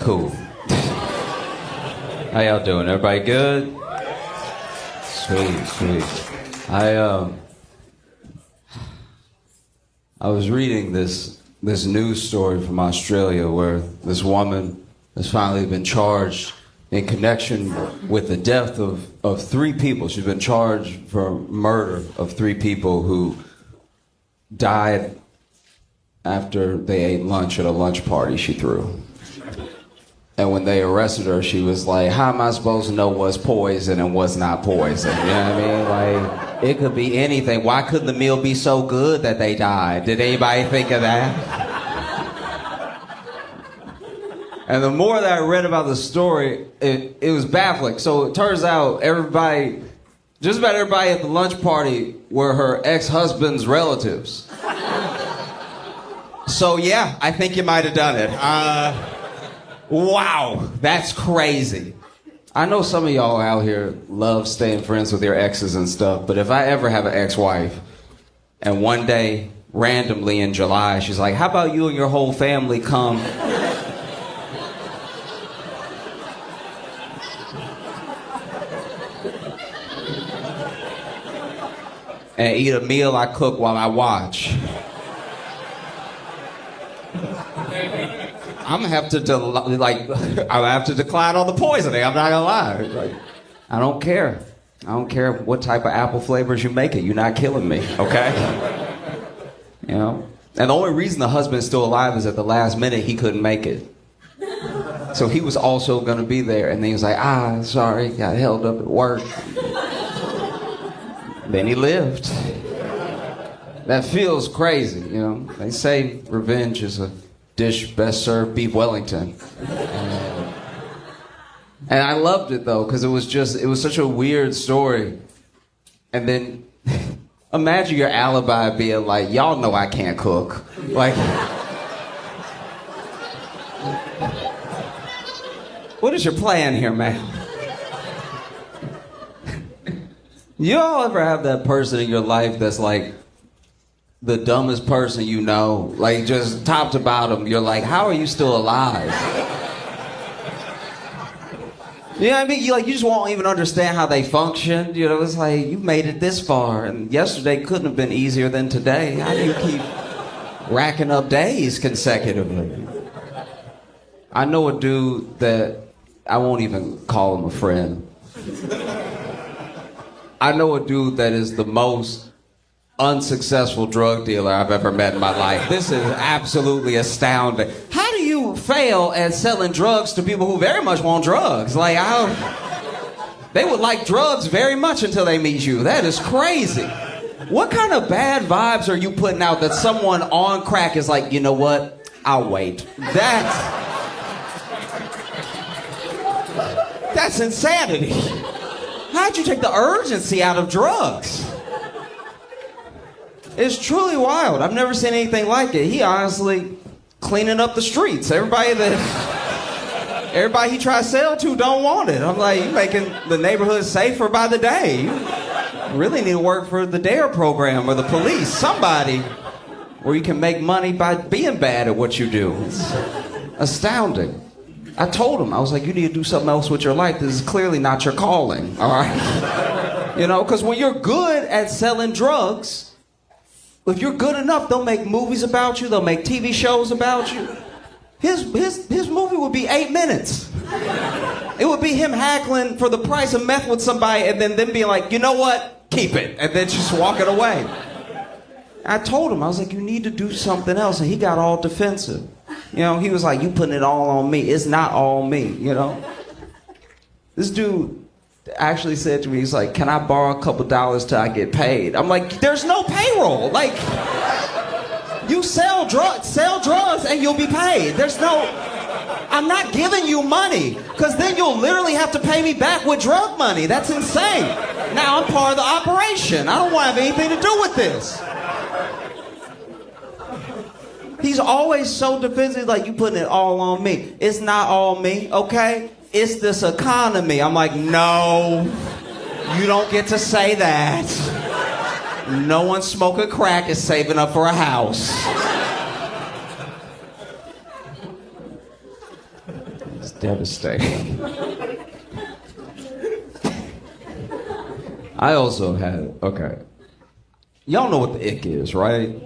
Cool. How y'all doing? Everybody good? Sweet. I was reading this news story from Australia where this woman has finally been charged in connection with the death of 3 people. She's been charged for murder of 3 people who died after they ate lunch at a lunch party she threw. And when they arrested her, she was like, how am I supposed to know what's poison and what's not poison? You know what I mean? Like, it could be anything. Why couldn't the meal be so good that they died? Did anybody think of that? And the more that I read about the story, it was baffling. So it turns out just about everybody at the lunch party were her ex-husband's relatives. So yeah, I think you might have done it. Wow, that's crazy. I know some of y'all out here love staying friends with your exes and stuff, but if I ever have an ex-wife and one day, randomly in July, she's like, how about you and your whole family come and eat a meal I cook while I watch? I'm gonna have to decline all the poisoning. I'm not gonna lie. Like, I don't care. I don't care what type of apple flavors you make it. You're not killing me, okay? You know. And the only reason the husband's still alive is at the last minute he couldn't make it. So he was also gonna be there, and then he was like, sorry, got held up at work. Then he lived. That feels crazy, you know. They say revenge is a dish best served beef Wellington. And I loved it though, because it was such a weird story. And then imagine your alibi being like, y'all know I can't cook. Like, what is your plan here, man? You all ever have that person in your life that's like the dumbest person you know? Like, just top to bottom, you're like, how are you still alive? You know what I mean? You just won't even understand how they function. You know, it's like, you made it this far, and yesterday couldn't have been easier than today. How do you keep racking up days consecutively? I know a dude that, I won't even call him a friend. I know a dude that is the most unsuccessful drug dealer I've ever met in my life. This is absolutely astounding. How do you fail at selling drugs to people who very much want drugs? Like, they would like drugs very much until they meet you. That is crazy. What kind of bad vibes are you putting out that someone on crack is like, you know what? I'll wait. That's insanity. How'd you take the urgency out of drugs? It's truly wild. I've never seen anything like it. He honestly cleaning up the streets. Everybody he tries to sell to don't want it. I'm like, you making the neighborhood safer by the day. You really need to work for the DARE program or the police. Somebody where you can make money by being bad at what you do. It's astounding. I told him, I was like, you need to do something else with your life. This is clearly not your calling, all right? You know, because when you're good at selling drugs, if you're good enough, they'll make movies about you. They'll make TV shows about you. His movie would be 8 minutes. It would be him haggling for the price of meth with somebody and then them being like, you know what? Keep it. And then just walking away. I told him, I was like, you need to do something else. And he got all defensive. You know, he was like, you putting it all on me. It's not all me, you know? This dude actually said to me, he's like, can I borrow a couple dollars till I get paid? I'm like, there's no payroll. Like, you sell drugs and you'll be paid. I'm not giving you money, because then you'll literally have to pay me back with drug money. That's insane. Now I'm part of the operation. I don't want to have anything to do with this. He's always so defensive, like, you putting it all on me. It's not all me, okay? It's this economy. I'm like, no, you don't get to say that. No one smoking crack is saving up for a house. devastating. I also had, okay. Y'all know what the ick is, right?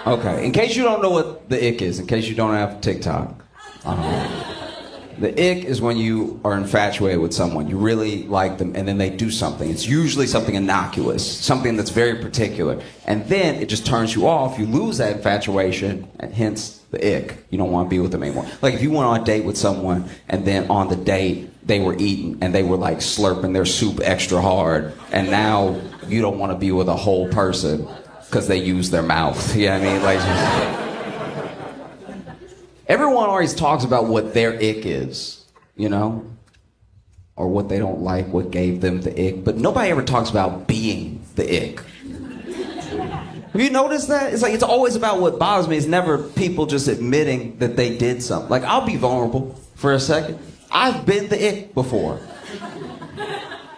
Okay, in case you don't know what the ick is, in case you don't have TikTok, the ick is when you are infatuated with someone, you really like them, and then they do something. It's usually something innocuous, something that's very particular, and then it just turns you off, you lose that infatuation, and hence the ick. You don't want to be with them anymore. Like if you went on a date with someone, and then on the date, they were eating, and they were like slurping their soup extra hard, and now you don't want to be with a whole person, because they use their mouth. You know what I mean? Like, everyone always talks about what their ick is, you know? Or what they don't like, what gave them the ick. But nobody ever talks about being the ick. Have you noticed that? It's like, it's always about what bothers me. It's never people just admitting that they did something. Like, I'll be vulnerable for a second. I've been the ick before.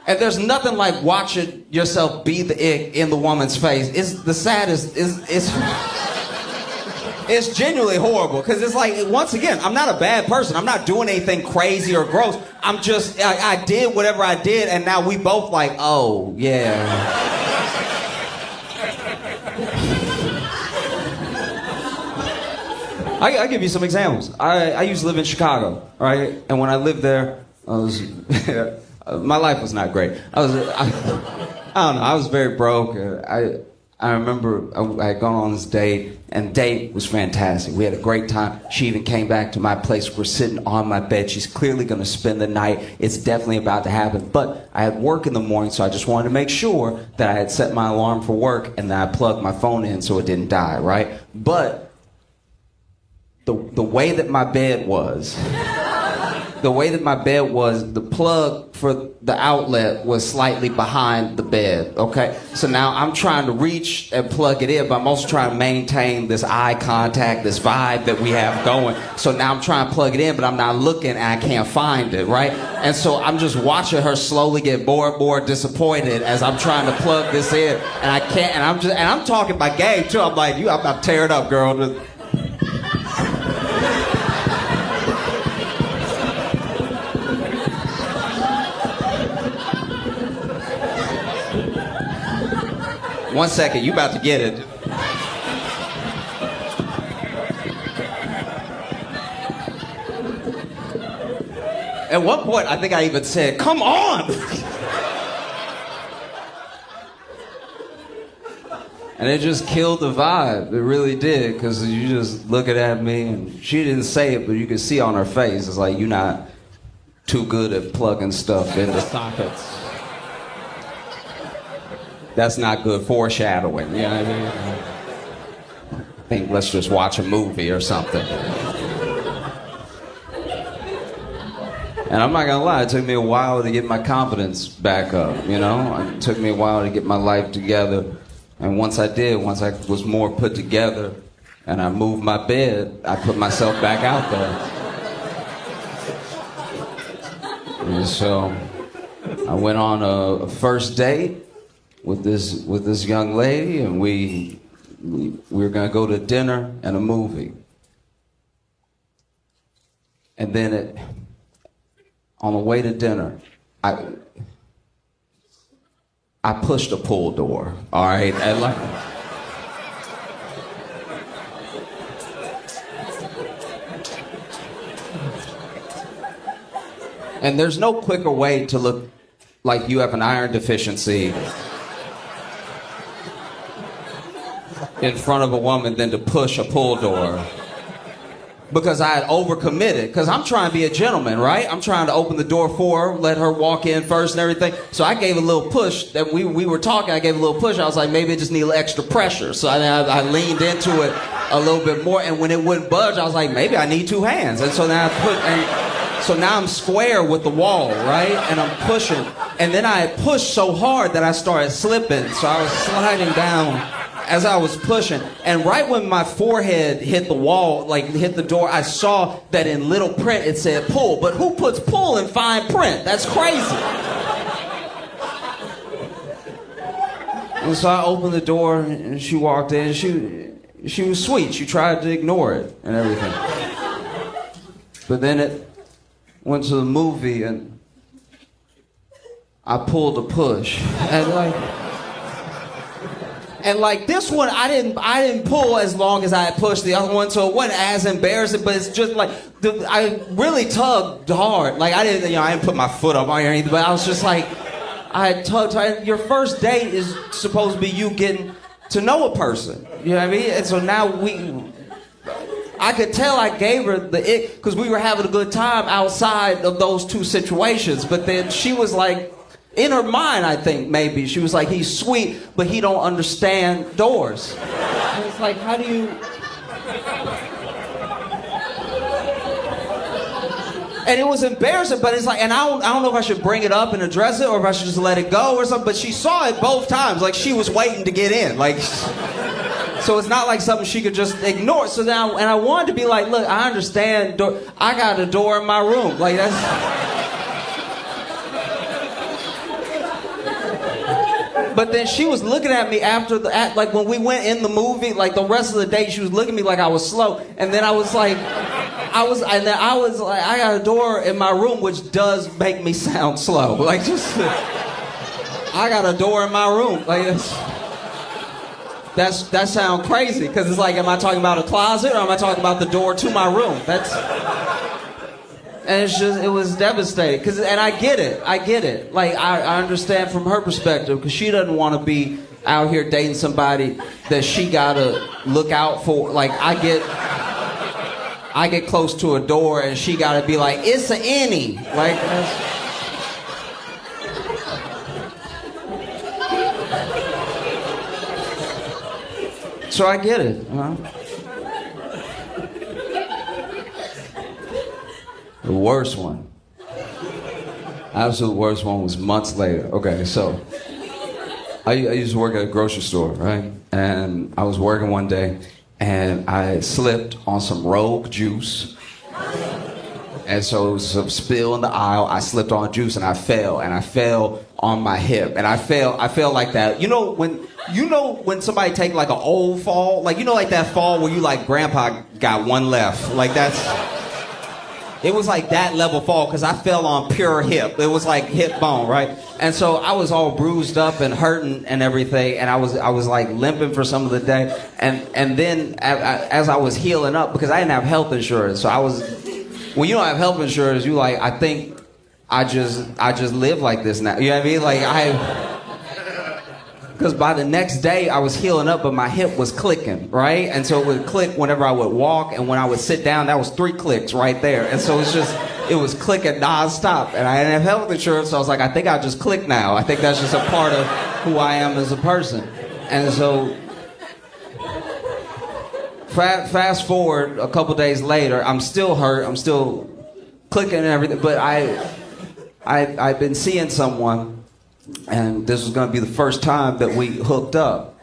And there's nothing like watching yourself be the ick in the woman's face. It's the saddest. It's genuinely horrible. Because it's like, once again, I'm not a bad person. I'm not doing anything crazy or gross. I'm just, I did whatever I did, and now we both like, oh, yeah. I'll give you some examples. I used to live in Chicago, right? And when I lived there, I was... my life was not great. I don't know. I was very broke. I remember I had gone on this date, and the date was fantastic. We had a great time. She even came back to my place. We're sitting on my bed. She's clearly going to spend the night. It's definitely about to happen. But I had work in the morning, so I just wanted to make sure that I had set my alarm for work and that I plugged my phone in so it didn't die, right? But the way that my bed was... the plug for the outlet was slightly behind the bed, okay? So now I'm trying to reach and plug it in, but I'm also trying to maintain this eye contact, this vibe that we have going. So now I'm trying to plug it in, but I'm not looking and I can't find it, right? And so I'm just watching her slowly get more disappointed as I'm trying to plug this in, and I can't, and I'm talking my game too. I'm like, I'm tearing up, girl. One second, you about to get it. At one point, I think I even said, "Come on!" And it just killed the vibe. It really did, because you just looking at me, and she didn't say it, but you could see on her face, it's like, you're not too good at plugging stuff in the sockets. That's not good foreshadowing, you know what I mean? I think let's just watch a movie or something. And I'm not gonna lie, it took me a while to get my confidence back up, you know? It took me a while to get my life together. And once I did, once I was more put together and I moved my bed, I put myself back out there. And so I went on a first date with this young lady, and we were gonna go to dinner and a movie. And then on the way to dinner, I pushed a pull door, all right? And like, and there's no quicker way to look like you have an iron deficiency in front of a woman than to push a pull door. Because I had overcommitted, because I'm trying to be a gentleman, right? I'm trying to open the door for her, let her walk in first and everything. So I gave a little push. That we were talking, I gave a little push. I was like, maybe it just needs a little extra pressure. So I leaned into it a little bit more, and when it wouldn't budge, I was like, maybe I need two hands. And so now so now I'm square with the wall, right? And I'm pushing. And then I had pushed so hard that I started slipping. So I was sliding down as I was pushing. And right when my forehead hit the wall, like hit the door, I saw that in little print it said pull. But who puts pull in fine print? That's crazy. And so I opened the door and she walked in. She was sweet. She tried to ignore it and everything. But then went to the movie and I pulled a push. And like this one, I didn't pull as long as I had pushed the other one, so it wasn't as embarrassing. But it's just like I really tugged hard. Like I didn't put my foot up or anything. But I was just like, I had tugged hard. Your first date is supposed to be you getting to know a person. You know what I mean? And so now I could tell I gave her the ick because we were having a good time outside of those two situations. But then she was like, in her mind, I think maybe she was like, he's sweet, but he don't understand doors. And it's like, how do you? And it was embarrassing, but it's like, and I don't know if I should bring it up and address it or if I should just let it go or something. But she saw it both times, like she was waiting to get in, like. So it's not like something she could just ignore. So now, and I wanted to be like, look, I understand. I got a door in my room, like that's. But then she was looking at me after like when we went in the movie, like the rest of the day, she was looking at me like I was slow. And then I was like, I got a door in my room, which does make me sound slow. Like just, I got a door in my room. Like that sounds crazy because it's like, am I talking about a closet or am I talking about the door to my room? And it's just, it was devastating. And I get it. Like, I understand from her perspective, because she doesn't want to be out here dating somebody that she got to look out for. Like, I get close to a door and she got to be like, it's an innie. Like, so I get it. The worst one. Absolute worst one was months later. Okay, so I used to work at a grocery store, right? And I was working one day and I slipped on some Rogue juice. And so it was some spill in the aisle. I slipped on juice and I fell on my hip. And I fell like that. You know when somebody take like an old fall? Like, like that fall where you like, grandpa got one left. Like it was like that level fall because I fell on pure hip. It was like hip bone, right? And so I was all bruised up and hurting and everything, and I was like limping for some of the day. And then as I was healing up, because I didn't have health insurance, so when you don't have health insurance, you like, I think I just live like this now. You know what I mean? Like because by the next day I was healing up, but my hip was clicking, right? And so it would click whenever I would walk, and when I would sit down, that was 3 clicks right there. And so it was clicking nonstop. And I didn't have health insurance, so I was like, I think I just click now. I think that's just a part of who I am as a person. And so fast forward a couple days later, I'm still hurt, I'm still clicking and everything, but I've been seeing someone. And this was going to be the first time that we hooked up,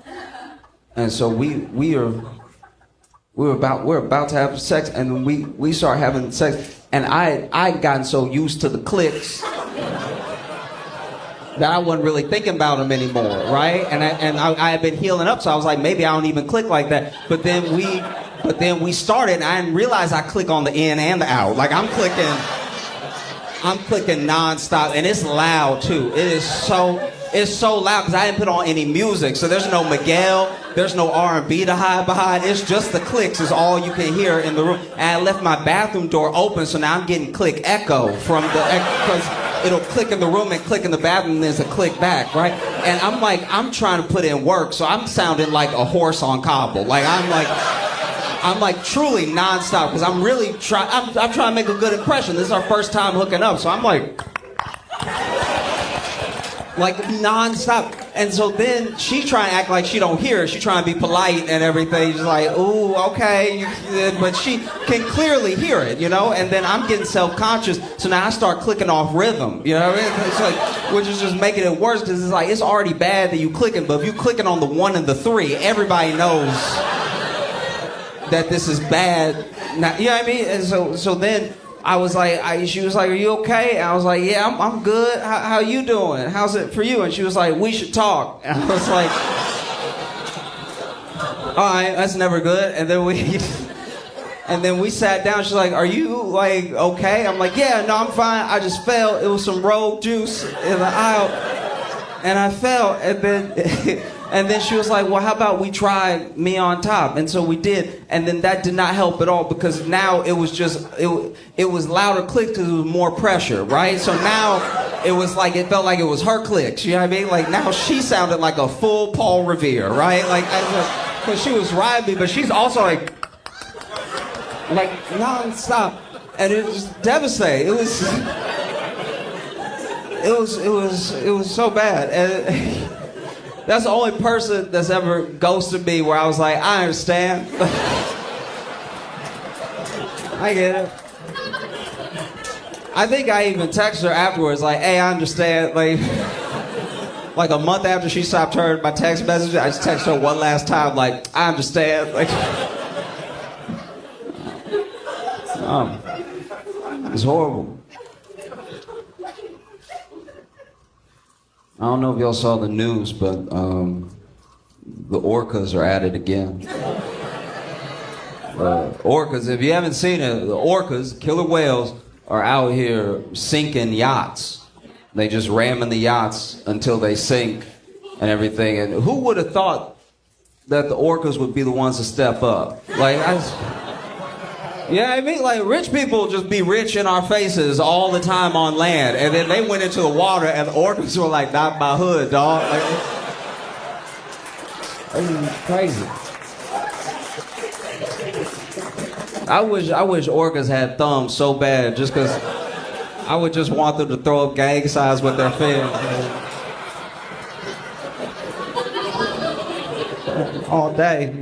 and so we're about to have sex, and we start having sex, and I'd gotten so used to the clicks that I wasn't really thinking about them anymore, right? And I had been healing up, so I was like, maybe I don't even click like that. But then we started, and I didn't realize I click on the in and the out. Like I'm clicking nonstop, and it's loud too. It's so loud because I didn't put on any music, so there's no Miguel, there's no R&B to hide behind. It's just the clicks is all you can hear in the room. And I left my bathroom door open, so now I'm getting click echo from because it'll click in the room and click in the bathroom, and there's a click back, right? And I'm trying to put in work, so I'm sounding like a horse on cobble. Like I'm like truly nonstop because I'm really I'm trying to make a good impression. This is our first time hooking up, so I'm like nonstop. And so then she trying to act like she don't hear it. She trying to be polite and everything. She's like, ooh, okay, but she can clearly hear it, And then I'm getting self-conscious, so now I start clicking off rhythm, you know what I mean? It's like, which is just making it worse because it's like it's already bad that you clicking, but if you clicking on the 1 and the 3, everybody knows that this is bad. Now, you know what I mean? And so then I was like, she was like, are you okay? And I was like, yeah, I'm good. How you doing? How's it for you? And she was like, we should talk. And I was like, all right, that's never good. And then And then we sat down. She's like, "Are you like okay?" I'm like, "Yeah, no, I'm fine. I just fell. It was some rogue juice in the aisle, and I fell." And then, and then she was like, "Well, how about we try me on top?" And so we did. And then that did not help at all because now it was just it was louder clicks because it was more pressure, right? So now it was like it felt like it was her clicks. You know what I mean? Like now she sounded like a full Paul Revere, right? Like because she was riding me, but she's also like nonstop, and it was devastating. It was so bad, and that's the only person that's ever ghosted me where I was like, I understand. I get it. I think I even texted her afterwards, like, hey, I understand. Like a month after she stopped hearing my text message, I just texted her one last time, like, I understand. Like. It's horrible. I don't know if y'all saw the news, but the orcas are at it again. Orcas, if you haven't seen it, the orcas, killer whales, are out here sinking yachts. They just ramming the yachts until they sink and everything. And who would have thought that the orcas would be the ones to step up? Yeah, I mean, like, rich people just be rich in our faces all the time on land, and then they went into the water, and the orcas were like, not my hood, dog. Like, it's crazy. I wish orcas had thumbs so bad, just because I would just want them to throw up gang signs with their fins. All day.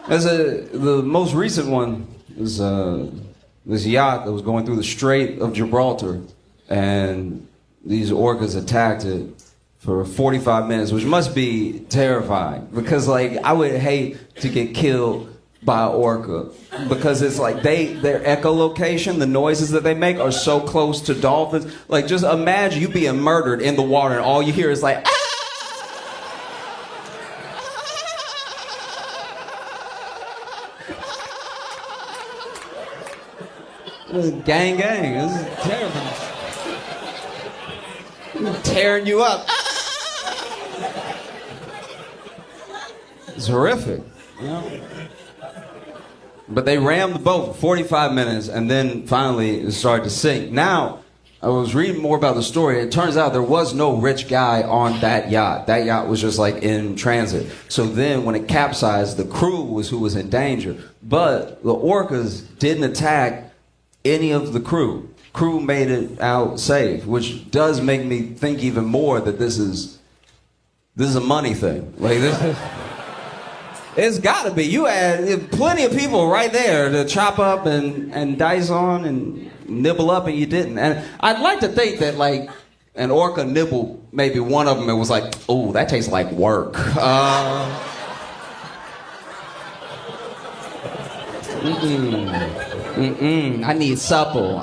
The most recent one is this yacht that was going through the Strait of Gibraltar, and these orcas attacked it for 45 minutes, which must be terrifying because, like, I would hate to get killed by an orca because it's like their echolocation, the noises that they make are so close to dolphins. Like, just imagine you being murdered in the water and all you hear is like, ah! This is gang. This is terrible. Tearing you up. It's horrific. You know? But they rammed the boat for 45 minutes and then finally it started to sink. Now, I was reading more about the story. It turns out there was no rich guy on that yacht. That yacht was just like in transit. So then when it capsized, the crew was who was in danger. But the orcas didn't attack any of the crew. Crew made it out safe, which does make me think even more that this is a money thing. Like this, it's got to be. You had plenty of people right there to chop up and dice on and nibble up, and you didn't. And I'd like to think that like an orca nibbled maybe one of them and was like, "Oh, that tastes like work." I need supple.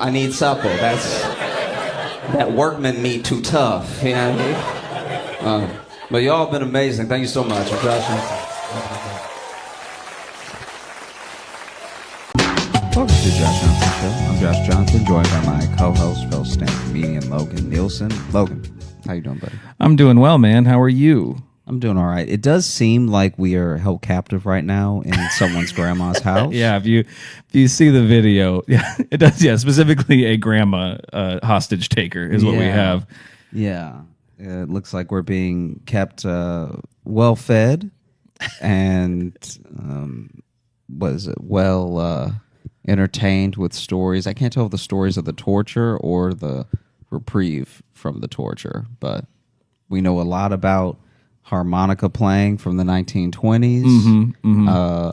That workman meat too tough. You know what I mean? But y'all have been amazing. Thank you so much. Welcome to the Josh Johnson Show. I'm Josh Johnson, joined by my co-host, fellow stand-up comedian Logan Nielsen. Logan, how you doing, buddy? I'm doing well, man. How are you? I'm doing all right. It does seem like we are held captive right now in someone's grandma's house. Yeah, if you see the video, yeah, it does. Yeah, specifically a grandma hostage taker is what we have. Yeah, it looks like we're being kept well fed and entertained with stories. I can't tell if the stories of the torture or the reprieve from the torture, but we know a lot about harmonica playing from the 1920s.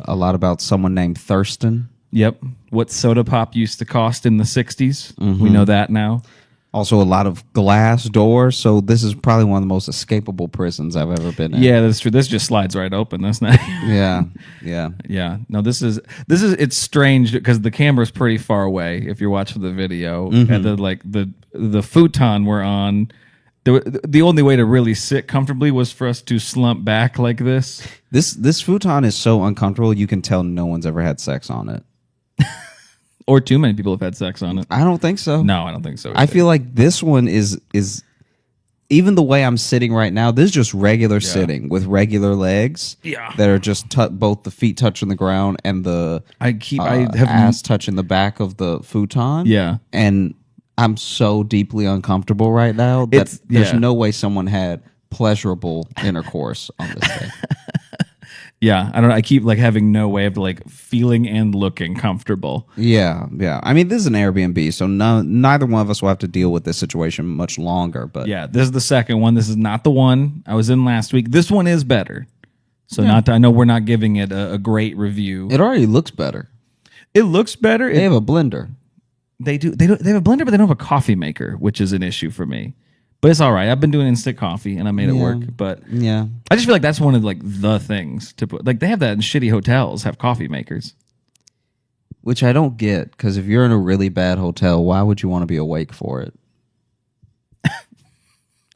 A lot about someone named Thurston. Yep. What soda pop used to cost in the 60s. We know that now. Also a lot of glass doors, so this is probably one of the most escapable prisons I've ever been in. Yeah, that's true. This just slides right open. That's not. Yeah. No, this is it's strange because the camera's pretty far away if you're watching the video, and the futon we're on The only way to really sit comfortably was for us to slump back like this. This futon is so uncomfortable. You can tell no one's ever had sex on it. Or too many people have had sex on it. I don't think so. No, I don't think so either. I feel like this one is even the way I'm sitting right now. This is just regular sitting with regular legs. Yeah. That are just both the feet touching the ground and the ass touching the back of the futon. Yeah. And I'm so deeply uncomfortable right now that there's no way someone had pleasurable intercourse on this day. Yeah, I don't know. I keep like having no way of like feeling and looking comfortable. Yeah. I mean, this is an Airbnb, so neither one of us will have to deal with this situation much longer. But yeah, this is the second one. This is not the one I was in last week. This one is better. So I know we're not giving it a great review. It already looks better. It looks better. They have a blender. They do. They have a blender, but they don't have a coffee maker, which is an issue for me. But it's all right. I've been doing instant coffee, and I made it work. But yeah, I just feel like that's one of like the things to put. Like they have that in shitty hotels, have coffee makers. Which I don't get, because if you're in a really bad hotel, why would you want to be awake for it?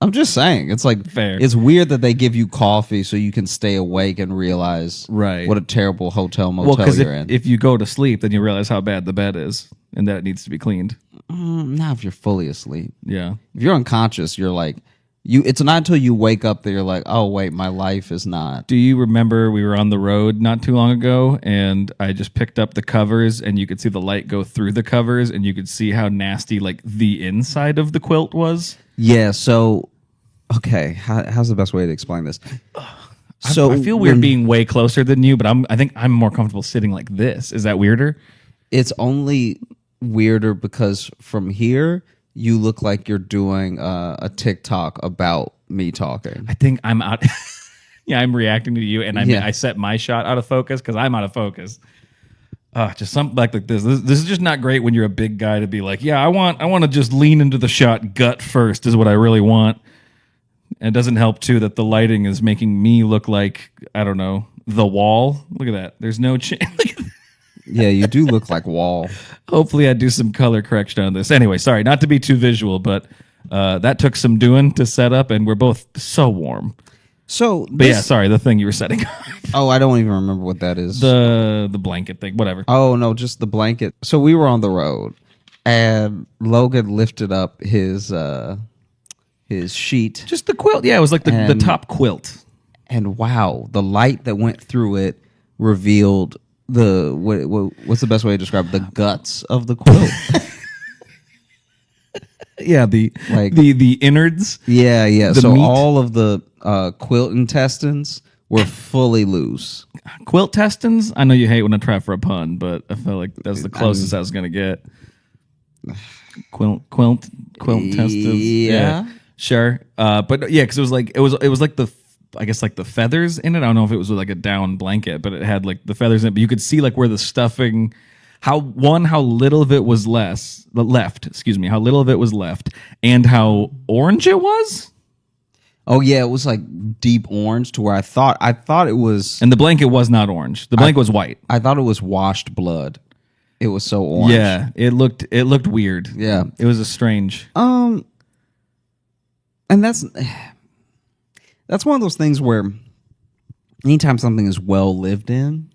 I'm just saying. It's like fair. It's weird that they give you coffee so you can stay awake and realize what a terrible hotel motel you're in. If you go to sleep, then you realize how bad the bed is and that it needs to be cleaned. Not if you're fully asleep. Yeah. If you're unconscious, you're like, it's not until you wake up that you're like, oh, wait, my life is not. Do you remember we were on the road not too long ago and I just picked up the covers and you could see the light go through the covers and you could see how nasty like the inside of the quilt was? Yeah, so, okay, how's the best way to explain this? So I feel weird being way closer than you, but I think I'm more comfortable sitting like this. Is that weirder? It's only weirder because from here you look like you're doing a TikTok about me talking. I think I'm out. Yeah, I'm reacting to you, and I set my shot out of focus because I'm out of focus. Just something like this. This is just not great when you're a big guy to be like, yeah, I want to just lean into the shot gut first is what I really want. And it doesn't help too that the lighting is making me look like, I don't know, the wall. Look at that. There's no chance. Yeah, you do look like Wall. Hopefully I do some color correction on this. Anyway, sorry, not to be too visual, but that took some doing to set up, and we're both so warm. But yeah, sorry, the thing you were setting up. Oh, I don't even remember what that is. The blanket thing, whatever. Oh, no, just the blanket. So we were on the road, and Logan lifted up his sheet. Just the quilt. Yeah, it was like the top quilt. And wow, the light that went through it revealed what's the best way to describe it? The guts of the quilt. Yeah, the innards. Yeah. So meat. All of the quilt intestines were fully loose. Quilt testins? I know you hate when I try for a pun, but I felt like that's the closest I was gonna get. Quilt testins. Yeah. Sure. But yeah, because it was like I guess like the feathers in it. I don't know if it was like a down blanket, but it had like the feathers in it. But you could see like where the stuffing, how little of it was left. Excuse me, how little of it was left, and how orange it was. Oh yeah, it was like deep orange to where I thought it was. And the blanket was not orange. The blanket was white. I thought it was washed blood. It was so orange. Yeah, it looked weird. Yeah, it was a strange. And that's one of those things where anytime something is well lived in,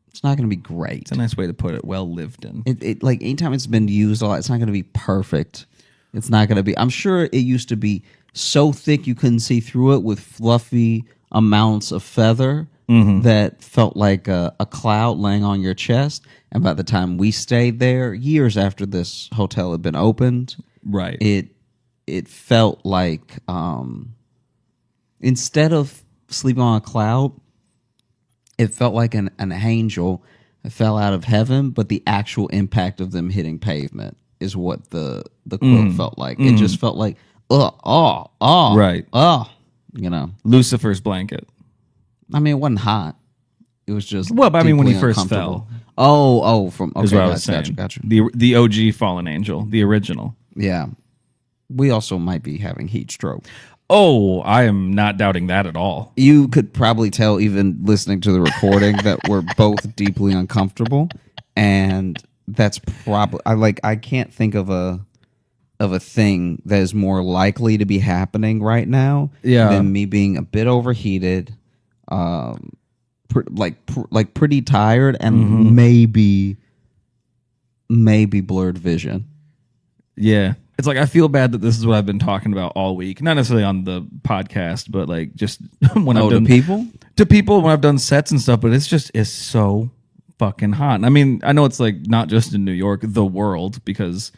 it's not going to be great. It's a nice way to put it. Well lived in. It like anytime it's been used a lot, it's not going to be perfect. It's not going to be. I'm sure it used to be so thick you couldn't see through it with fluffy amounts of feather that felt like a cloud laying on your chest. And by the time we stayed there, years after this hotel had been opened, right, it felt like. Instead of sleeping on a cloud, it felt like an angel fell out of heaven, but the actual impact of them hitting pavement is what the quilt felt like. It just felt like, right, Lucifer's blanket. I mean, it wasn't hot. It was just but I mean, when he first fell. From okay, is what I was saying. Gotcha. The OG fallen angel, the original. Yeah, we also might be having heat stroke. Oh, I am not doubting that at all. You could probably tell, even listening to the recording, that we're both deeply uncomfortable, and that's probably I can't think of a of a thing that is more likely to be happening right now Yeah. than me being a bit overheated, pretty tired, and maybe blurred vision. Yeah. It's like I feel bad that this is what I've been talking about all week. Not necessarily on the podcast, but like just when I've done to people when I've done sets and stuff, but it's so fucking hot. And I mean, I know it's like not just in New York, the world, because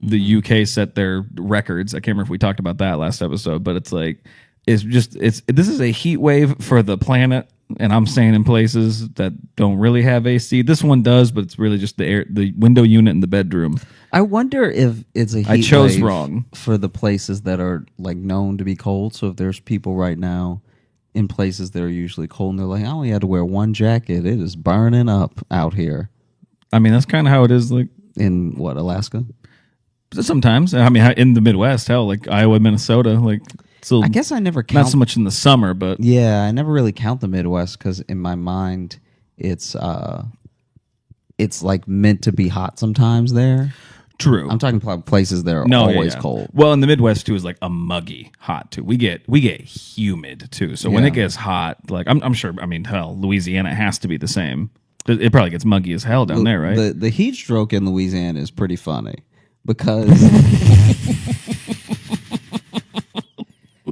the UK set their records. I can't remember if we talked about that last episode, but it's like this is a heat wave for the planet. And I'm staying in places that don't really have AC. This one does, but it's really just the window unit in the bedroom. I wonder if it's a heat I chose wave wrong for the places that are like known to be cold. So if there's people right now in places that are usually cold and they're like, I only had to wear one jacket, it is burning up out here. I mean, that's kind of how it is, like in what, Alaska? Sometimes. I mean, in the Midwest, hell, like Iowa, Minnesota, like. So I guess I never count. Not so much in the summer, but yeah, I never really count the Midwest because in my mind, it's like meant to be hot sometimes there. True. I'm talking about places that are always cold. Well, in the Midwest too is like a muggy hot too. We get humid too. So when it gets hot, like I'm sure. I mean, hell, Louisiana has to be the same. It probably gets muggy as hell down there, right? The heat stroke in Louisiana is pretty funny because.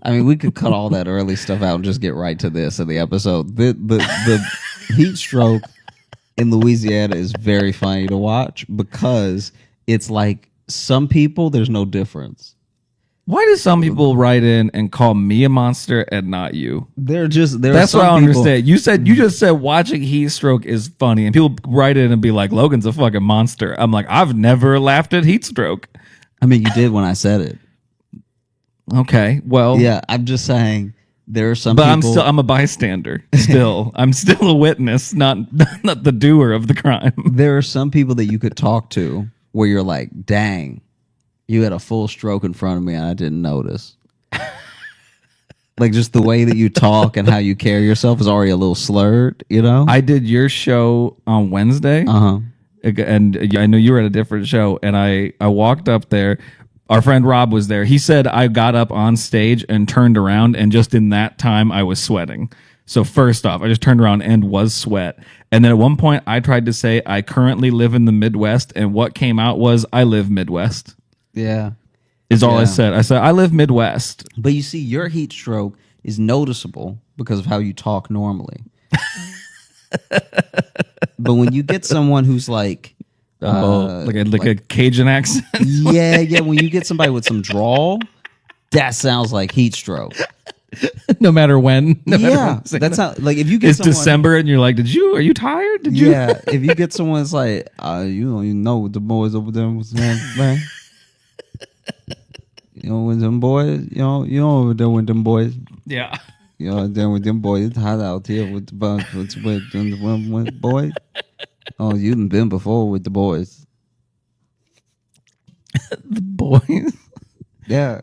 I mean, we could cut all that early stuff out and just get right to this in the episode. The heat stroke in Louisiana is very funny to watch because it's like some people, there's no difference. Why do some people write in and call me a monster and not you? That's what I don't understand. You just said watching heat stroke is funny, and people write in and be like, Logan's a fucking monster. I'm like, I've never laughed at heat stroke. I mean, you did when I said it. Okay, well, yeah, I'm just saying there are some. But I'm a bystander. Still, I'm still a witness, not the doer of the crime. There are some people that you could talk to where you're like, "Dang, you had a full stroke in front of me and I didn't notice." Like just the way that you talk and how you carry yourself is already a little slurred, you know. I did your show on Wednesday, and I know you were at a different show, and I walked up there. Our friend Rob was there. He said I got up on stage and turned around, and just in that time, I was sweating. So first off, I just turned around and was sweat. And then at one point, I tried to say I currently live in the Midwest, and what came out was I live Midwest. Yeah. Is all I said. I said I live Midwest. But you see, your heat stroke is noticeable because of how you talk normally. But when you get someone who's like... like a Cajun accent. yeah. When you get somebody with some drawl, that sounds like heat stroke. No matter when. That's how. Like if you get it's December and you're like, are you tired? Did you? Yeah. If you get someone that's like, you know what the boys over there was saying, man. You know with them boys, you know over there with them boys. Yeah. You know there with them boys. It's hot out here with the bunch with the boys. Oh, you done been before with the boys. The boys? Yeah.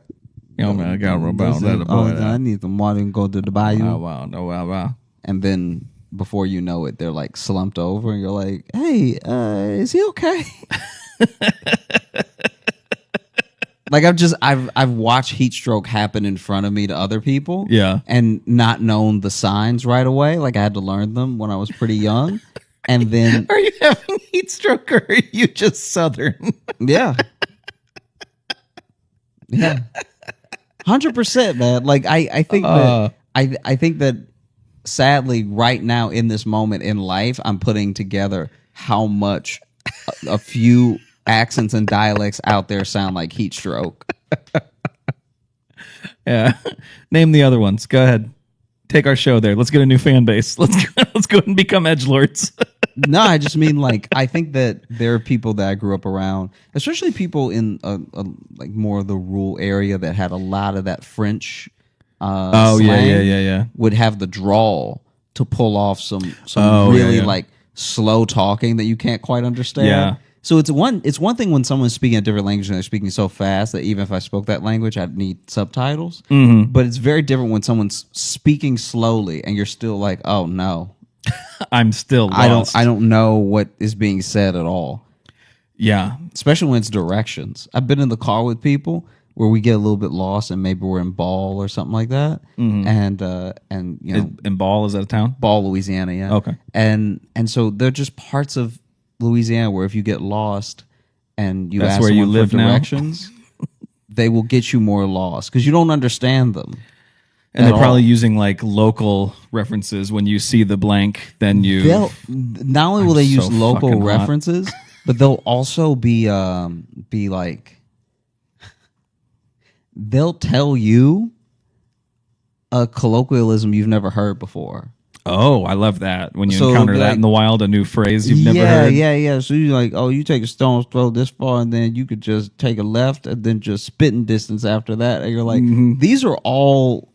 Yo, man, I got to rub out that boy. I need some water and go to the bayou. Oh, wow. And then before you know it, they're like slumped over and you're like, hey, is he okay? Like I've watched heat stroke happen in front of me to other people. Yeah. And not known the signs right away. Like I had to learn them when I was pretty young. And then are you having heat stroke or are you just Southern? Yeah. 100%, man. Like I think that I think that sadly right now in this moment in life, I'm putting together how much a few accents and dialects out there sound like heat stroke. Yeah. Name the other ones. Go ahead. Take our show there. Let's get a new fan base. Let's go and become edgelords. No, I just mean like I think that there are people that I grew up around, especially people in like more of the rural area that had a lot of that French. Slang, yeah. Would have the drawl to pull off some like slow talking that you can't quite understand. Yeah. So it's one thing when someone's speaking a different language and they're speaking so fast that even if I spoke that language, I'd need subtitles. Mm-hmm. But it's very different when someone's speaking slowly and you're still like, oh no. I'm still lost. I don't know what is being said at all. Yeah. Especially when it's directions. I've been in the car with people where we get a little bit lost and maybe we're in Ball or something like that. And you know, In Ball, is that a town? Ball, Louisiana, yeah. Okay. And so they're just parts of Louisiana where if you get lost and you That's ask where you someone live for now? directions, they will get you more lost because you don't understand them. And they're at probably all. using like local references. When you see the blank, then you. They'll not only will they use so local fucking hot. references, but they'll also be like they'll tell you a colloquialism you've never heard before. Oh, I love that. When you So encounter it'd be that like- in the wild, a new phrase you've never heard. Yeah. So you're like, oh, you take a stone's throw this far, and then you could just take a left, and then just spitting distance after that. And you're like, these are all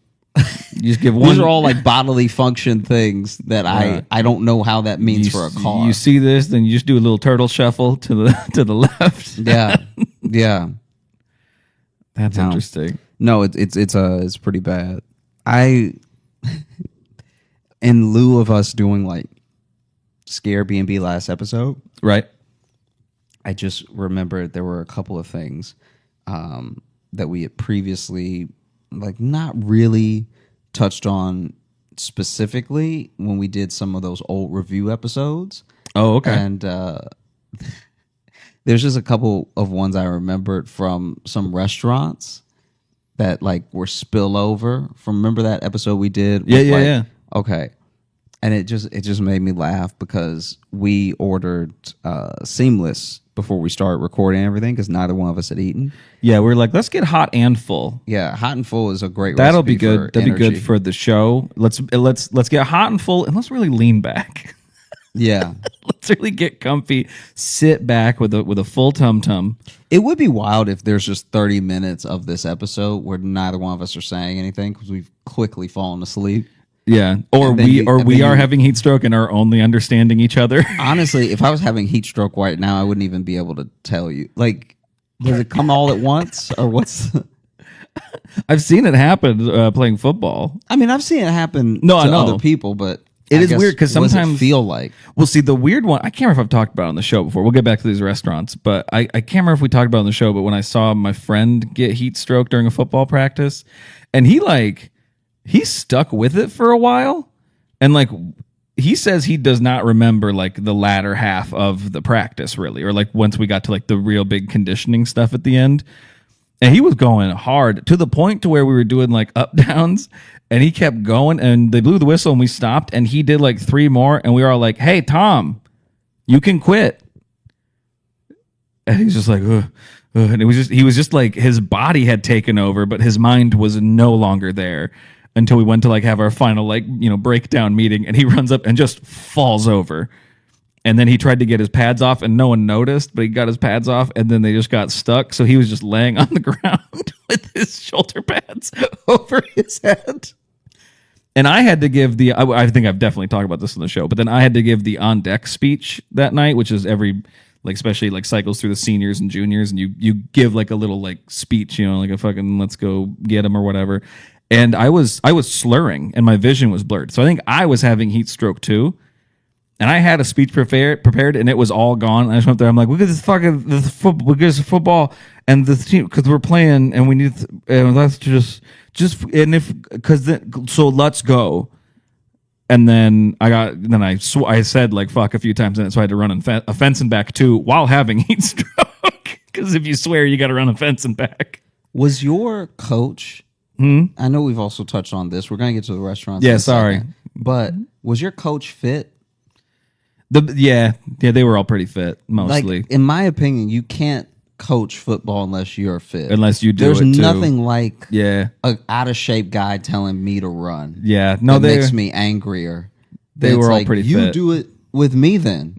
You just give one. these are all like bodily function things that Right. I don't know how that means for a car. You see this, then you just do a little turtle shuffle to the left. Yeah. That's No. interesting. No, it's pretty bad. In lieu of us doing like Scare B&B last episode, Right. I just remembered there were a couple of things that we had previously like not really touched on specifically when we did some of those old review episodes. Oh, okay. And there's just a couple of ones I remembered from some restaurants that like were spillover from. Remember that episode we did? Yeah, with, yeah, like- yeah. Okay. And it just made me laugh because we ordered seamless before we started recording everything because neither one of us had eaten. Yeah, we're like, let's get hot and full. Yeah, hot and full is a great That'll recipe be good. for That'd be energy. good for the show. Let's get hot and full, and let's really lean back. Yeah. Let's really get comfy, sit back with a full tum tum. It would be wild if there's just 30 minutes of this episode where neither one of us are saying anything because we've quickly fallen asleep. Yeah, or And then we you- or and we then are you- having heat stroke and are only understanding each other. Honestly, if I was having heat stroke right now, I wouldn't even be able to tell you. Like, does it come all at once or what's... I've seen it happen playing football. I mean, I've seen it happen No, I to know. other people, but It I is guess, weird 'cause what does it sometimes- feel like? Well, see, the weird one, I can't remember if I've talked about it on the show before. We'll get back to these restaurants, but I can't remember if we talked about it on the show, but when I saw my friend get heat stroke during a football practice, and he stuck with it for a while, and like he says he does not remember like the latter half of the practice really, or like once we got to like the real big conditioning stuff at the end. And he was going hard to the point to where we were doing like up downs, and he kept going, and they blew the whistle and we stopped, and he did like 3 more, and we were all like, "Hey, Tom, you can quit." And he's just like, ugh, ugh. And he was just like his body had taken over, but his mind was no longer there until we went to like have our final like, breakdown meeting, and he runs up and just falls over. And then he tried to get his pads off, and no one noticed, but he got his pads off, and then they just got stuck. So he was just laying on the ground with his shoulder pads over his head. And I had to give I think I've definitely talked about this on the show, but then I had to give the on deck speech that night, which is every, like, especially like cycles through the seniors and juniors, and you give like a little like speech, like a fucking let's go get him or whatever. And I was slurring, and my vision was blurred. So I think I was having heat stroke too. And I had a speech prepared, and it was all gone. I just went there. I'm like, look at this fucking football and the team because we're playing, and we need. And let's just and if because then so let's go. And then I said like fuck a few times in it, so I had to run a fence and back too while having heat stroke. Because if you swear, you got to run a fence and back. Was your coach... I know we've also touched on this. We're going to get to the restaurants. Yeah, in a sorry. second. But was your coach fit? Yeah, they were all pretty fit mostly. Like, in my opinion, you can't coach football unless you're fit. Unless you do There's it too. nothing like Yeah. a out of shape guy telling me to run. Yeah. No, that they makes me angrier. they It's were all like, pretty you fit. do it with me then.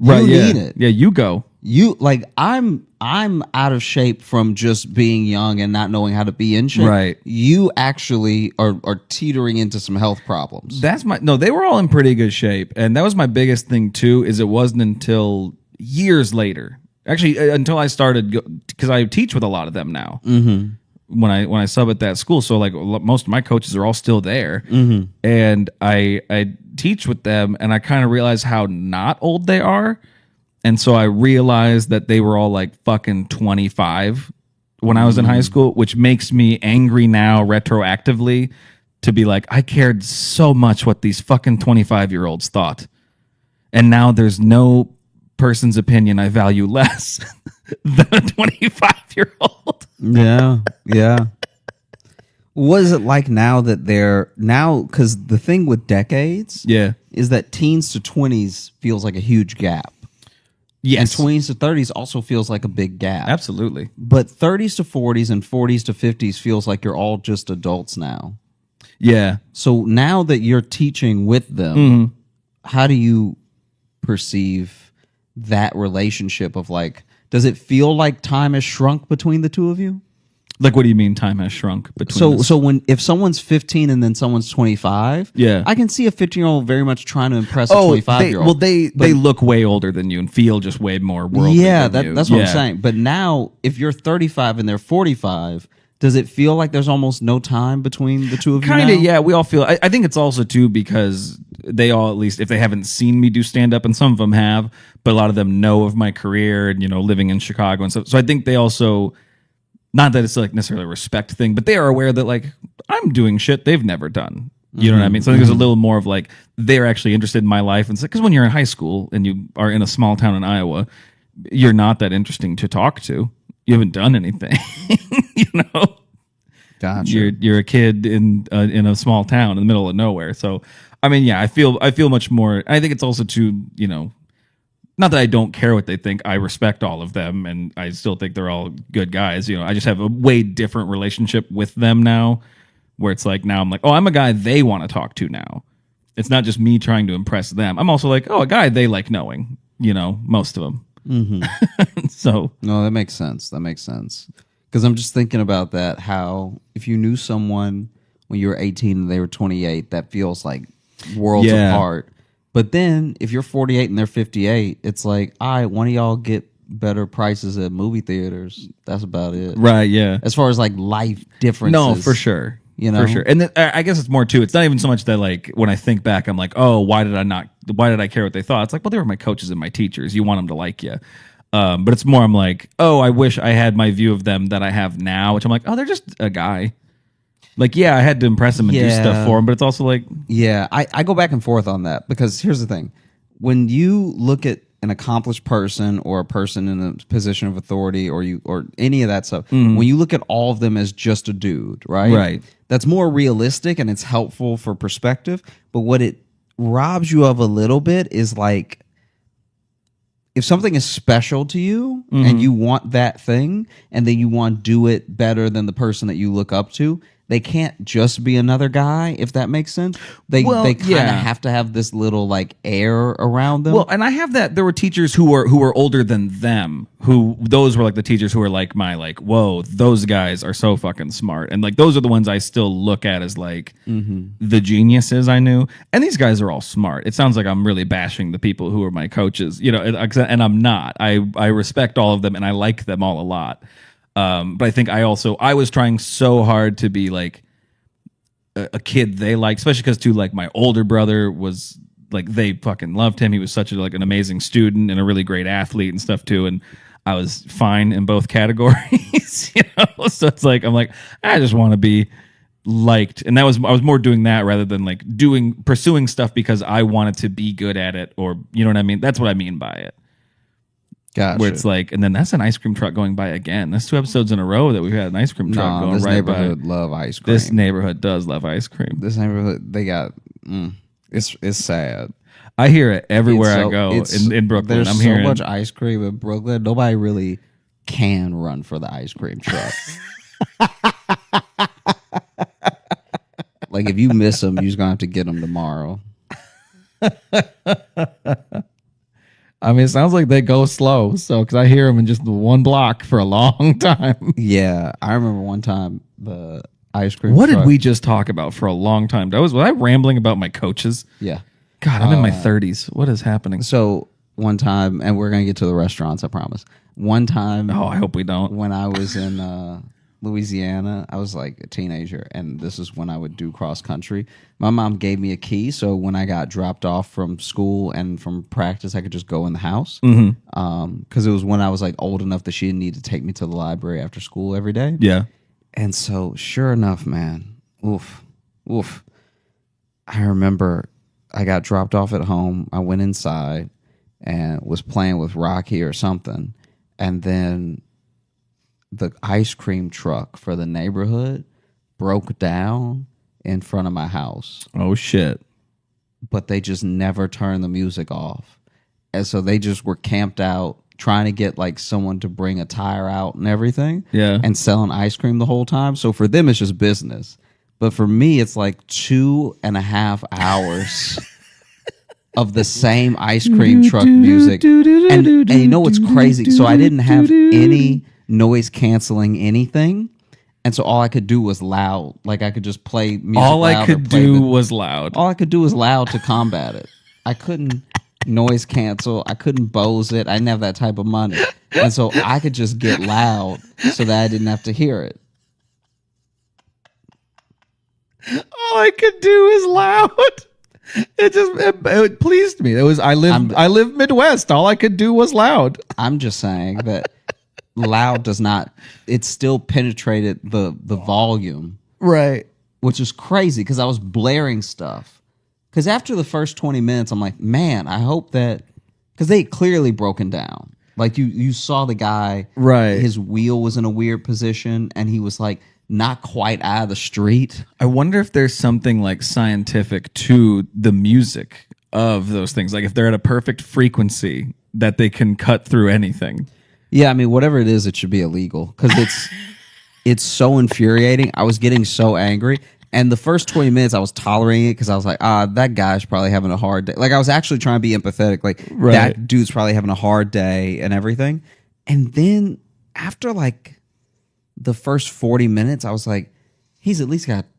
You Right, yeah. need it. Yeah, you go. You like I'm out of shape from just being young and not knowing how to be in shape. Right. You actually are teetering into some health problems. They were all in pretty good shape. And that was my biggest thing too, is it wasn't until years later. Actually, until I started, because I teach with a lot of them now. Mm-hmm. When I sub at that school, so like most of my coaches are all still there, and I teach with them, and I kind of realize how not old they are, And so I realized that they were all like fucking 25 when I was in high school, which makes me angry now retroactively to be like, I cared so much what these fucking 25-year-olds thought. And now there's no person's opinion I value less than a 25-year-old. Yeah, yeah. What is it like now that because the thing with decades is that teens to 20s feels like a huge gap. Yes. And 20s to 30s also feels like a big gap. Absolutely. But 30s to 40s and 40s to 50s feels like you're all just adults now. Yeah. So now that you're teaching with them, how do you perceive that relationship of like, does it feel like time has shrunk between the two of you? Like, what do you mean time has shrunk between us? So if someone's 15 and then someone's 25, I can see a 15-year-old very much trying to impress a 25-year-old. Well, they look way older than you and feel just way more worldly than you. That's what I'm saying. But now, if you're 35 and they're 45, does it feel like there's almost no time between the two of you now? Kind of, yeah. We all feel... I think it's also, too, because they all, at least, if they haven't seen me do stand-up, and some of them have, but a lot of them know of my career and, living in Chicago and stuff. So I think they also... Not that it's like necessarily a respect thing, but they are aware that like I'm doing shit they've never done. You know what I mean? So I think there's a little more of like they're actually interested in my life, and because when you're in high school and you are in a small town in Iowa, you're not that interesting to talk to. You haven't done anything, Gotcha. You're a kid in a small town in the middle of nowhere. So I mean, yeah, I feel much more. I think it's also too, not that I don't care what they think. I respect all of them, and I still think they're all good guys. I just have a way different relationship with them now, where it's like now I'm like, oh, I'm a guy they want to talk to now. It's not just me trying to impress them. I'm also like, oh, a guy they like knowing. Most of them. So no, that makes sense. Because I'm just thinking about that. How if you knew someone when you were 18 and they were 28, that feels like worlds apart. But then, if you're 48 and they're 58, it's like, all right, one of y'all get better prices at movie theaters. That's about it. Right, yeah. As far as, like, life differences. No, for sure. For sure. And I guess it's more, too. It's not even so much that, like, when I think back, I'm like, oh, why did I care what they thought? It's like, well, they were my coaches and my teachers. You want them to like you. But it's more, I'm like, oh, I wish I had my view of them that I have now, which I'm like, oh, they're just a guy. Like, yeah, I had to impress him and do stuff for him, but it's also like... Yeah, I go back and forth on that because here's the thing. When you look at an accomplished person or a person in a position of authority or any of that stuff, when you look at all of them as just a dude, right? Right. That's more realistic and it's helpful for perspective, but what it robs you of a little bit is like... If something is special to you and you want that thing and then you want to do it better than the person that you look up to... They can't just be another guy, if that makes sense. They kind of have to have this little like air around them. Well, and I have that. There were teachers who were older than them. Those were like the teachers who were like whoa, those guys are so fucking smart. And like those are the ones I still look at as like the geniuses I knew. And these guys are all smart. It sounds like I'm really bashing the people who are my coaches, and I'm not. I respect all of them and I like them all a lot. But I think I was trying so hard to be like a kid they like, especially because too, like my older brother was like, they fucking loved him. He was such an amazing student and a really great athlete and stuff too. And I was fine in both categories, So it's like, I'm like, I just want to be liked. And I was more doing that rather than like pursuing stuff because I wanted to be good at it, or, you know what I mean? That's what I mean by it. Gotcha. Where it's like, and then that's an ice cream truck going by again. That's 2 episodes in a row that we've had an ice cream truck going right by. This neighborhood love ice cream. This neighborhood does love ice cream. This neighborhood, they got, it's sad. I hear it everywhere I go in Brooklyn. There's so much ice cream in Brooklyn. Nobody really can run for the ice cream truck. Like if you miss them, you're just gonna have to get them tomorrow. I mean, it sounds like they go slow. So, because I hear them in just the one block for a long time. Yeah, I remember one time the ice cream. What truck, did we just talk about for a long time? Was I rambling about my coaches? Yeah. God, I'm in my 30s. What is happening? So one time, and we're gonna get to the restaurants, I promise. One time. Oh, I hope we don't. When I was in Louisiana. I was like a teenager, and this is when I would do cross country. My mom gave me a key, so when I got dropped off from school and from practice, I could just go in the house. Because it was when I was like old enough that she didn't need to take me to the library after school every day. Yeah. And so, sure enough, man, oof. I remember I got dropped off at home. I went inside and was playing with Rocky or something, and then the ice cream truck for the neighborhood broke down in front of my house. Oh, shit. But they just never turned the music off. And so they just were camped out trying to get like someone to bring a tire out and everything. Yeah. And selling ice cream the whole time. So for them, it's just business. But for me, it's like 2.5 hours of the same ice cream truck music. And you know what's crazy? So I didn't have any noise canceling anything, and so all I could do was loud. Like I could just play music. All I could do was loud. All I could do was loud to combat it. I couldn't noise cancel. I couldn't Bose it. I didn't have that type of money, and so I could just get loud so that I didn't have to hear it. All I could do is loud. It pleased me. I live Midwest. All I could do was loud. I'm just saying that loud does not. It still penetrated the volume, right? Which is crazy because I was blaring stuff. Because after the first 20 minutes, I'm like, man, I hope that because they had clearly broken down. Like you saw the guy, right? His wheel was in a weird position, and he was like not quite out of the street. I wonder if there's something like scientific to the music of those things. Like if they're at a perfect frequency that they can cut through anything. Yeah, I mean, whatever it is, it should be illegal because it's so infuriating. I was getting so angry. And the first 20 minutes, I was tolerating it because I was like, that guy's probably having a hard day. Like, I was actually trying to be empathetic. Like, right. That dude's probably having a hard day and everything. And then after, like, the first 40 minutes, I was like, he's at least got to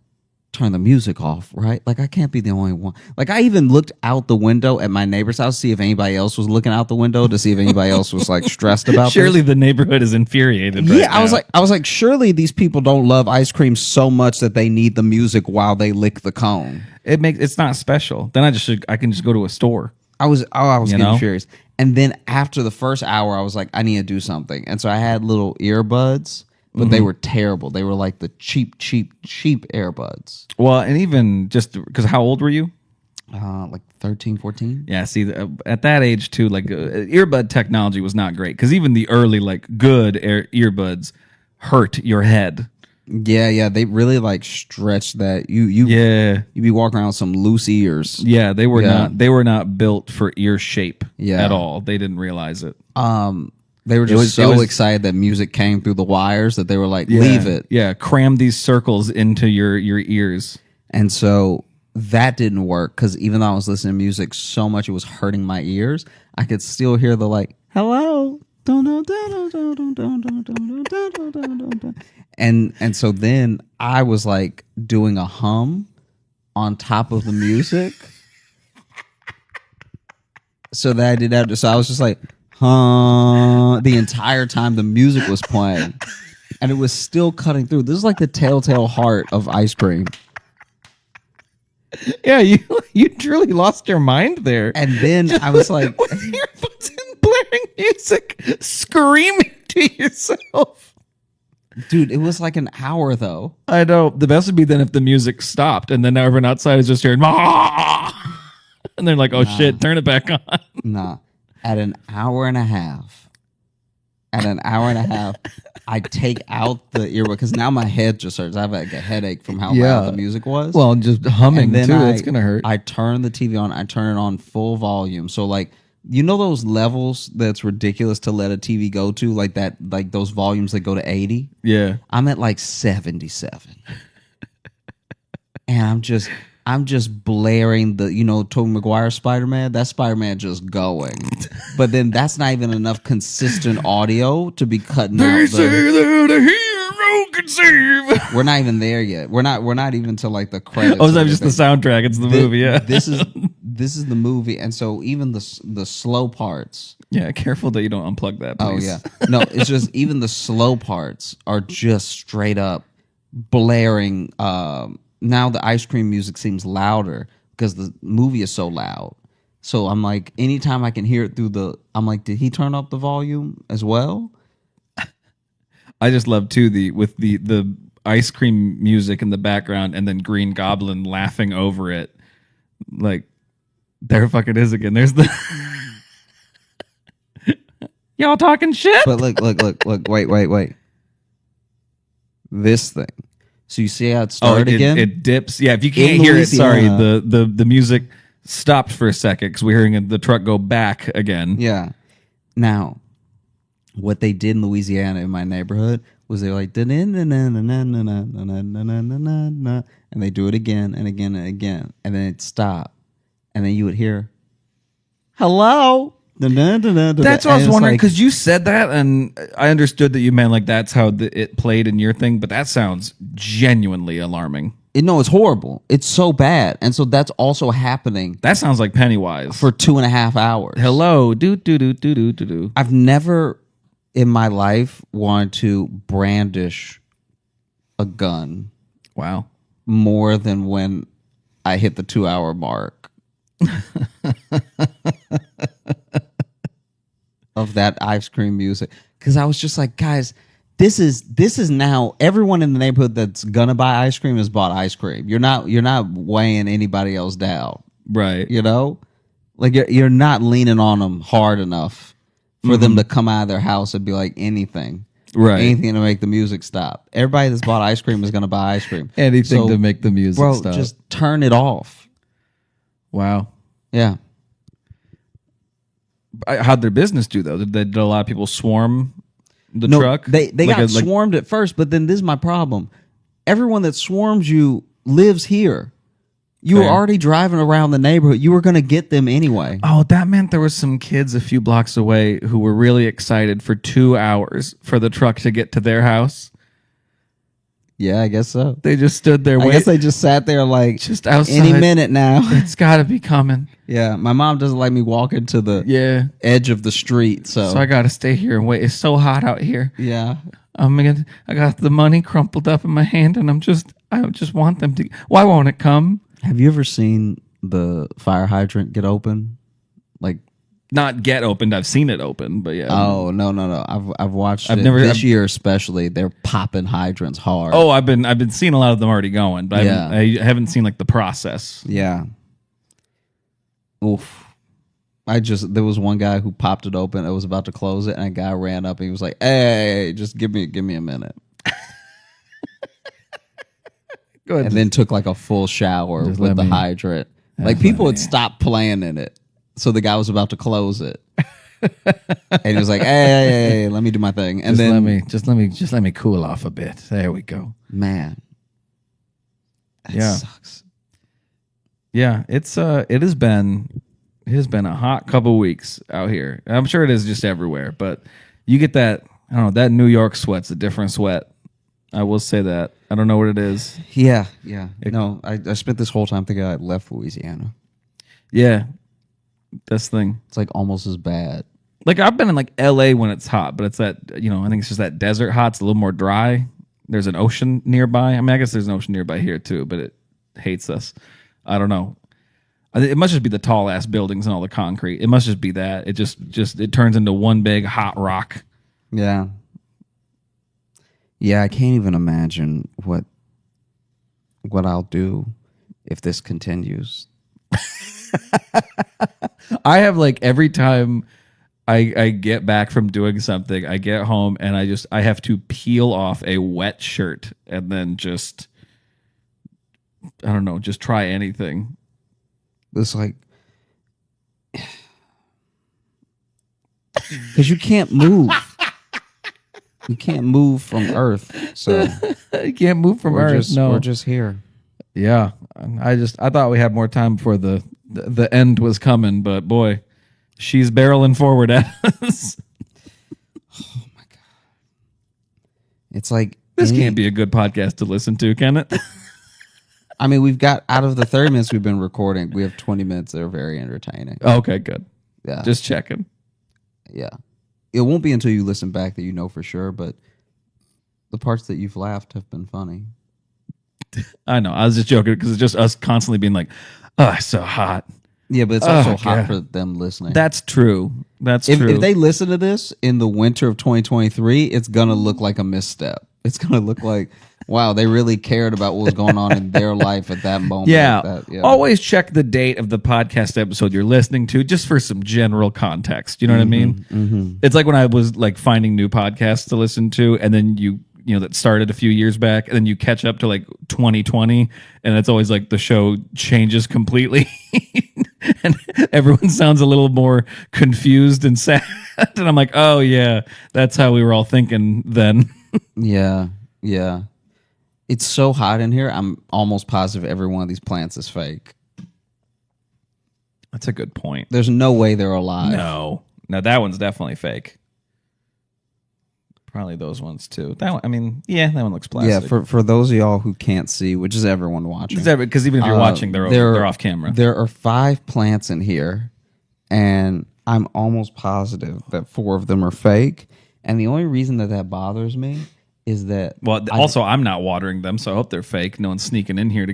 turn the music off, right? Like, I can't be the only one. Like, I even looked out the window at my neighbor's house to see if anybody else was looking out the window to see if anybody else was, like, stressed about Surely this. the neighborhood is infuriated Yeah, right now. I was like, surely these people don't love ice cream so much that they need the music while they lick the cone. It's not special. Then I can just go to a store. I was getting furious. And then after the first hour, I was like, I need to do something. And so I had little earbuds, but they were terrible. They were like the cheap earbuds. Well, and even just because how old were you? Like 13, 14. Yeah, see, at that age too, like earbud technology was not great because even the early like good earbuds hurt your head. Yeah, they really like stretched that. You'd be walking around with some loose ears. Yeah, they were not built for ear shape Yeah. at all. They didn't realize it. They were just so excited that music came through the wires that they were like, leave it. Yeah, cram these circles into your ears. And so that didn't work because even though I was listening to music so much it was hurting my ears, I could still hear the like, hello. And so then I was like doing a hum on top of the music. So that I did that. So I was just like, the entire time the music was playing. And it was still cutting through. This is like the telltale heart of ice cream. Yeah, you truly lost your mind there. And then I was like, with earbuds and blaring music, screaming to yourself. Dude, it was like an hour though. I know. The best would be then if the music stopped and then everyone outside is just hearing, "Ah!" And they're like, oh shit, turn it back on. Nah. At an hour and a half, I take out the earbud because now my head just hurts. I have like a headache from how loud the music was. Well, just humming too. That's gonna hurt. I turn the TV on. I turn it on full volume. So like, you know those levels that's ridiculous to let a TV go to, like that, like those volumes that go to 80. Yeah, I'm at like 77, and I'm just blaring the, Tobey Maguire Spider-Man. That Spider-Man just going. But then that's not even enough consistent audio to be cutting out. They say that a hero can save. We're not even there yet. We're not even to like the credits. Oh, so just the soundtrack. It's the movie, yeah. This this is the movie, and so even the slow parts. Yeah, careful that you don't unplug that, please. Oh yeah, no, it's just even the slow parts are just straight up blaring. Now the ice cream music seems louder because the movie is so loud. So I'm like, anytime I can hear it through I'm like, did he turn up the volume as well? I just love too the ice cream music in the background and then Green Goblin laughing over it. Like, there fucking is again. There's the y'all talking shit. But look, wait. This thing. So you see how it started again? It dips. Yeah, if you can't hear it, sorry, the music stopped for a second because we're hearing the truck go back again. Yeah. Now, what they did in Louisiana in my neighborhood was they were like, and they do it again and again and again, and then it stopped, and then you would hear, hello. That's what I was wondering, because you said that, and I understood that you meant like that's how it played in your thing, but that sounds genuinely alarming. No, it's horrible. It's so bad, and so that's also happening. That sounds like Pennywise for 2.5 hours. Hello, do. I've never in my life wanted to brandish a gun. Wow, more than when I hit the 2-hour mark. Of that ice cream music, because I was just like, guys, this is now everyone in the neighborhood that's gonna buy ice cream has bought ice cream. You're not weighing anybody else down, right? You know, like you're not leaning on them hard enough for them to come out of their house and be like anything to make the music stop. Everybody that's bought ice cream is gonna buy ice cream. Anything to make the music stop. Just turn it off. Wow. Yeah. How'd their business do though? Did a lot of people swarm the truck? They got swarmed at first, but then this is my problem. Everyone that swarms you lives here. You were already driving around the neighborhood. You were going to get them anyway. Oh, that meant there were some kids a few blocks away who were really excited for 2 hours for the truck to get to their house. Yeah, I guess so. They just stood there waiting. I guess they just sat there like, just outside. Any minute now. It's got to be coming. Yeah, my mom doesn't like me walking to the edge of the street, so I got to stay here and wait. It's so hot out here. Yeah. I got the money crumpled up in my hand, and I just want them to. Why won't it come? Have you ever seen the fire hydrant get open? Like, not get opened. I've seen it open, but yeah. Oh no! I've watched it this year especially. They're popping hydrants hard. Oh, I've been seeing a lot of them already going, but I haven't seen like the process. Yeah. Oof. There was one guy who popped it open. I was about to close it, and a guy ran up and he was like, "Hey, just give me a minute." Good. And then took like a full shower with the hydrant. Like people had stopped playing in it. So the guy was about to close it, and he was like, "Hey, let me do my thing." And just let me cool off a bit. There we go. Man, that sucks. Yeah, it has been a hot couple weeks out here. I'm sure it is just everywhere, but you get that. I don't know, that New York sweat's a different sweat. I will say that. I don't know what it is. Yeah. No, I spent this whole time thinking I left Louisiana. Yeah. This thing. It's like almost as bad. Like I've been in like LA when it's hot, but it's that, I think it's just that desert hot. It's a little more dry. There's an ocean nearby. I mean, I guess there's an ocean nearby here too, but it hates us. I don't know. It must just be the tall ass buildings and all the concrete. It must just be that. It just it turns into one big hot rock. Yeah. Yeah, I can't even imagine what I'll do if this continues. I have like every time I get back from doing something, I get home and I have to peel off a wet shirt and then just, I don't know, just try anything. It's like, because you can't move. You can't move from Earth. So you can't move from Earth. We're just here. Yeah. I thought we had more time before the end was coming, but boy, she's barreling forward at us. Oh my God. It's like this can't be a good podcast to listen to, can it? I mean, we've got out of the 30 minutes we've been recording, we have 20 minutes that are very entertaining. Okay, good. Yeah. Just checking. Yeah. It won't be until you listen back that you know for sure, but the parts that you've laughed have been funny. I know. I was just joking because it's just us constantly being like, oh, it's so hot. Yeah, but it's also hot God. for them listening. That's true. That's true. If they listen to this in the winter of 2023, it's going to look like a misstep. It's going to look like, wow, they really cared about what was going on in their life at that moment. Yeah. Always check the date of the podcast episode you're listening to just for some general context. You know what I mean? Mm-hmm. It's like when I was like finding new podcasts to listen to, and then you know, that started a few years back, and then you catch up to like 2020, and it's always like the show changes completely. And everyone sounds a little more confused and sad. And I'm like, oh yeah, that's how we were all thinking then. Yeah. It's so hot in here. I'm almost positive every one of these plants is fake. That's a good point. There's no way they're alive. No, that one's definitely fake. Probably those ones too. That one, I mean, yeah, that one looks plastic. Yeah, for those of y'all who can't see, which is everyone watching. Because even if you're watching, they're off camera. There are 5 plants in here, and I'm almost positive that 4 of them are fake. And the only reason that bothers me is that... Well, also, I'm not watering them, so I hope they're fake. No one's sneaking in here to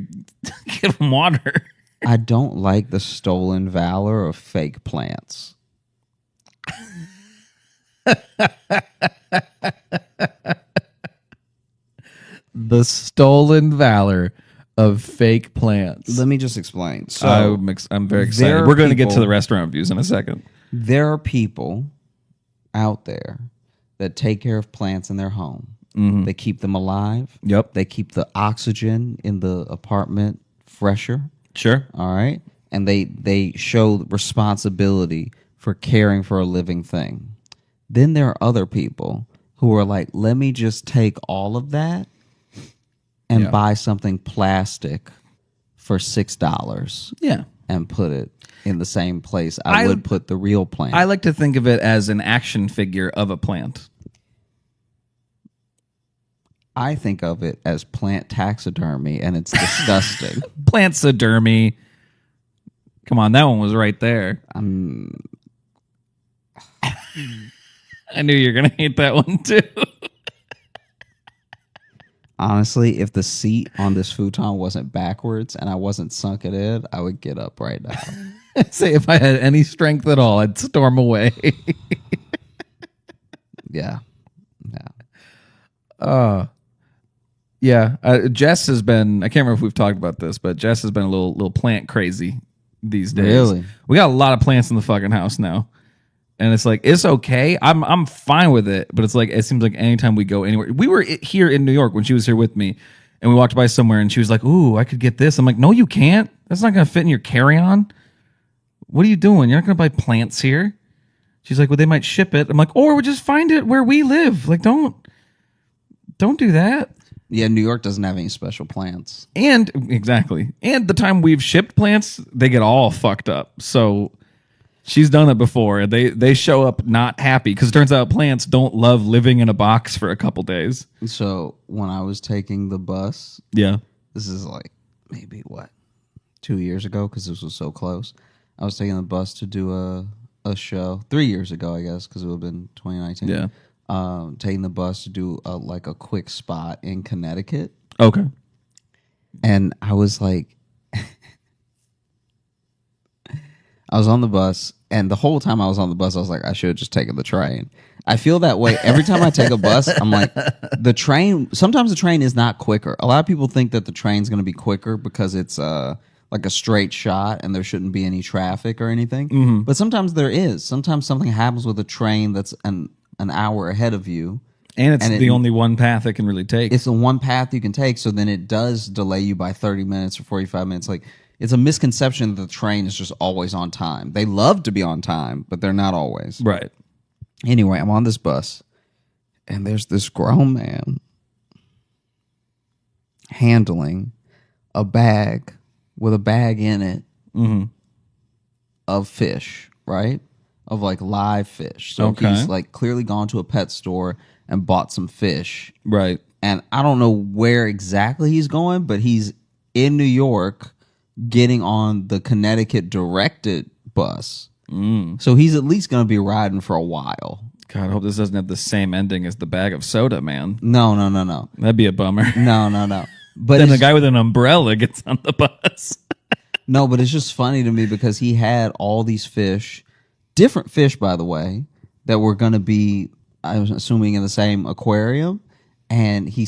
give them water. I don't like the stolen valor of fake plants. The stolen valor of fake plants. Let me just explain. So I'm very excited. We're going to get to the restaurant reviews in a second. There are people out there that take care of plants in their home. Mm-hmm. They keep them alive. Yep. They keep the oxygen in the apartment fresher. Sure. All right. And they show responsibility for caring for a living thing. Then there are other people who are like, let me just take all of that and buy something plastic for $6. Yeah. And put it in the same place I would put the real plant. I like to think of it as an action figure of a plant. I think of it as plant taxidermy, and it's disgusting. Plantsodermy. Come on, that one was right there. I knew you were going to hate that one too. Honestly, if the seat on this futon wasn't backwards and I wasn't sunken in, I would get up right now. Say if I had any strength at all, I'd storm away. Yeah. Jess has been, I can't remember if we've talked about this, but Jess has been a little plant crazy these days. Really? We got a lot of plants in the fucking house now. And it's like, it's okay. I'm fine with it. But it's like, it seems like anytime we go anywhere. We were here in New York when she was here with me. And we walked by somewhere and she was like, ooh, I could get this. I'm like, no, you can't. That's not going to fit in your carry-on. What are you doing? You're not going to buy plants here. She's like, well, they might ship it. I'm like, or we'll just find it where we live. Like, don't do that. Yeah, New York doesn't have any special plants. And exactly. And the time we've shipped plants, they get all fucked up. So she's done it before. They show up not happy because it turns out plants don't love living in a box for a couple days. So when I was taking the bus, this is like maybe 2 years ago because this was so close. I was taking the bus to do a show 3 years ago, I guess, because it would have been 2019. Yeah. Taking the bus to do a quick spot in Connecticut. Okay. And I was like, I was on the bus, and the whole time I was on the bus, I was like, I should have just taken the train. I feel that way every time I take a bus. I'm like, the train, sometimes the train is not quicker. A lot of people think that the train's going to be quicker because it's like a straight shot and there shouldn't be any traffic or anything. Mm-hmm. But sometimes there is. Sometimes something happens with a train that's an hour ahead of you. And it's the only one path it can really take. It's the one path you can take, so then it does delay you by 30 minutes or 45 minutes. Like, it's a misconception that the train is just always on time. They love to be on time, but they're not always. Right. Anyway, I'm on this bus, and there's this grown man handling a bag with a bag in it of fish, right? Of like live fish. So he's like clearly gone to a pet store and bought some fish. Right. And I don't know where exactly he's going, but he's in New York getting on the Connecticut directed bus. So he's at least going to be riding for a while. God, I hope this doesn't have the same ending as the bag of soda, man. No. That'd be a bummer. No. But then the guy with an umbrella gets on the bus. No, but it's just funny to me because he had all these fish, different fish, by the way, that were going to be, I was assuming, in the same aquarium. And he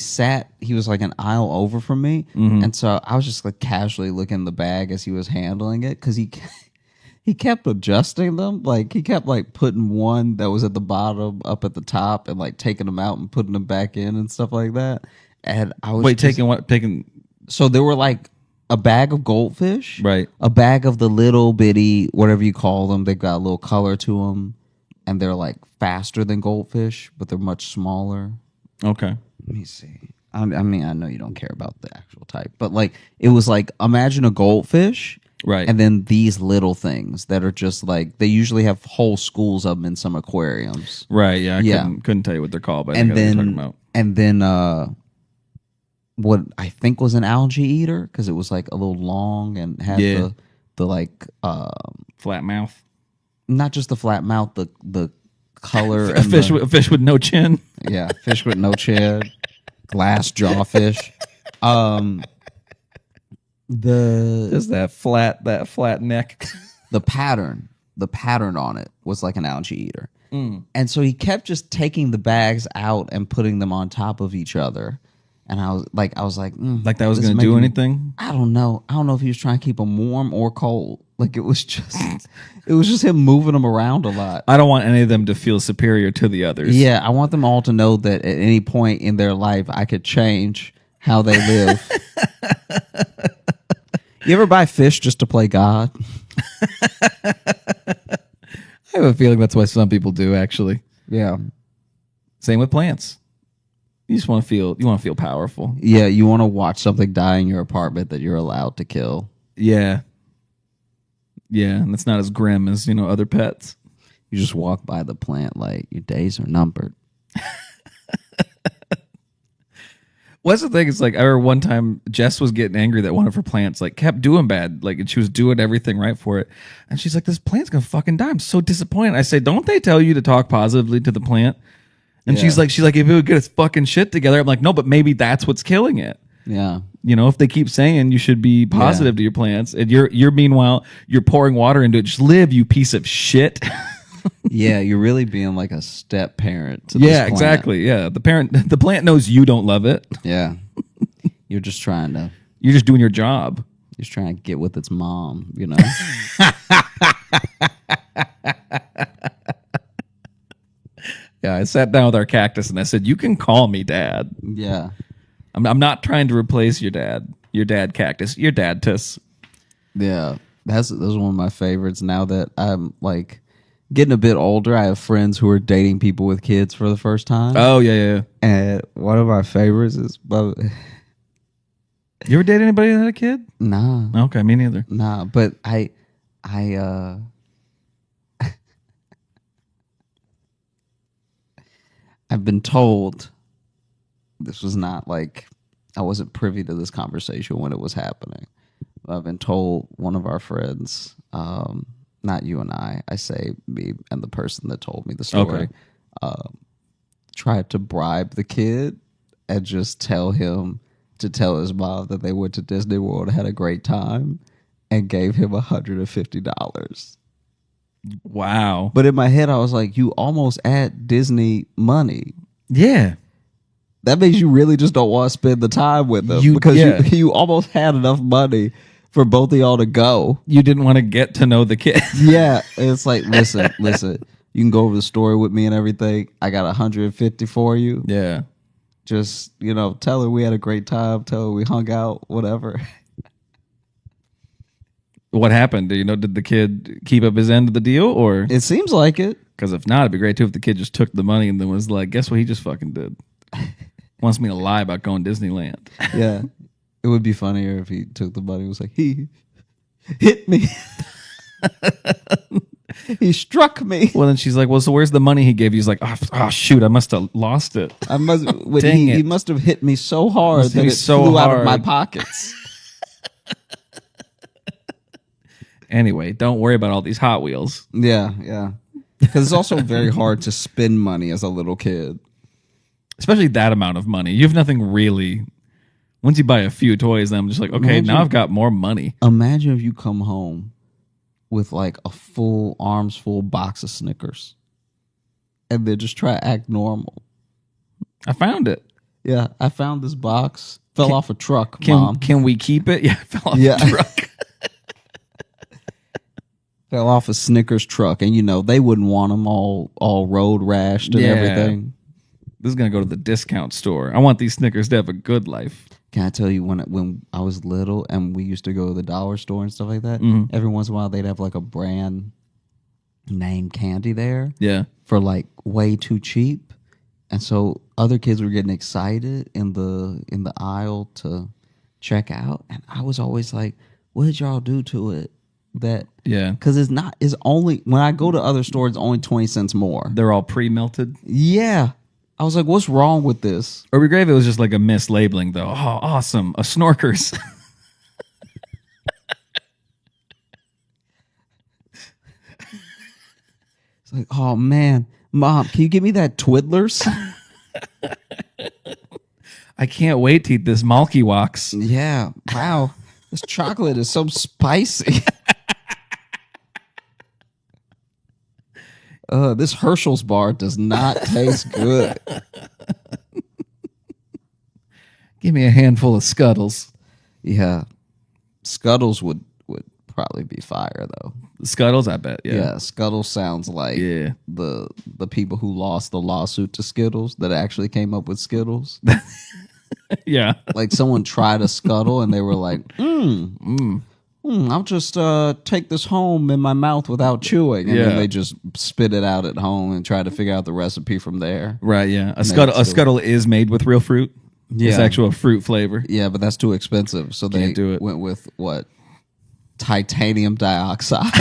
was like an aisle over from me. And so I was just like casually looking in the bag as he was handling it because he kept adjusting them. Like he kept like putting one that was at the bottom up at the top and like taking them out and putting them back in and stuff like that. And I was taking. So there were like a bag of goldfish, right? A bag of the little bitty, whatever you call them. They got a little color to them, and they're like faster than goldfish, but they're much smaller. Okay. Let me see. I mean, I know you don't care about the actual type, but like it was like imagine a goldfish, right? And then these little things that are just like they usually have whole schools of them in some aquariums, right? Yeah, couldn't tell you what they're called, but and I think I know what you're talking about. And then what I think was an algae eater because it was like a little long and had the like flat mouth, not just the flat mouth, the color. A fish with no chin. Yeah, fish with no chin, glass jawfish. Just that flat neck. the pattern on it was like an algae eater. And so he kept just taking the bags out and putting them on top of each other. And I was like, like that was going to do anything? I don't know. I don't know if he was trying to keep them warm or cold. Like it was just him moving them around a lot. I don't want any of them to feel superior to the others. Yeah, I want them all to know that at any point in their life, I could change how they live. You ever buy fish just to play God? I have a feeling that's why some people do, actually. Yeah. Same with plants. You just want to feel powerful. Yeah, you want to watch something die in your apartment that you're allowed to kill. Yeah. Yeah, and it's not as grim as, other pets. You just walk by the plant like your days are numbered. What's the thing? It's like I remember one time Jess was getting angry that one of her plants like kept doing bad, like, and she was doing everything right for it, and she's like, "This plant's gonna fucking die." I'm so disappointed. I say, "Don't they tell you to talk positively to the plant?" And she's like, "If it would get its fucking shit together." I'm like, "No, but maybe that's what's killing it." Yeah. If they keep saying you should be positive to your plants, and you're meanwhile you're pouring water into it, just live, you piece of shit. Yeah, you're really being like a step parent to this plant. Exactly. Yeah, the plant knows you don't love it. Yeah, you're just doing your job. You're just trying to get with its mom, Yeah, I sat down with our cactus and I said, "You can call me Dad." Yeah, I'm not trying to replace your dad. Your dad cactus. Your dadtus. Yeah, that's one of my favorites. Now that I'm like getting a bit older, I have friends who are dating people with kids for the first time. Oh yeah. And one of my favorites is, you ever date anybody that had a kid? Nah. Okay, me neither. Nah, but I I've been told, this was not like, I wasn't privy to this conversation when it was happening. I've been told one of our friends, not you and I say me and the person that told me the story, tried to bribe the kid and just tell him to tell his mom that they went to Disney World and had a great time and gave him $150. Wow. But in my head, I was like, you almost at Disney money. Yeah. That means you really just don't want to spend the time with them because you almost had enough money for both of y'all to go. You didn't want to get to know the kid. Yeah. It's like, listen, you can go over the story with me and everything. I got 150 for you. Yeah. Just, tell her we had a great time. Tell her we hung out, whatever. What happened? Did the kid keep up his end of the deal, or? It seems like it. Because if not, it'd be great too if the kid just took the money and then was like, "Guess what he just fucking did? Wants me to lie about going to Disneyland." Yeah, it would be funnier if he took the money and was like, "He hit me, he struck me." Well, then she's like, "Well, so where's the money he gave you?" He's like, "Oh shoot, I must have lost it. He must have hit me so hard that it flew out of my pockets." Anyway, don't worry about all these Hot Wheels. Yeah. Because it's also very hard to spend money as a little kid. Especially that amount of money. You have nothing really. Once you buy a few toys, then I'm just like, okay, now I've got more money. Imagine if you come home with like a full arms full box of Snickers and then just try to act normal. I found it. Yeah, I found this box. Fell off a truck, Can Mom. Can we keep it? Yeah, it fell off a truck. Fell off a Snickers truck, and they wouldn't want them all road rashed and everything. This is gonna go to the discount store. I want these Snickers to have a good life. Can I tell you when I was little and we used to go to the dollar store and stuff like that? Every once in a while they'd have like a brand name candy there. Yeah. For like way too cheap, and so other kids were getting excited in the aisle to check out, and I was always like, "What did y'all do to it?" Because it's only when I go to other stores, it's only 20 cents more. They're all pre-melted. Yeah. I was like, what's wrong with this? Or we grave it was just like a mislabeling though. Oh, awesome. A Snorkers. It's like, oh man, Mom, can you give me that Twiddlers? I can't wait to eat this Malky Wax. Yeah. Wow. This chocolate is so spicy. This Herschel's bar does not taste good. Give me a handful of Scuttles. Yeah. Scuttles would probably be fire though. Scuttles, I bet. Yeah. Scuttles sounds like the people who lost the lawsuit to Skittles that actually came up with Skittles. Yeah. Like someone tried a Scuttle and they were like, I'll just take this home in my mouth without chewing. And then they just spit it out at home and try to figure out the recipe from there. Right, yeah. A Scuttle is made with real fruit. Yeah. It's actual fruit flavor. Yeah, but that's too expensive. So they went with what? Titanium dioxide.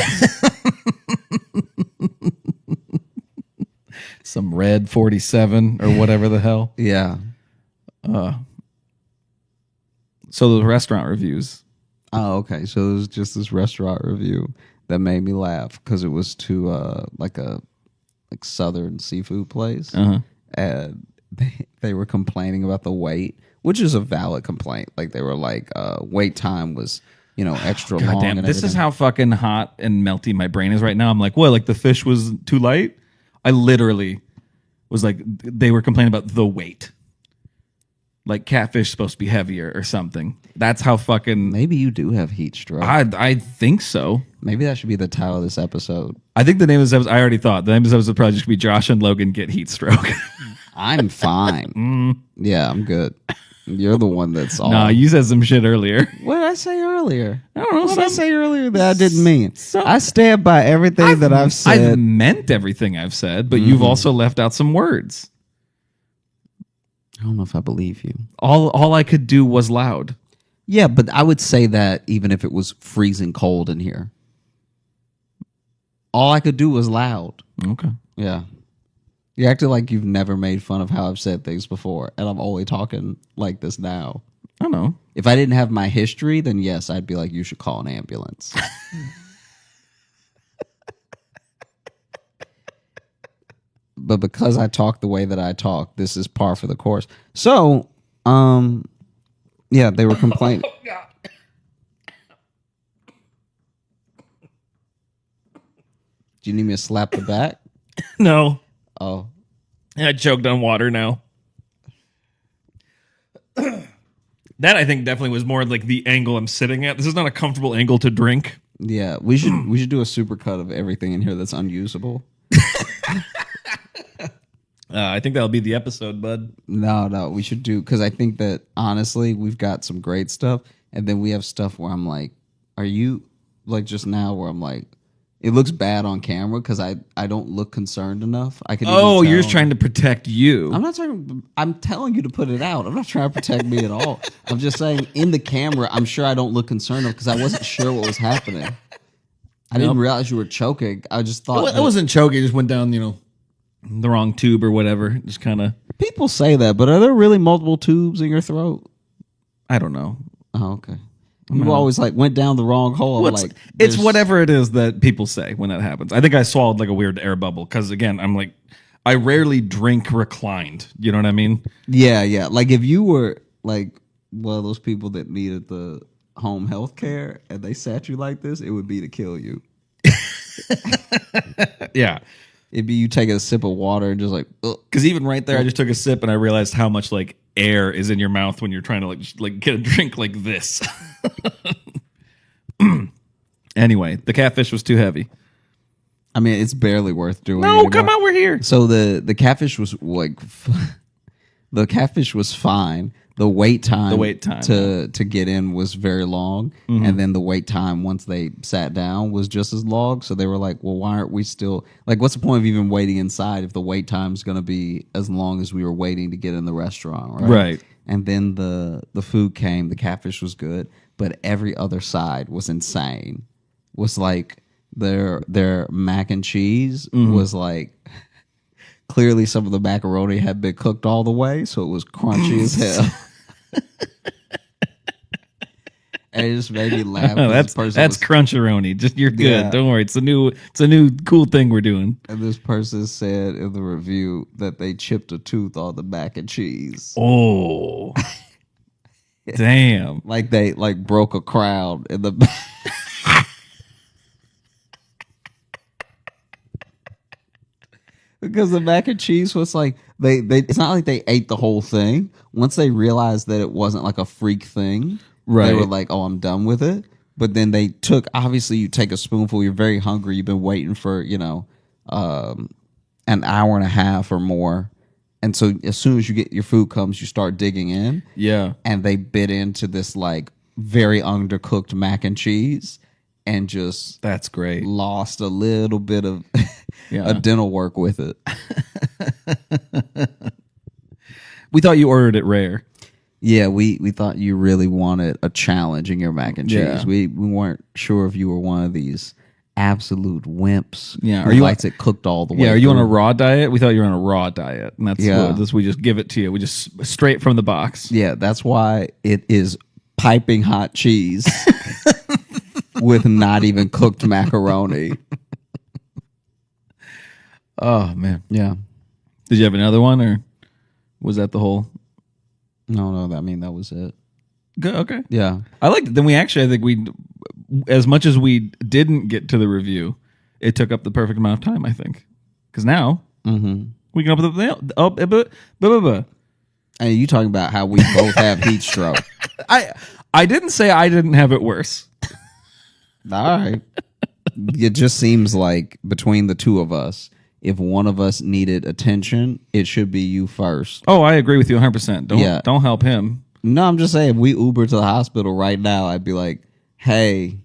Some red 47 or whatever the hell. Yeah. So the restaurant reviews. Oh, okay. So it was just this restaurant review that made me laugh because it was to like southern seafood place, and they were complaining about the wait, which is a valid complaint. Like they were like, wait time was extra long. Damn, this is how fucking hot and melty my brain is right now. I'm like, what? Like the fish was too light? I literally was like, they were complaining about the weight. Like catfish is supposed to be heavier or something. That's how fucking... Maybe you do have heat stroke. I think so. Maybe that should be the title of this episode. I think the name of this episode... I already thought. The name of this episode probably just be Josh and Logan get heat stroke. I'm fine. Yeah, I'm good. You're the one that's all... Nah, you said some shit earlier. What did I say earlier? I don't know. What did I say earlier that I didn't mean? I stand by everything that I've said. I've meant everything I've said, but you've also left out some words. I don't know if I believe you. All I could do was loud. Yeah, but I would say that even if it was freezing cold in here. All I could do was loud. Okay. Yeah. You acted like you've never made fun of how I've said things before, and I'm only talking like this now. I don't know. If I didn't have my history, then yes, I'd be like, you should call an ambulance. But because I talk the way that I talk, this is par for the course. So, yeah, they were complaining. Do you need me to slap the back? No. Oh. I choked on water now. That I think definitely was more like the angle I'm sitting at. This is not a comfortable angle to drink. Yeah, we should do a supercut of everything in here that's unusable. I think that'll be the episode, bud. No, we should do, because I think that honestly we've got some great stuff, and then we have stuff where I'm like, are you like just now where I'm like, it looks bad on camera because I don't look concerned enough. I can. Oh, you're just trying to protect you. I'm not talking. I'm telling you to put it out. I'm not trying to protect me at all. I'm just saying in the camera, I'm sure I don't look concerned because I wasn't sure what was happening. I didn't realize you were choking. I just thought I wasn't choking. It just went down, the wrong tube or whatever. Just kind of. People say that, but are there really multiple tubes in your throat? I don't know. Oh, okay. You always like went down the wrong hole. Like it's whatever it is that people say when that happens. I think I swallowed like a weird air bubble because again, I'm like, I rarely drink reclined. You know what I mean? Yeah. Like if you were like one of those people that needed the home health care and they sat you like this, it would be to kill you. Yeah. It'd be you taking a sip of water and just like, because even right there, I just took a sip and I realized how much like air is in your mouth when you're trying to like get a drink like this. Anyway, the catfish was too heavy. I mean, it's barely worth doing. No, anymore. come on, we're here. So the catfish was like, the catfish was fine. The wait time to get in was very long, and then the wait time once they sat down was just as long. So they were like, "Well, why aren't we still like? What's the point of even waiting inside if the wait time is going to be as long as we were waiting to get in the restaurant?" Right. And then the food came. The catfish was good, but every other side was insane. Was like their mac and cheese was like. Clearly, some of the macaroni had been cooked all the way, so it was crunchy as hell. And it just made me laugh. That's cruncheroni. Just you're good. Yeah. Don't worry. It's a new cool thing we're doing. And this person said in the review that they chipped a tooth on the mac and cheese. Oh, damn! Like they broke a crown in the back. Because the mac and cheese was like they it's not like they ate the whole thing. Once they realized that it wasn't like a freak thing, they were like, "Oh, I'm done with it." But then they took. Obviously, you take a spoonful. You're very hungry. You've been waiting for an hour and a half or more, and so as soon as you get your food comes, you start digging in. Yeah, and they bit into this like very undercooked mac and cheese. And just that's great. Lost a little bit of a dental work with it. We thought you ordered it rare. Yeah, we thought you really wanted a challenge in your mac and cheese. Yeah. We weren't sure if you were one of these absolute wimps. Yeah, who likes it cooked all the way. Yeah, are you through. on a raw diet? We thought you were on a raw diet, and that's what we just give it to you. We just straight from the box. Yeah, that's why it is piping hot cheese. With not even cooked macaroni. Oh, man. Yeah. Did you have another one, or was that the whole? No, I mean, that was it. Good, okay. Yeah. I liked it. Then I think we, as much as we didn't get to the review, it took up the perfect amount of time, I think. Because now, we can open the... And you talking about how we both have heat stroke. I didn't say I didn't have it worse. All right. It just seems like between the two of us, if one of us needed attention, it should be you first. Oh, I agree with you 100%. Don't help him. No, I'm just saying, if we Uber to the hospital right now, I'd be like, hey,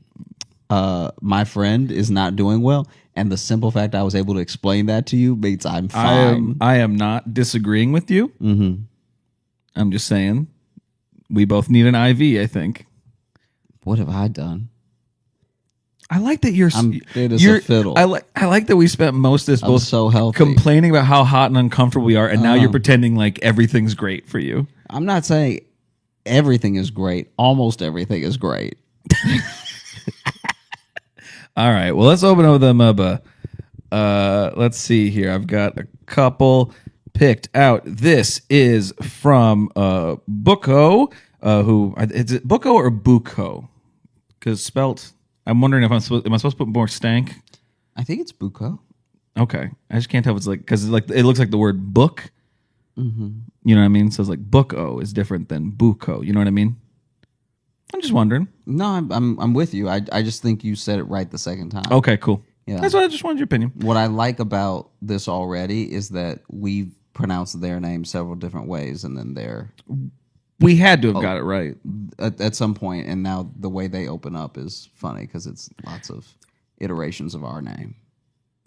my friend is not doing well. And the simple fact I was able to explain that to you means I'm fine. I am not disagreeing with you. Mm-hmm. I'm just saying we both need an IV, I think. What have I done? I like that you're a fiddle. I like that we spent most of this both so healthy complaining about how hot and uncomfortable we are, and now you're pretending like everything's great for you. I'm not saying everything is great. Almost everything is great. All right. Well, let's open up the Mubba. Let's see here. I've got a couple picked out. This is from Bucko. Who is it? Bucko or Bucko? Because spelt. I'm wondering if am I supposed to put more stank? I think it's Bucko. Okay, I just can't tell if it's like because like it looks like the word book. Mm-hmm. You know what I mean? So it's like Bucko is different than Bucko. You know what I mean? I'm just wondering. No, I'm with you. I just think you said it right the second time. Okay, cool. Yeah, that's why I just wanted your opinion. What I like about this already is that we've pronounced their name several different ways, and then we had to have got it right at some point, and now the way they open up is funny because it's lots of iterations of our name.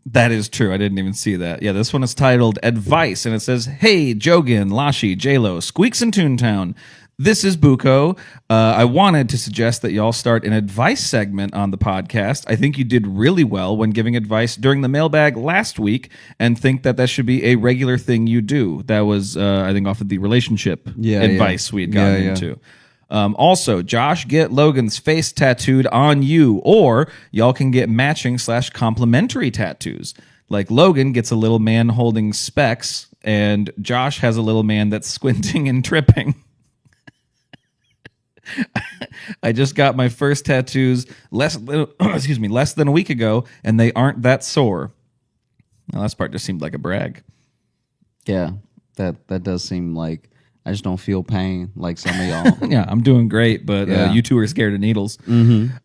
That is true. I didn't even see that. Yeah, this one is titled Advice, and it says, "Hey, Jogan, Lashi, J-Lo, Squeaks in Toontown. This is Buko. I wanted to suggest that y'all start an advice segment on the podcast. I think you did really well when giving advice during the mailbag last week and think that should be a regular thing you do." That was, I think, off of the relationship advice we had gotten into. Also, Josh, get Logan's face tattooed on you, or y'all can get matching / complimentary tattoos. Like Logan gets a little man holding specs, and Josh has a little man that's squinting and tripping. I just got my first tattoos less than a week ago, and they aren't that sore. The last part just seemed like a brag. Yeah, that does seem like I just don't feel pain like some of y'all. Yeah, I'm doing great, but you two are scared of needles.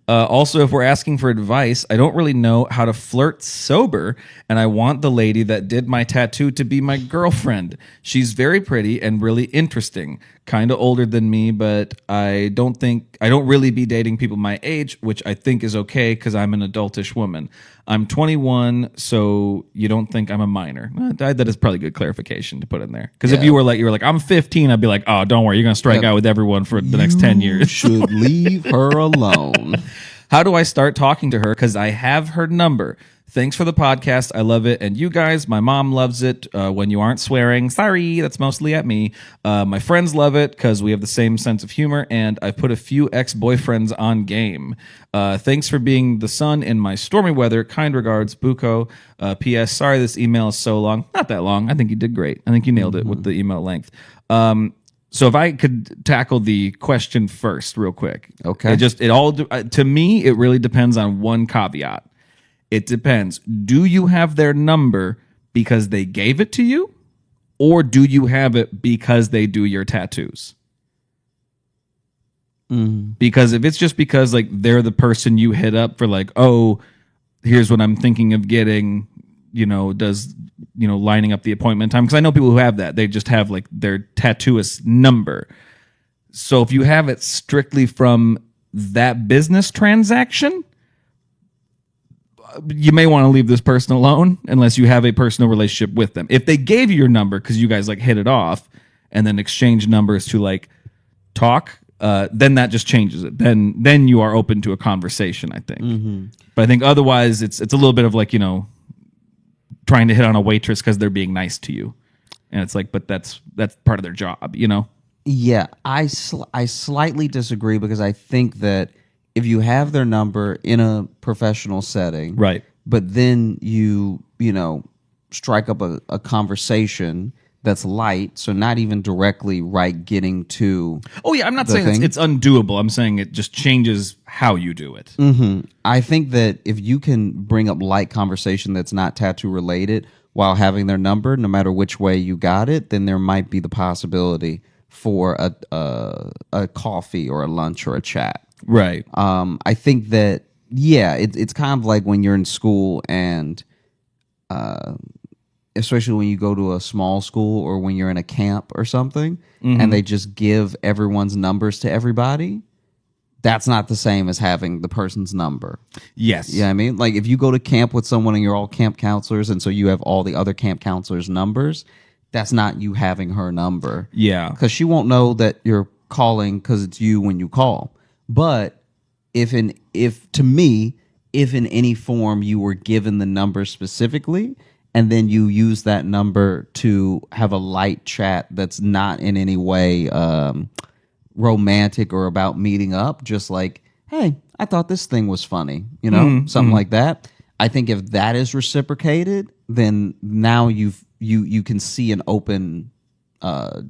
Also, if we're asking for advice, I don't really know how to flirt sober, and I want the lady that did my tattoo to be my girlfriend. She's very pretty and really interesting. Kind of older than me, but I don't really be dating people my age, which I think is okay because I'm an adultish woman. I'm 21, so you don't think I'm a minor. That is probably good clarification to put in there. Because if you were like, I'm 15, I'd be like, oh, don't worry, you're gonna strike out with everyone for the next 10 years. You should leave her alone. How do I start talking to her? Because I have her number. Thanks for the podcast. I love it. And you guys, my mom loves it when you aren't swearing. Sorry, that's mostly at me. My friends love it because we have the same sense of humor. And I've put a few ex-boyfriends on game. Thanks for being the sun in my stormy weather. Kind regards, Buko. P.S. Sorry this email is so long. Not that long. I think you did great. I think you nailed it with the email length. So if I could tackle the question first real quick. Okay. To me, it really depends on one caveat. It depends. Do you have their number because they gave it to you? Or do you have it because they do your tattoos? Because if it's just because like they're the person you hit up for like, oh, here's what I'm thinking of getting, lining up the appointment time. Because I know people who have that. They just have like their tattooist number. So if you have it strictly from that business transaction, you may want to leave this person alone unless you have a personal relationship with them. If they gave you your number because you guys like hit it off and then exchange numbers to like talk, then that just changes it. Then you are open to a conversation, I think. But I think otherwise it's a little bit of like, trying to hit on a waitress because they're being nice to you. And it's like, but that's part of their job, Yeah, I slightly disagree because I think that if you have their number in a professional setting, right, but then you strike up a conversation that's light, so not even directly getting to. Oh yeah, I'm not saying it's undoable. I'm saying it just changes how you do it. I think that if you can bring up light conversation that's not tattoo related while having their number, no matter which way you got it, then there might be the possibility for a coffee or a lunch or a chat. Right. I think that it's kind of like when you're in school and especially when you go to a small school or when you're in a camp or something and they just give everyone's numbers to everybody. That's not the same as having the person's number. Yes. You know what I mean? Like if you go to camp with someone and you're all camp counselors and so you have all the other camp counselors' numbers, that's not you having her number. Yeah. Because she won't know that you're calling because it's you when you call. But if in any form you were given the number specifically and then you use that number to have a light chat that's not in any way romantic or about meeting up, just like, hey, I thought this thing was funny, something like that. I think if that is reciprocated, then now you can see an open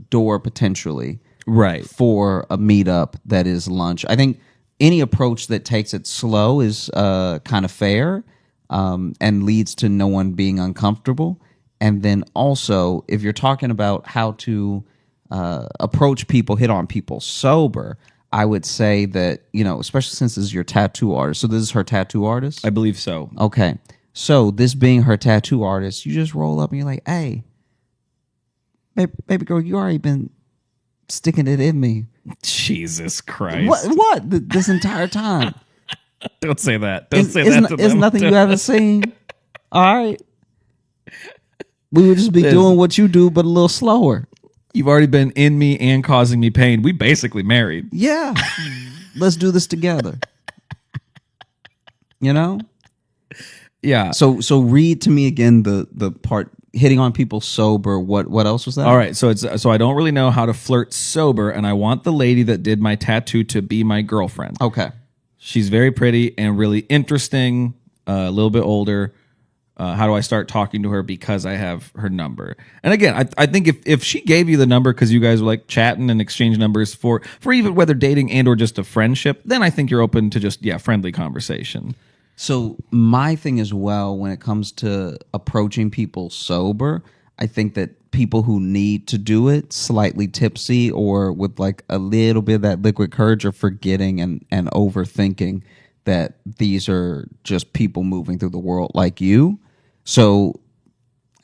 door potentially. Right. For a meetup that is lunch. I think any approach that takes it slow is kind of fair and leads to no one being uncomfortable. And then also, if you're talking about how to approach people, hit on people sober, I would say that, especially since this is your tattoo artist. So this is her tattoo artist? I believe so. Okay. So this being her tattoo artist, you just roll up and you're like, hey, baby girl, you already been sticking it in me. Jesus Christ. What? This entire time. Don't say that. Don't say that to them. It's nothing you haven't seen. All right. We would just be doing what you do, but a little slower. You've already been in me and causing me pain. We basically married. Yeah. Let's do this together. Yeah. So read to me again the part hitting on people sober. What else was that? All right, so I don't really know how to flirt sober, and I want the lady that did my tattoo to be my girlfriend. Okay. She's very pretty and really interesting, a little bit older. How do I start talking to her because I have her number? And again, I think if she gave you the number because you guys were like chatting and exchange numbers for even whether dating and or just a friendship, then I think you're open to just friendly conversation. So my thing as well, when it comes to approaching people sober, I think that people who need to do it slightly tipsy or with like a little bit of that liquid courage are forgetting and overthinking that these are just people moving through the world like you. So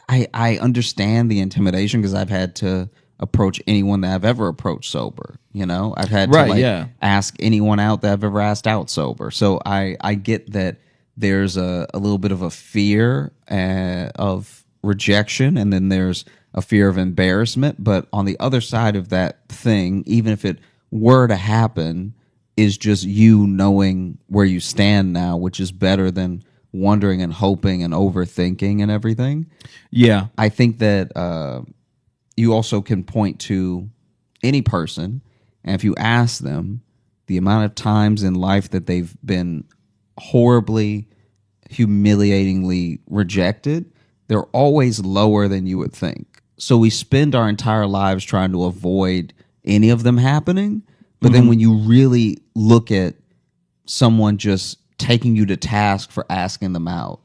I understand the intimidation because I've had to approach anyone that I've ever approached sober. You know, I've had to ask anyone out that I've ever asked out sober. So I get that there's a little bit of a fear of rejection, and then there's a fear of embarrassment. But on the other side of that thing, even if it were to happen, is just you knowing where you stand now, which is better than wondering and hoping and overthinking and everything. Yeah. I think that you also can point to any person, and if you ask them the amount of times in life that they've been horribly, humiliatingly rejected, they're always lower than you would think. So we spend our entire lives trying to avoid any of them happening. But then when you really look at someone just taking you to task for asking them out,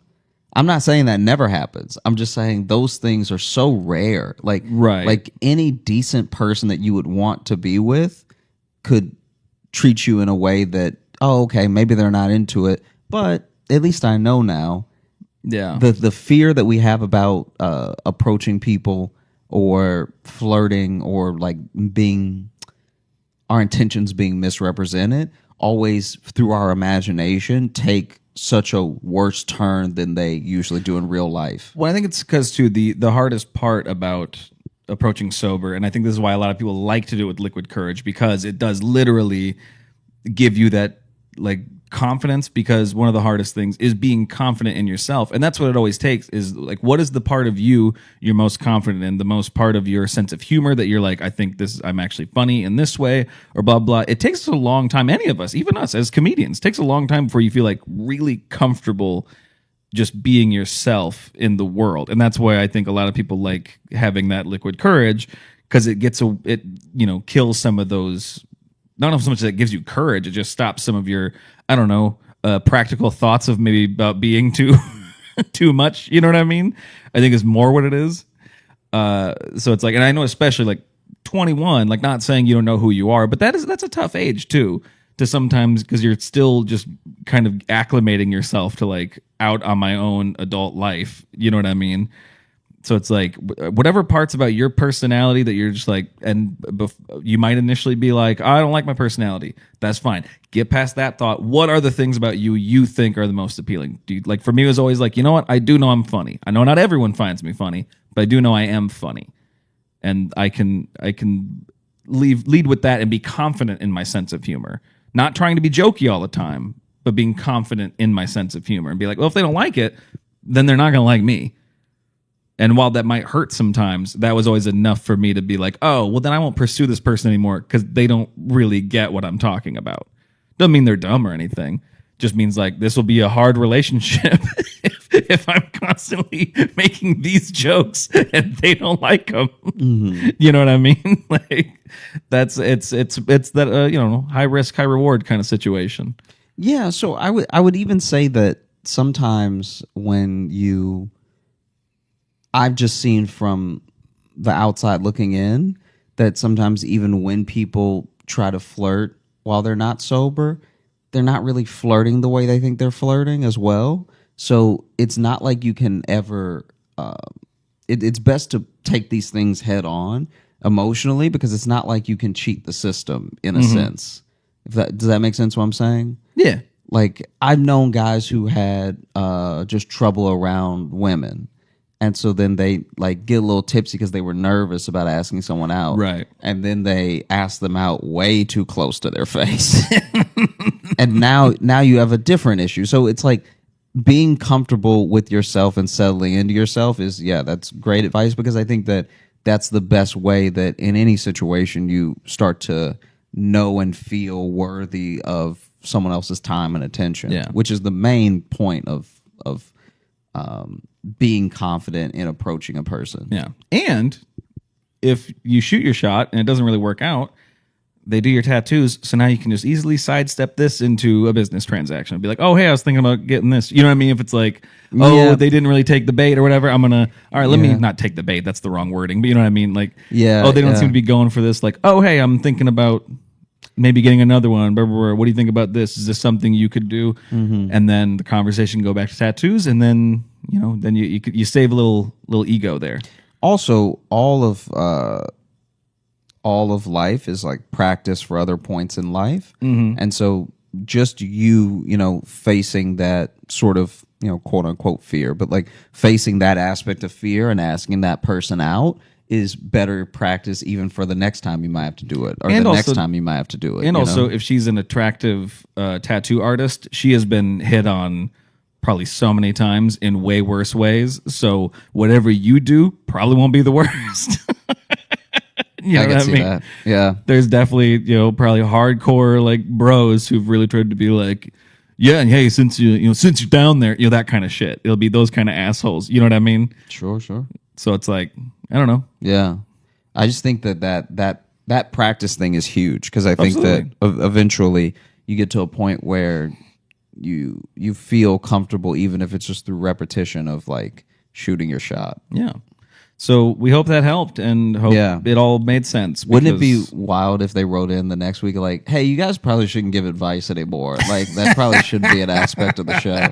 I'm not saying that never happens. I'm just saying those things are so rare. Like any decent person that you would want to be with could treat you in a way that, oh, okay, maybe they're not into it, but at least I know now. Yeah. The fear that we have about approaching people or flirting or like our intentions being misrepresented always through our imagination take such a worse turn than they usually do in real life. Well, I think it's because too the hardest part about approaching sober, and I think this is why a lot of people like to do it with liquid courage, because it does literally give you that like confidence, because one of the hardest things is being confident in yourself, and that's what it always takes, is like, what is the part of you you're most confident in, the most part of your sense of humor that you're like, I think I'm actually funny in this way, or blah blah. It takes a long time, any of us, even us as comedians, takes a long time before you feel like really comfortable just being yourself in the world. And that's why I think a lot of people like having that liquid courage, because it kills some of those, not so much that it gives you courage, it just stops some of your, I don't know, practical thoughts of maybe about being too much. You know what I mean? I think is more what it is. So it's like, and I know especially like 21, like not saying you don't know who you are, but that's a tough age too, to sometimes, because you're still just kind of acclimating yourself to like out on my own adult life. You know what I mean? So it's like whatever parts about your personality that you're just like, and you might initially be like, I don't like my personality. That's fine. Get past that thought. What are the things about you think are the most appealing? Like for me, it was always like, you know what? I do know I'm funny. I know not everyone finds me funny, but I do know I am funny, and I can lead with that and be confident in my sense of humor. Not trying to be jokey all the time, but being confident in my sense of humor and be like, well, if they don't like it, then they're not going to like me. And while that might hurt sometimes, that was always enough for me to be like, oh, well, then I won't pursue this person anymore because they don't really get what I'm talking about. Doesn't mean they're dumb or anything. Just means like this will be a hard relationship if I'm constantly making these jokes and they don't like them. Mm-hmm. You know what I mean? Like it's that high risk, high reward kind of situation. Yeah. So I would even say that sometimes when I've just seen from the outside looking in that sometimes even when people try to flirt while they're not sober, they're not really flirting the way they think they're flirting as well. So it's not like you can ever, it's best to take these things head on emotionally, because it's not like you can cheat the system in a sense. Does that make sense what I'm saying? Yeah. Like I've known guys who had just trouble around women. And so then they like get a little tipsy because they were nervous about asking someone out. Right. And then they ask them out way too close to their face. And now you have a different issue. So it's like being comfortable with yourself and settling into yourself is, that's great advice, because I think that that's the best way that in any situation you start to know and feel worthy of someone else's time and attention, which is the main point of being confident in approaching a person. Yeah. And if you shoot your shot and it doesn't really work out, they do your tattoos, so now you can just easily sidestep this into a business transaction. Be like, oh, hey, I was thinking about getting this. You know what I mean? If it's like, they didn't really take the bait or whatever, I'm going to, all right, let me not take the bait. That's the wrong wording. But you know what I mean? Like, they don't seem to be going for this. Like, oh, hey, I'm thinking about maybe getting another one. Blah, blah, blah. What do you think about this? Is this something you could do? Mm-hmm. And then the conversation go back to tattoos, and then, then you save a little ego there. Also, all of life is like practice for other points in life. Mm-hmm. And so just you facing that sort of, quote unquote fear, but like facing that aspect of fear and asking that person out is better practice even for the next time you might have to do it, or next time you might have to do it. And also, if she's an attractive tattoo artist, she has been hit on probably so many times in way worse ways. So whatever you do probably won't be the worst. You know I can see that. Yeah. There's definitely, probably hardcore like bros who've really tried to be like, yeah, and hey, since you're down there, that kind of shit. It'll be those kind of assholes. You know what I mean? Sure. So it's like, I don't know. Yeah. I just think that practice thing is huge, because I think that eventually you get to a point where you feel comfortable, even if it's just through repetition of like shooting your shot. Yeah. So we hope that helped, and hope it all made sense. Wouldn't it be wild if they wrote in the next week like, hey, you guys probably shouldn't give advice anymore. Like, that probably should be an aspect of the show.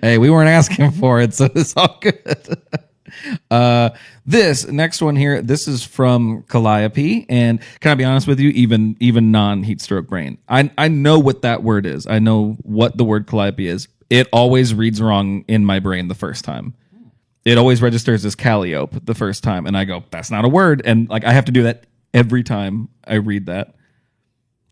Hey, we weren't asking for it, so it's all good. This next one here, this is from Calliope, and can I be honest with you, even non-heat stroke brain, I know what that word is. I know what the word Calliope is. It always reads wrong in my brain the first time. It always registers as Calliope the first time, and I go, that's not a word, and like I have to do that every time I read that.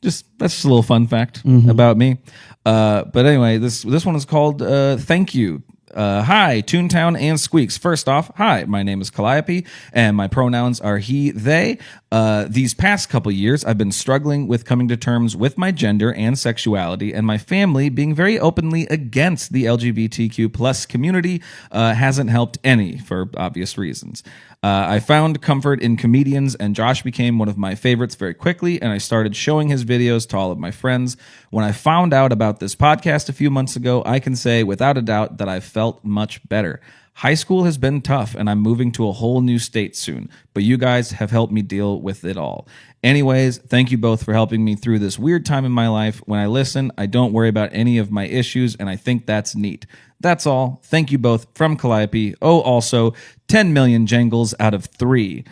That's just a little fun fact about me. But anyway, this one is called Thank You. Hi, Toontown and Squeaks. First off, hi, my name is Calliope, and my pronouns are he, they. These past couple years, I've been struggling with coming to terms with my gender and sexuality, and my family being very openly against the LGBTQ plus community hasn't helped any, for obvious reasons. I found comfort in comedians, and Josh became one of my favorites very quickly, and I started showing his videos to all of my friends. When I found out about this podcast a few months ago, I can say without a doubt that I felt much better. High school has been tough, and I'm moving to a whole new state soon, but you guys have helped me deal with it all. Anyways, thank you both for helping me through this weird time in my life. When I listen, I don't worry about any of my issues, and I think that's neat. That's all. Thank you both, from Calliope. Oh, also, 10 million jangles out of 3.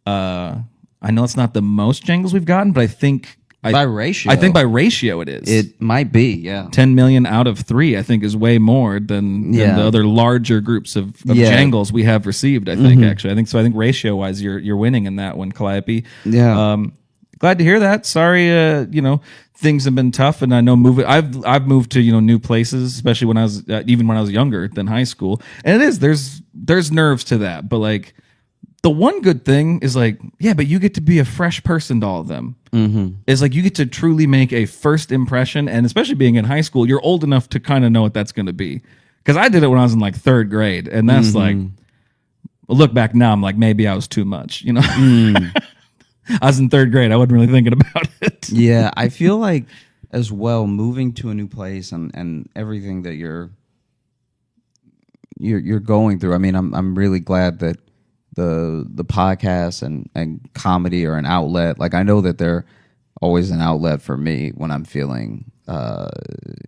I know it's not the most jangles we've gotten, but I think by ratio. I think by ratio it is. It might be, yeah. 10 million out of 3, I think, is way more than the other larger groups of jangles we have received, I think, actually. I think ratio-wise, you're winning in that one, Calliope. Yeah. Glad to hear that. Sorry, things have been tough, and I know moving. I've moved to new places, especially when I was even when I was younger than high school. And it is there's nerves to that, but like the one good thing is like, yeah, but you get to be a fresh person to all of them. Mm-hmm. It's like you get to truly make a first impression, and especially being in high school, you're old enough to kind of know what that's going to be. Because I did it when I was in like 3rd grade, and that's like, look back now, I'm like, maybe I was too much, I was in 3rd grade. I wasn't really thinking about it. Yeah, I feel like as well, moving to a new place and everything that you're going through. I mean, I'm really glad that the podcast and comedy are an outlet. Like, I know that they're always an outlet for me when I'm feeling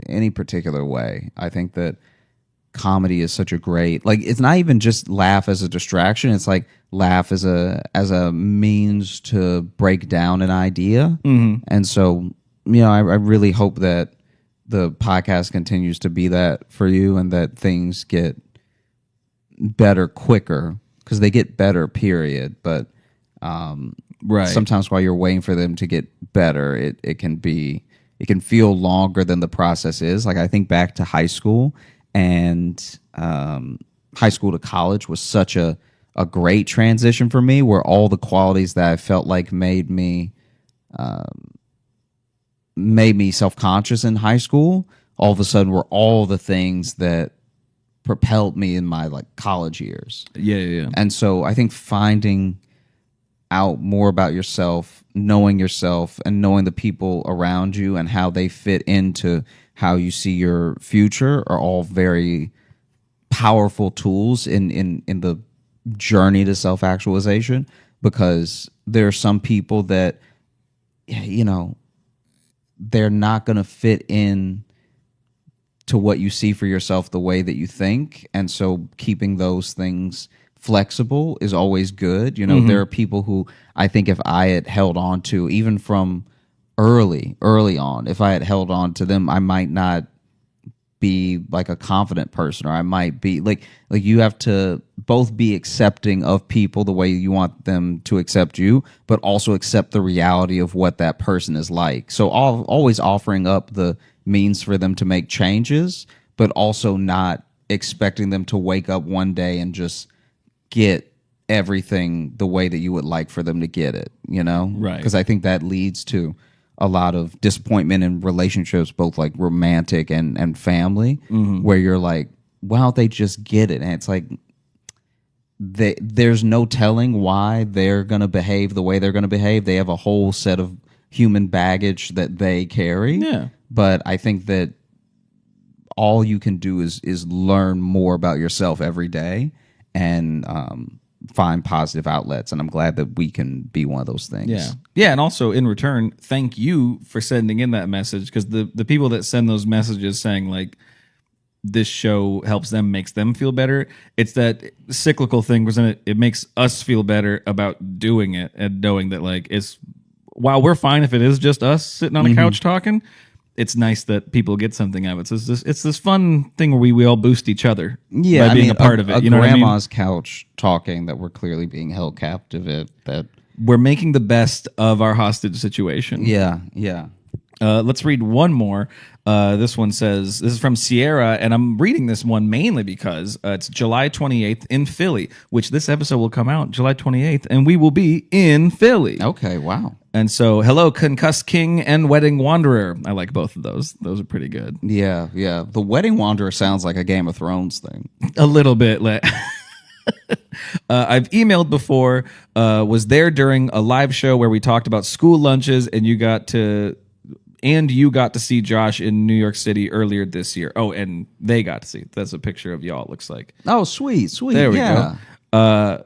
any particular way. I think that comedy is such a great, like, it's not even just laugh as a distraction. It's like laugh as a means to break down an idea. Mm-hmm. And so, I really hope that the podcast continues to be that for you, and that things get better quicker, because they get better, period. But right. Sometimes while you're waiting for them to get better, it can feel longer than the process is. Like, I think back to high school, and high school to college was such a great transition for me, where all the qualities that I felt like made me self-conscious in high school all of a sudden were all the things that propelled me in my like college years. Yeah. And so I think finding out more about yourself, knowing yourself, and knowing the people around you and how they fit into how you see your future are all very powerful tools in the journey to self-actualization. Because there are some people that, you know, they're not going to fit in to what you see for yourself the way that you think. And so keeping those things flexible is always good. You know, there are people who I think if I had held on to, even from early on, if I had held on to them, I might not be like a confident person, or I might be like you have to both be accepting of people the way you want them to accept you, but also accept the reality of what that person is like. So always offering up the means for them to make changes, but also not expecting them to wake up one day and just get everything the way that you would like for them to get it, you know? Right. Because I think that leads to a lot of disappointment in relationships, both like romantic and family, where you're like, why don't they just get it? And it's like, there's no telling why they're going to behave the way they're going to behave. They have a whole set of human baggage that they carry. Yeah. But I think that all you can do is learn more about yourself every day and find positive outlets. And I'm glad that we can be one of those things. Yeah. And also in return, thank you for sending in that message, because the people that send those messages saying like this show helps them, makes them feel better, it's that cyclical thing, wasn't it? It makes us feel better about doing it and knowing that like it's, while we're fine if it is just us sitting on a couch talking, it's nice that people get something out of it. So it's this fun thing where we all boost each other by being a part of it. You know grandma's what I mean? couch talking that we're clearly being held captive at. That we're making the best of our hostage situation. Yeah. Let's read one more. This one says, this is from Sierra, and I'm reading this one mainly because it's July 28th in Philly, which this episode will come out July 28th, and we will be in Philly. Okay, wow. And so, hello, Concussed King and Wedding Wanderer. I like both of those. Those are pretty good. Yeah. The Wedding Wanderer sounds like a Game of Thrones thing. A little bit. I've emailed before, was there during a live show where we talked about school lunches, and you got to see Josh in New York City earlier this year. Oh, and they got to see. That's a picture of y'all, it looks like. Oh, sweet. There we go.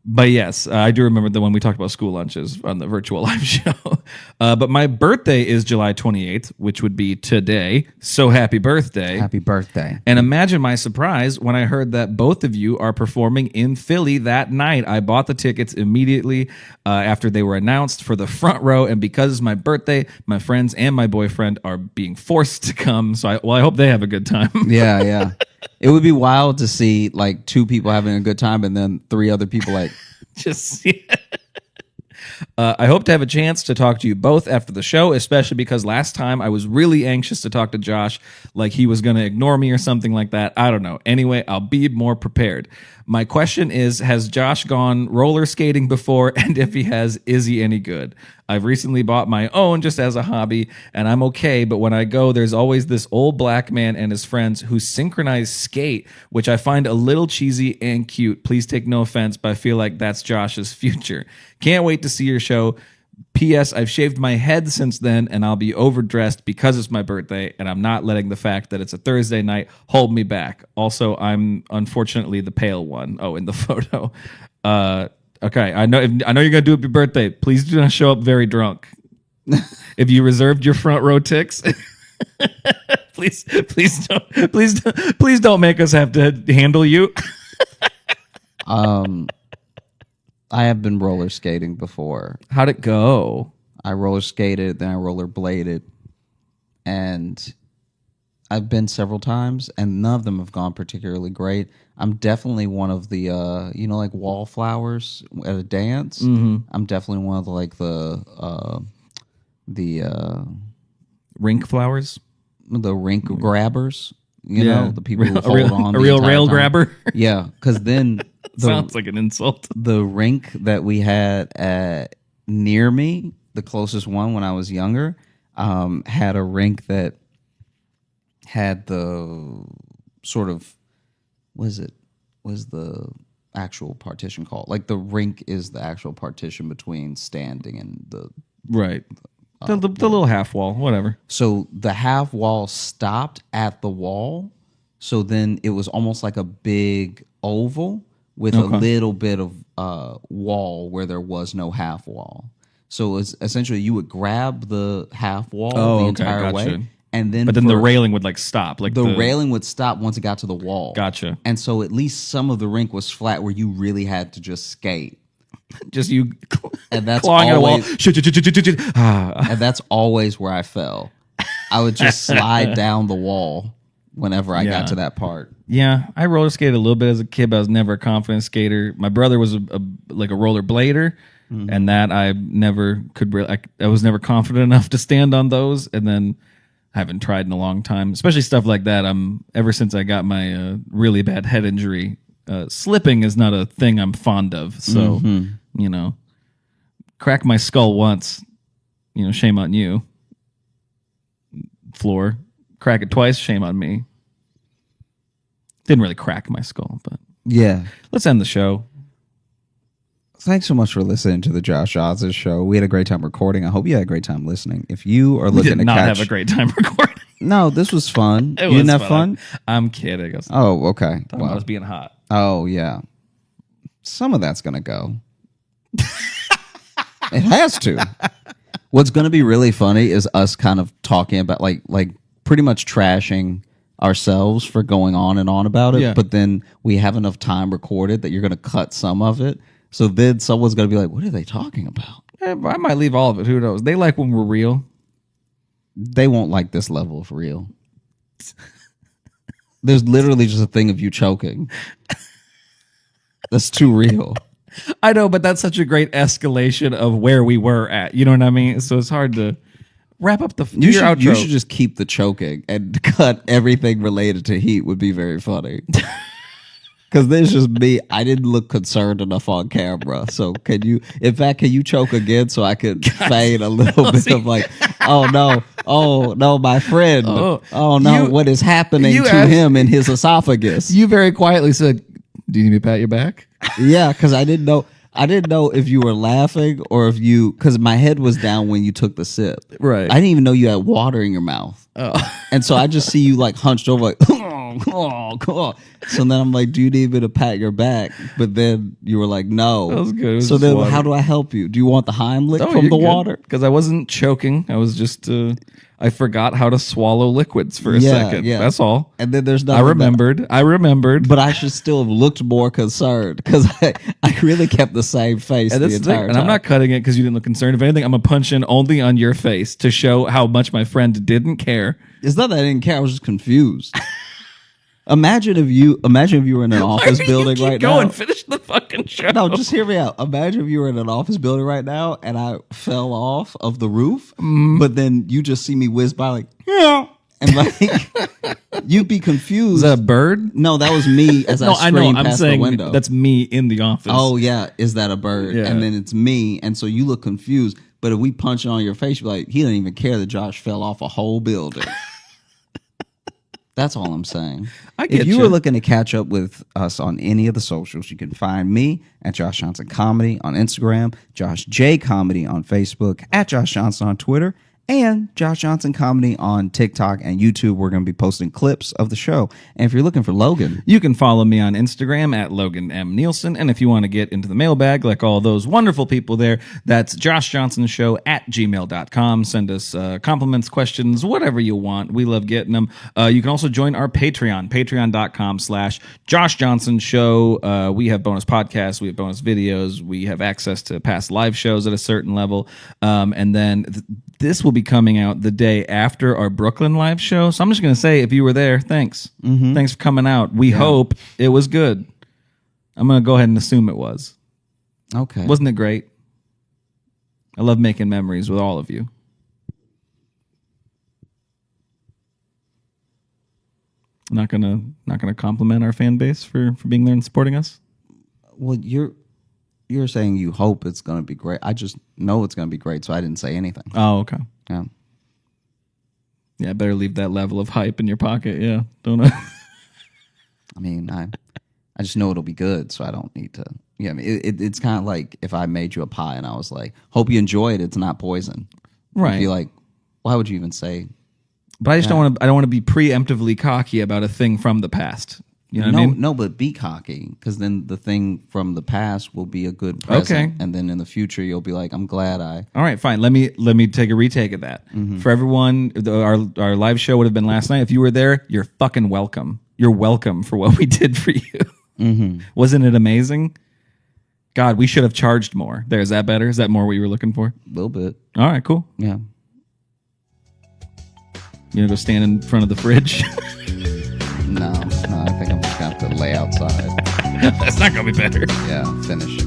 But yes, I do remember the one we talked about school lunches on the virtual live show. But my birthday is July 28th, which would be today. So happy birthday. Happy birthday. And imagine my surprise when I heard that both of you are performing in Philly that night. I bought the tickets immediately after they were announced for the front row. And because it's my birthday, my friends and my boyfriend are being forced to come. So I hope they have a good time. Yeah. It would be wild to see like two people having a good time and then three other people like just I hope to have a chance to talk to you both after the show, especially because last time I was really anxious to talk to Josh, like he was going to ignore me or something like that. I don't know. Anyway, I'll be more prepared. My question is, has Josh gone roller skating before? And if he has, is he any good? I've recently bought my own just as a hobby, and I'm okay, but when I go, there's always this old black man and his friends who synchronize skate, which I find a little cheesy and cute. Please take no offense, but I feel like that's Josh's future. Can't wait to see your show. P.S. I've shaved my head since then, and I'll be overdressed because it's my birthday, and I'm not letting the fact that it's a Thursday night hold me back. Also, I'm unfortunately the pale one. Oh, in the photo. Okay, I know you're gonna do it for your birthday. Please do not show up very drunk. If you reserved your front row ticks, please don't make us have to handle you. I have been roller skating before. How'd it go? I roller skated, then I roller bladed, and I've been several times, and none of them have gone particularly great. I'm definitely one of the, like wallflowers at a dance. Mm-hmm. I'm definitely one of the rink flowers, the rink grabbers. You know, the people who a hold on a the real entire rail time. grabber. Yeah, because then Sounds like an insult. the rink that we had near me, the closest one when I was younger, had a rink that had the sort of was the actual partition called? Like the rink is the actual partition between standing and the Right. The little half wall, whatever. so the half wall stopped at the wall. So then it was almost like a big oval with a little bit of wall where there was no half wall. So it's essentially you would grab the half wall the entire way. And then but then the railing would like stop. Like the railing would stop once it got to the wall. Gotcha. And so at least some of the rink was flat where you really had to just skate. Just you And that's clawing at a wall. always, and that's always where I fell. I would just slide down the wall whenever I got to that part. Yeah, I roller skated a little bit as a kid, but I was never a confident skater. My brother was like a roller blader, and that I never could. I was never confident enough to stand on those, and then I haven't tried in a long time, especially stuff like that. Ever since I got my really bad head injury, slipping is not a thing I'm fond of. So you know, crack my skull once, you know, shame on you. Floor, crack it twice, shame on me. Didn't really crack my skull, but Yeah. let's end the show. Thanks so much for listening to the Josh Johnson Show. We had a great time recording. I hope you had a great time listening. If you are We looking did to not catch, have a great time recording. no, this was fun. It You didn't was have fun? I'm kidding. Oh, okay. I was being hot. Oh, yeah. Some of that's gonna go. It has to. What's gonna be really funny is us kind of talking about like pretty much trashing ourselves for going on and on about it. Yeah. But then we have enough time recorded that you're gonna cut some of it. So then someone's gonna be like, "What are they talking about?" I might leave all of it. Who knows? They like when we're real. They won't like this level of real. There's literally just a thing of you choking. That's too real. I know, but that's such a great escalation of where we were at. You know what I mean? So it's hard to wrap up the You your outro. should just keep the choking and cut everything related to heat would be very funny. Because there's just me. I didn't look concerned enough on camera. So can you choke again so I could fade a little bit of like, oh no, my friend. Oh no, what is happening to him in his esophagus? You very quietly said, "Do you need me to pat your back?" Yeah, because I didn't know if you were laughing or if because my head was down when you took the sip. Right. I didn't even know you had water in your mouth. Oh. And so I just see you like hunched over like, oh. So then I'm like, do you need me to pat your back? But then you were like, no. That was good. It was So just then water. how do I help you? Do you want the Heimlich from the water? Because I wasn't choking. I was just, I forgot how to swallow liquids for a second. Yeah. That's all. And then there's I remembered. But I should still have looked more concerned because I really kept the same face And the that's the thing. entire And time. I'm not cutting it because you didn't look concerned. If anything, I'm going to punch in only on your face to show how much my friend didn't care. It's not that I didn't care. I was just confused. Imagine if you were in an office building right Go now. and finish the fucking show. No, just hear me out. Imagine if you were in an office building right now and I fell off of the roof, but then you just see me whiz by like, yeah. And like, you'd be confused. Is that a bird? No, that was me as I screamed past the window. That's me in the office. Oh, yeah. Is that a bird? Yeah. And then it's me. And so you look confused. But if we punch it on your face, you're like, he didn't even care that Josh fell off a whole building. That's all I'm saying. If you were looking to catch up with us on any of the socials, you can find me at Josh Johnson Comedy on Instagram, Josh J Comedy on Facebook, at Josh Johnson on Twitter, and Josh Johnson Comedy on TikTok and YouTube. We're going to be posting clips of the show. And if you're looking for Logan, you can follow me on Instagram at Logan M. Nielsen. And if you want to get into the mailbag like all those wonderful people there, that's joshjohnsonshow at gmail.com. Send us compliments, questions, whatever you want. We love getting them. You can also join our Patreon, patreon.com/Josh Johnson Show. We have bonus podcasts. We have bonus videos. We have access to past live shows at a certain level. And then this will be coming out the day after our Brooklyn live show. So I'm just going to say, if you were there, thanks. Thanks for coming out. We hope it was good. I'm going to go ahead and assume it was. okay. Wasn't it great? I love making memories with all of you. Not gonna compliment our fan base for being there and supporting us. Well, you're saying you hope it's going to be great. I just know it's going to be great, so I didn't say anything. Oh, okay. Yeah. Yeah, better leave that level of hype in your pocket. Yeah, don't I? I mean, I just know it'll be good, so I don't need to. Yeah, I mean, it's kind of like if I made you a pie and I was like, "Hope you enjoy it. It's not poison." Right. You'd be like, why would you even say? But I just don't want to. I don't want to be preemptively cocky about a thing from the past. You know what I mean? No, but be cocky, because then the thing from the past will be a good present, and then in the future you'll be like, "I'm glad I." All right, fine. Let me take a retake of that. For everyone, our live show would have been last night. If you were there, you're fucking welcome. You're welcome for what we did for you. Wasn't it amazing? God, we should have charged more. There, is that better? Is that more what you were looking for? A little bit. All right, cool. Yeah. You gonna go stand in front of the fridge? No, I think I'm just gonna have to lay outside. That's not gonna be better. Yeah, finish.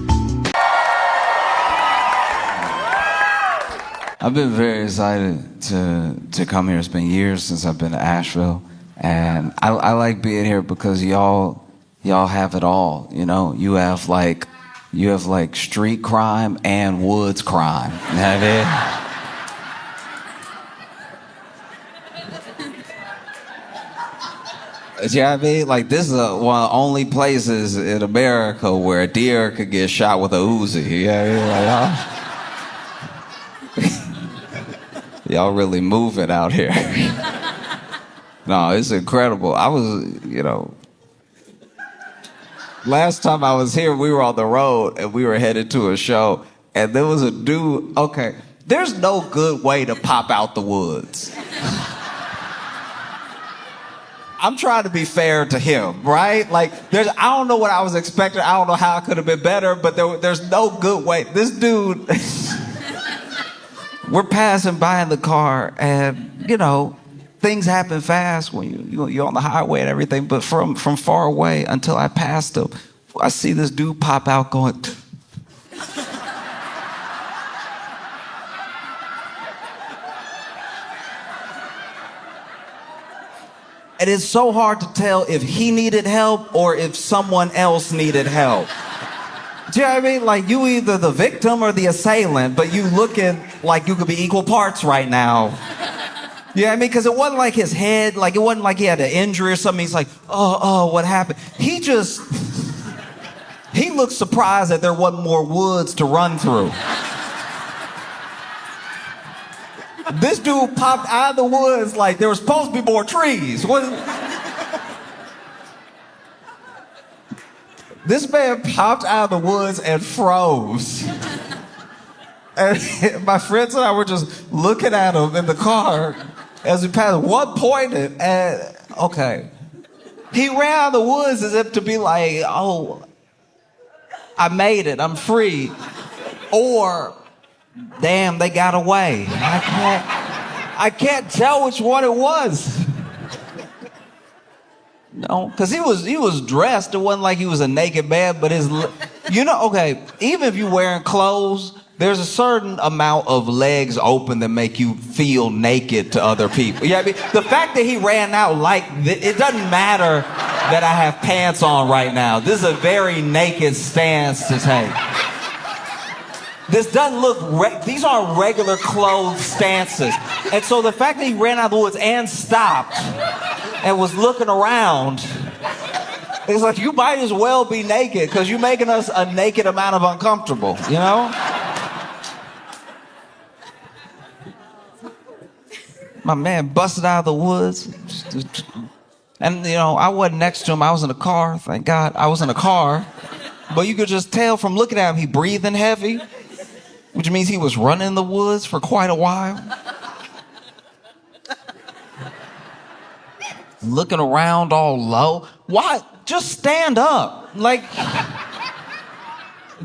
I've been very excited to come here. It's been years since I've been to Asheville, and I like being here because y'all have it all. You know, you have like street crime and woods crime. You know what I mean? You know what I mean? Like, this is one of the only places in America where a deer could get shot with a Uzi. You know what I mean? Like, y'all really moving out here. No, it's incredible. I was, last time I was here, we were on the road and we were headed to a show, and there was a dude. Okay, there's no good way to pop out the woods. I'm trying to be fair to him, right? Like, I don't know what I was expecting. I don't know how it could have been better, but there's no good way. This dude, we're passing by in the car, and, things happen fast when you're on the highway and everything, but from far away until I passed him, I see this dude pop out going... And it's so hard to tell if he needed help or if someone else needed help. Do you know what I mean? Like, you either the victim or the assailant, but you looking like you could be equal parts right now. You know what I mean? Because it wasn't like his head, like it wasn't like he had an injury or something. He's like, oh, what happened? He looked surprised that there wasn't more woods to run through. This dude popped out of the woods like there was supposed to be more trees. This man popped out of the woods and froze. And my friends and I were just looking at him in the car as we passed. One pointed, and okay. He ran out of the woods as if to be like, oh, I made it, I'm free. Or, damn, they got away. I can't tell which one it was. No, because he was dressed. It wasn't like he was a naked man, but okay, even if you're wearing clothes, there's a certain amount of legs open that make you feel naked to other people. Yeah, I mean, the fact that he ran out it doesn't matter that I have pants on right now. This is a very naked stance to take. This doesn't look, these aren't regular clothes stances. And so the fact that he ran out of the woods and stopped and was looking around, it's like, you might as well be naked because you're making us a naked amount of uncomfortable, you know? My man busted out of the woods. And, I wasn't next to him. I was in a car. Thank God I was in a car. But you could just tell from looking at him, he breathing heavy, which means he was running in the woods for quite a while. Looking around all low. Why? Just stand up. Like,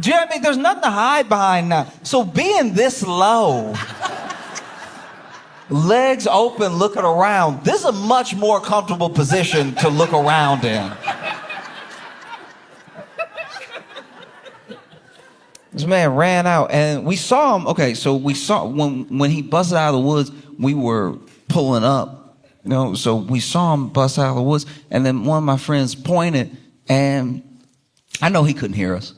do you know what I mean? There's nothing to hide behind now. So being this low, legs open, looking around, this is a much more comfortable position to look around in. This man ran out, and we saw him. Okay, so we saw when he busted out of the woods, we were pulling up, So we saw him bust out of the woods, and then one of my friends pointed, and I know he couldn't hear us.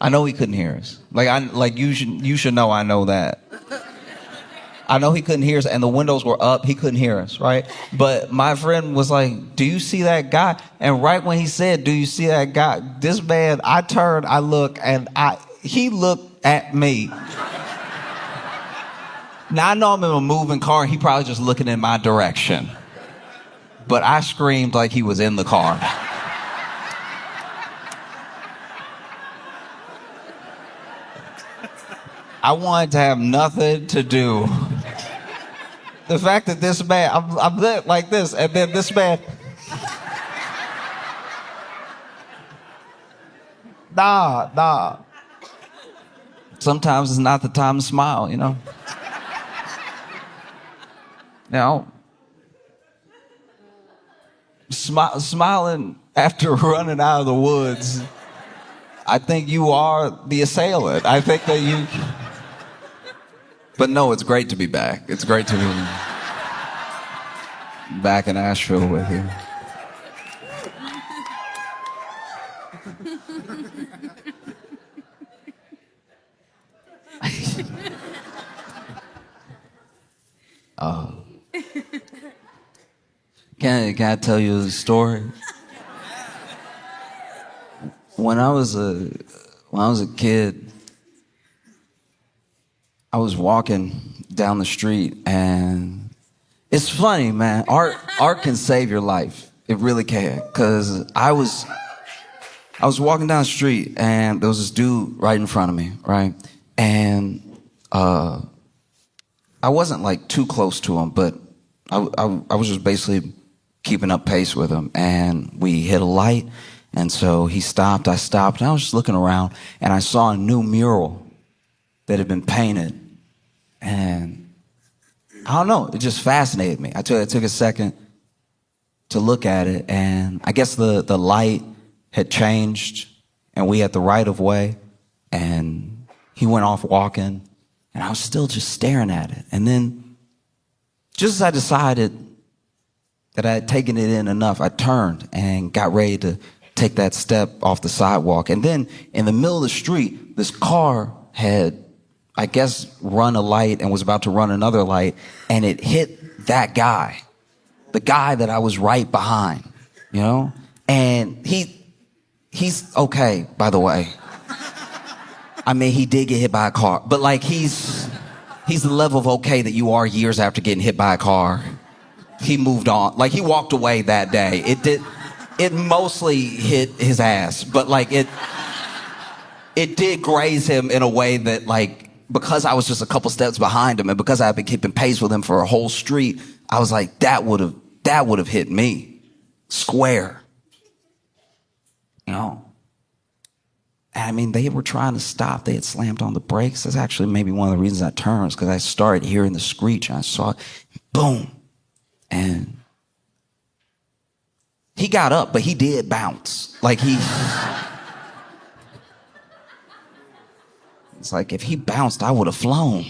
Like you should know I know that. I know he couldn't hear us, and the windows were up. He couldn't hear us, right? But my friend was like, "Do you see that guy?" And right when he said, "Do you see that guy?" This man, I turned, I looked, and he looked at me. Now, I know I'm in a moving car. He probably just looking in my direction. But I screamed like he was in the car. I wanted to have nothing to do. The fact that this man, I'm lit like this, and then this man... Nah. Sometimes it's not the time to smile, Smiling after running out of the woods, I think you are the assailant. I think that you... But no, it's great to be back. It's great to be back in Asheville with you. Can I tell you a story? When I was a kid, I was walking down the street, and it's funny, man. Art can save your life. It really can. Cause I was walking down the street, and there was this dude right in front of me, right? And I wasn't like too close to him, but I was just basically keeping up pace with him, and we hit a light, and so he stopped, I stopped, and I was just looking around, and I saw a new mural that had been painted, and I don't know, it just fascinated me. I took a second to look at it, and I guess the light had changed, and we had the right of way, and he went off walking, and I was still just staring at it, and then just as I decided that I had taken it in enough, I turned and got ready to take that step off the sidewalk. And then in the middle of the street, this car had, I guess, run a light and was about to run another light, and it hit that guy, the guy that I was right behind, And he's okay, by the way. I mean, he did get hit by a car, but like he's the level of okay that you are years after getting hit by a car. He moved on. Like, he walked away that day. It mostly hit his ass, but like it did graze him in a way that, like, because I was just a couple steps behind him and because I've been keeping pace with him for a whole street, I was like, that would have hit me square. And I mean, they were trying to stop. They had slammed on the brakes. That's actually maybe one of the reasons I turned, because I started hearing the screech, and I saw it, boom. And he got up, but he did bounce. Like it's like if he bounced, I would have flown.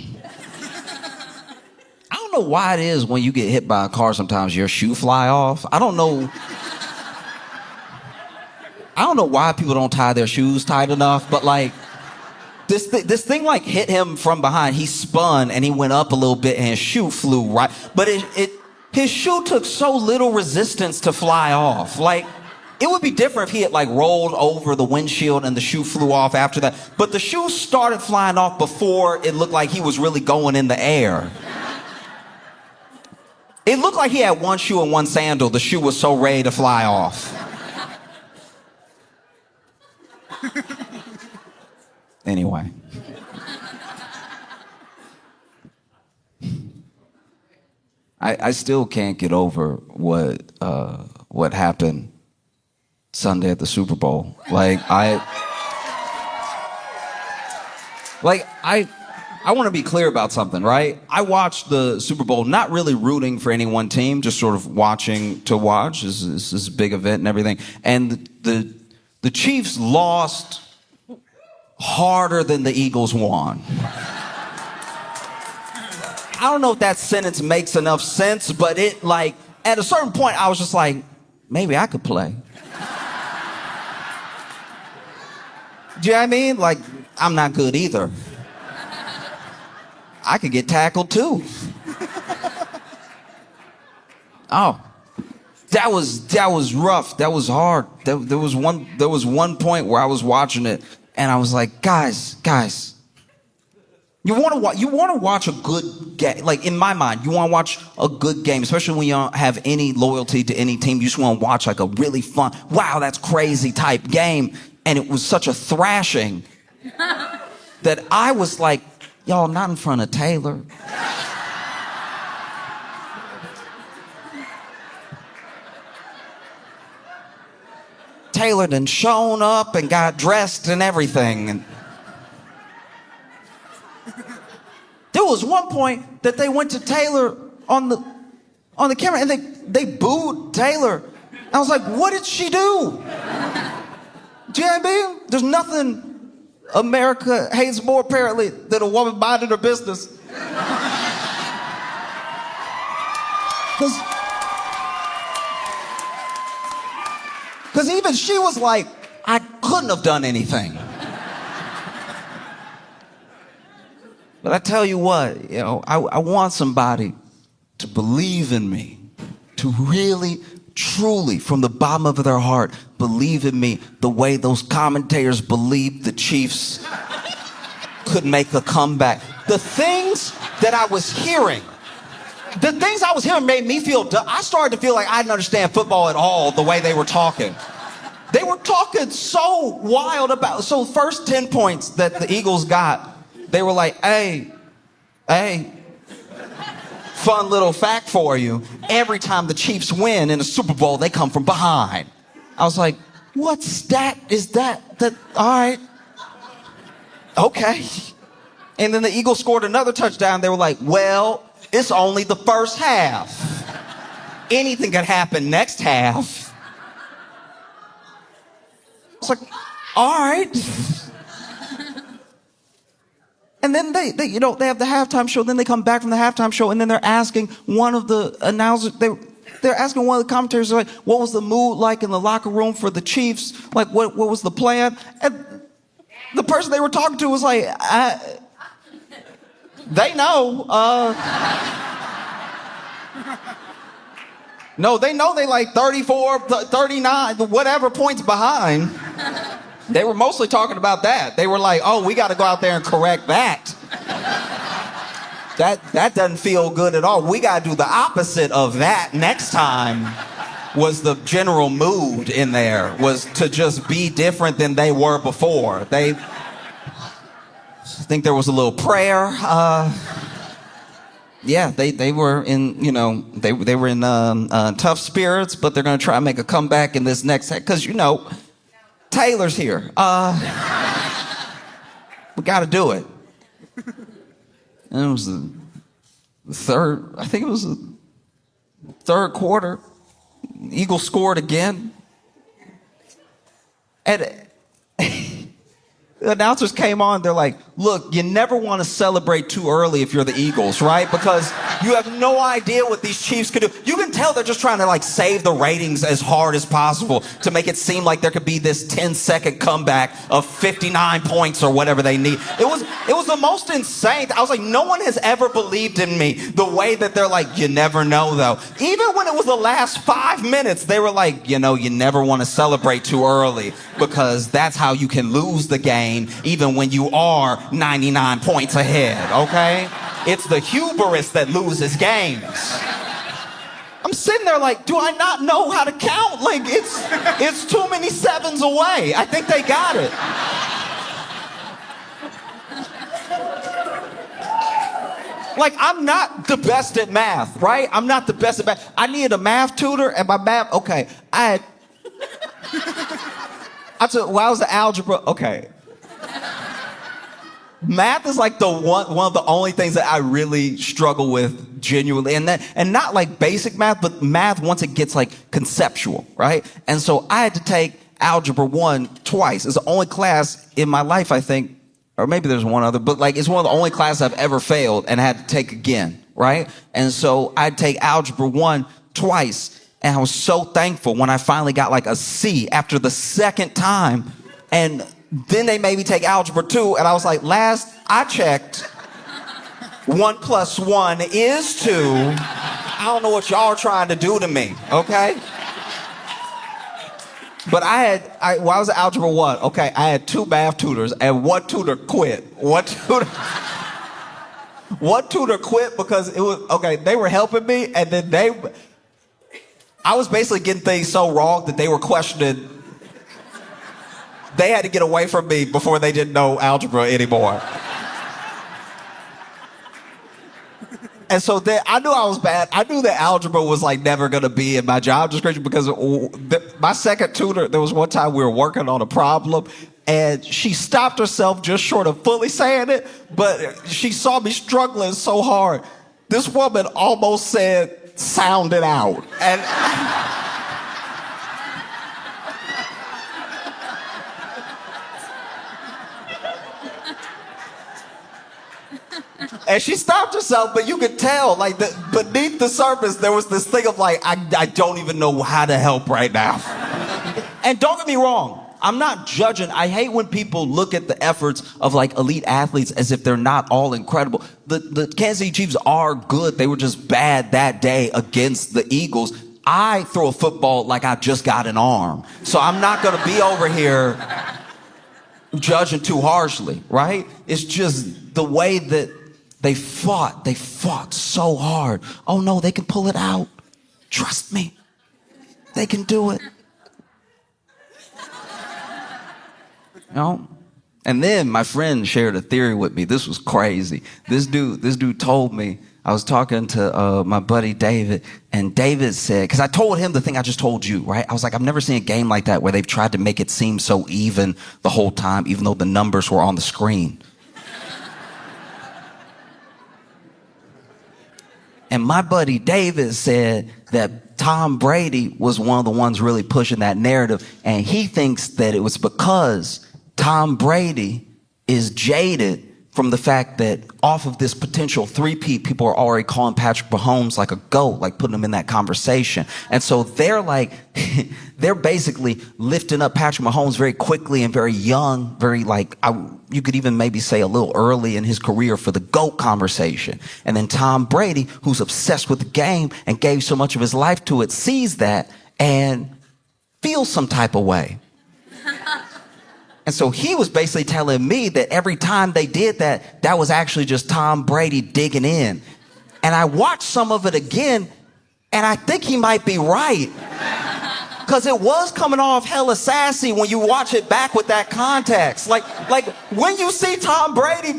I don't know why it is when you get hit by a car, sometimes your shoe fly off. I don't know why people don't tie their shoes tight enough, but like this thing like hit him from behind. He spun and he went up a little bit and his shoe flew right, but his shoe took so little resistance to fly off. Like, it would be different if he had like rolled over the windshield and the shoe flew off after that. But the shoe started flying off before it looked like he was really going in the air. It looked like he had one shoe and one sandal. The shoe was so ready to fly off. Anyway. I still can't get over what happened Sunday at the Super Bowl. I want to be clear about something, right? I watched the Super Bowl not really rooting for any one team, just sort of watching to watch. This is a big event and everything. And the Chiefs lost harder than the Eagles won. I don't know if that sentence makes enough sense, but it like, at a certain point, I was just like, maybe I could play. Do you know what I mean? Like, I'm not good either. I could get tackled too. Oh, that was rough. That was hard. There was one point where I was watching it and I was like, guys, you want to watch a good game. Like in my mind, you want to watch a good game, especially when you don't have any loyalty to any team. You just want to watch like a really fun, wow, that's crazy type game. And it was such a thrashing that I was like, y'all, not in front of Taylor. Taylor done shown up and got dressed and everything. And there was one point that they went to Taylor on the camera and they booed Taylor. I was like, what did she do? Do you know what I mean? There's nothing America hates more, apparently, than a woman minding her business. Because even she was like, I couldn't have done anything. But I tell you what, you know, I want somebody to believe in me, to really, truly, from the bottom of their heart, believe in me the way those commentators believed the Chiefs could make a comeback. The things that I was hearing made me feel dumb. I started to feel like I didn't understand football at all the way they were talking. They were talking so wild about, so first 10 points that the Eagles got, they were like, hey, fun little fact for you. Every time the Chiefs win in a Super Bowl, they come from behind. I was like, what's that? Is that, all right. Okay. And then the Eagles scored another touchdown. They were like, well, it's only the first half. Anything could happen next half. It's like, all right. And then they you know, they have the halftime show. Then they come back from the halftime show, and then they're asking one of the announcers. They're asking one of the commentators, like, what was the mood like in the locker room for the Chiefs? Like, what was the plan? And the person they were talking to was like, they know. No, they know they like 34, 39, whatever points behind. They were mostly talking about that. They were like, oh, we got to go out there and correct that. That doesn't feel good at all. We got to do the opposite of that next time. Was the general mood in there, was to just be different than they were before. I think there was a little prayer. Yeah, they were in, you know, they were in tough spirits, but they're going to try and make a comeback in this next, because, you know, Taylor's here. We got to do it. And it was the third, I think it was the third quarter. Eagles scored again. And the announcers came on, they're like, look, you never want to celebrate too early if you're the Eagles, right? Because you have no idea what these Chiefs could do. You can tell they're just trying to like save the ratings as hard as possible to make it seem like there could be this 10-second comeback of 59 points or whatever they need. It was the most insane. I was like, no one has ever believed in me the way that they're like, you never know though. Even when it was the last 5 minutes, they were like, you know, you never want to celebrate too early because that's how you can lose the game even when you are 99 points ahead, okay? It's the hubris that loses games. I'm sitting there like, do I not know how to count? Like, it's too many sevens away. I think they got it. Like, I'm not the best at math, right? I'm not the best at math. I needed a math tutor, and my math, okay, I took, well, I was the algebra, okay. Math is like one of the only things that I really struggle with genuinely, and not like basic math, but math once it gets like conceptual, right? And so I had to take Algebra 1 twice. It's the only class in my life, I think, or maybe there's one other, but like it's one of the only classes I've ever failed and had to take again. right? And so I'd take Algebra 1 twice. And I was so thankful when I finally got like a C after the second time. And then they made me take Algebra 2. And I was like, last I checked, 1 + 1 is 2. I don't know what y'all are trying to do to me, okay? But I was at Algebra 1, okay, I had 2 math tutors, and one tutor quit. One tutor quit because it was, okay, they were helping me, and then I was basically getting things so wrong that they were questioning. They had to get away from me before they didn't know algebra anymore. And so then I knew I was bad. I knew that algebra was like never going to be in my job description because my second tutor, there was one time we were working on a problem and she stopped herself just short of fully saying it, but she saw me struggling so hard. This woman almost said, "Sound it out." And and she stopped herself, but you could tell, like, beneath the surface, there was this thing of like, I don't even know how to help right now. And don't get me wrong, I'm not judging. I hate when people look at the efforts of like elite athletes as if they're not all incredible. The Kansas City Chiefs are good. They were just bad that day against the Eagles. I throw a football like I just got an arm. So I'm not going to be over here judging too harshly, right? It's just the way that they fought so hard. Oh no, they can pull it out. Trust me. They can do it. You know? And then my friend shared a theory with me. This was crazy. This dude told me, I was talking to my buddy David, and David said, because I told him the thing I just told you, right? I was like, I've never seen a game like that where they've tried to make it seem so even the whole time, even though the numbers were on the screen. And my buddy David said that Tom Brady was one of the ones really pushing that narrative. And he thinks that it was because Tom Brady is jaded from the fact that off of this potential three-peat, people are already calling Patrick Mahomes like a GOAT, like putting him in that conversation. And so they're like, they're basically lifting up Patrick Mahomes very quickly and very young, very like, you could even maybe say a little early in his career for the GOAT conversation. And then Tom Brady, who's obsessed with the game and gave so much of his life to it, sees that and feels some type of way. And so he was basically telling me that every time they did that, that was actually just Tom Brady digging in. And I watched some of it again, and I think he might be right. Because it was coming off hella sassy when you watch it back with that context. Like when you see Tom Brady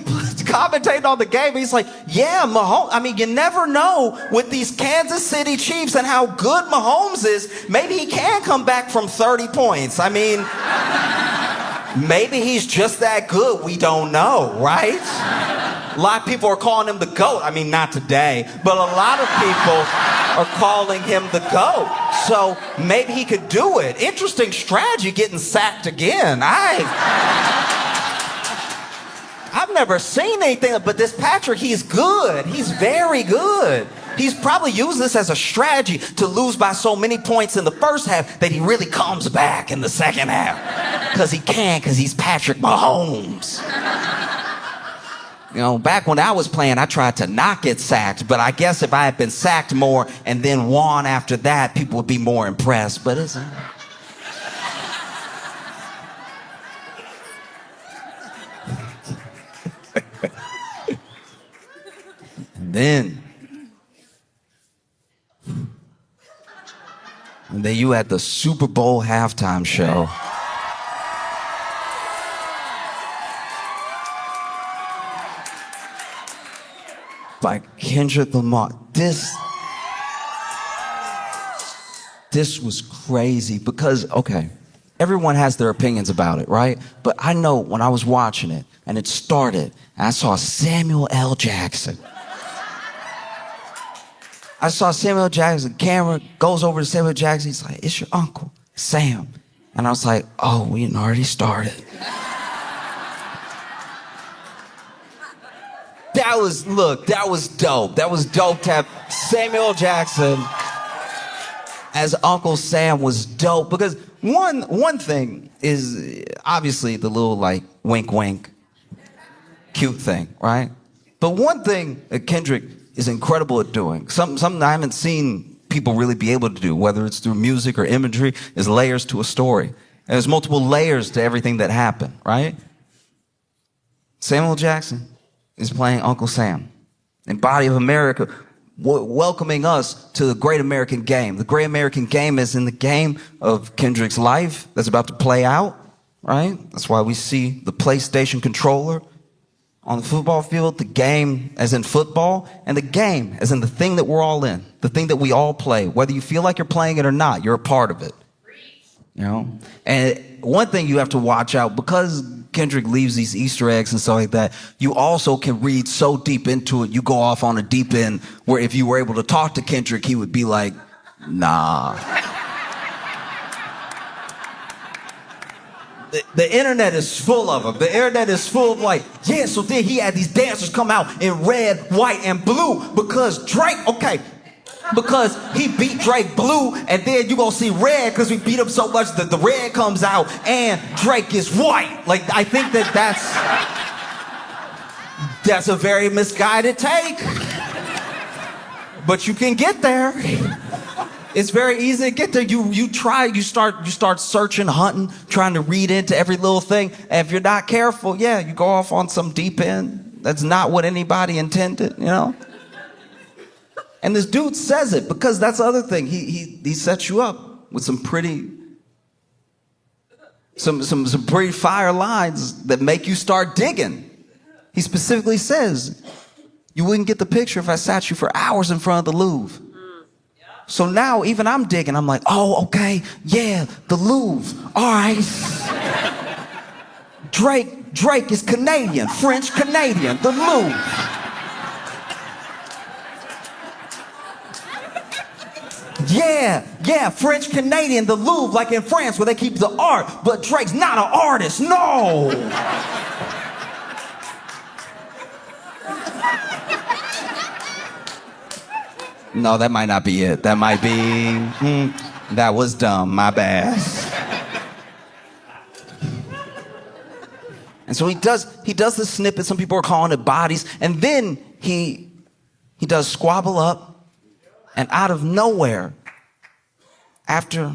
commentating on the game, he's like, yeah, Mahomes. I mean, you never know with these Kansas City Chiefs and how good Mahomes is. Maybe he can come back from 30 points. I mean, maybe he's just that good. We don't know, right? A lot of people are calling him the GOAT. I mean, not today, but a lot of people are calling him the GOAT. So maybe he could do it. Interesting strategy, getting sacked again. I've never seen anything, but this Patrick, he's good. He's very good. He's probably used this as a strategy to lose by so many points in the first half that he really comes back in the second half. Because he can, because he's Patrick Mahomes. You know, back when I was playing, I tried to not get sacked, but I guess if I had been sacked more and then won after that, people would be more impressed, but it's... And then you had the Super Bowl halftime show. By Kendrick Lamar. This was crazy because, okay, everyone has their opinions about it, right? But I know when I was watching it and it started, and I saw Samuel L. Jackson. I saw Samuel Jackson, the camera goes over to Samuel Jackson. He's like, it's your uncle, Sam. And I was like, oh, we had already started. that was dope. That was dope to have Samuel Jackson as Uncle Sam was dope. Because one thing is obviously the little like wink wink cute thing, right? But one thing that Kendrick is incredible at doing, something I haven't seen people really be able to do, whether it's through music or imagery, is layers to a story. And there's multiple layers to everything that happened, right? Samuel Jackson is playing Uncle Sam in Body of America, welcoming us to the Great American Game. The Great American Game is in the game of Kendrick's life that's about to play out, right? That's why we see the PlayStation controller on the football field, the game as in football, and the game as in the thing that we're all in, the thing that we all play. Whether you feel like you're playing it or not, you're a part of it. You know? And one thing you have to watch out, because Kendrick leaves these Easter eggs and stuff like that, you also can read so deep into it, you go off on a deep end where if you were able to talk to Kendrick, he would be like, nah. The internet is full of them. The internet is full of like, yeah, so then he had these dancers come out in red, white, and blue because Drake, because he beat Drake blue, and then you gonna see red because we beat him so much that the red comes out and Drake is white. Like, I think that's a very misguided take. But you can get there. It's very easy to get there. You start searching, hunting, trying to read into every little thing. And if you're not careful, yeah, you go off on some deep end. That's not what anybody intended, you know? And this dude says it because that's the other thing. He sets you up with some pretty fire lines that make you start digging. He specifically says, you wouldn't get the picture if I sat you for hours in front of the Louvre. So now even I'm digging. I'm like, oh, okay, yeah, the Louvre. All right. Drake is Canadian, French Canadian, the Louvre. Yeah, French Canadian, the Louvre, like in France where they keep the art, but Drake's not an artist, no. No, that might not be it. That might be, that was dumb, my bad. And so he does the snippet, some people are calling it bodies, and then he does Squabble Up, and out of nowhere, after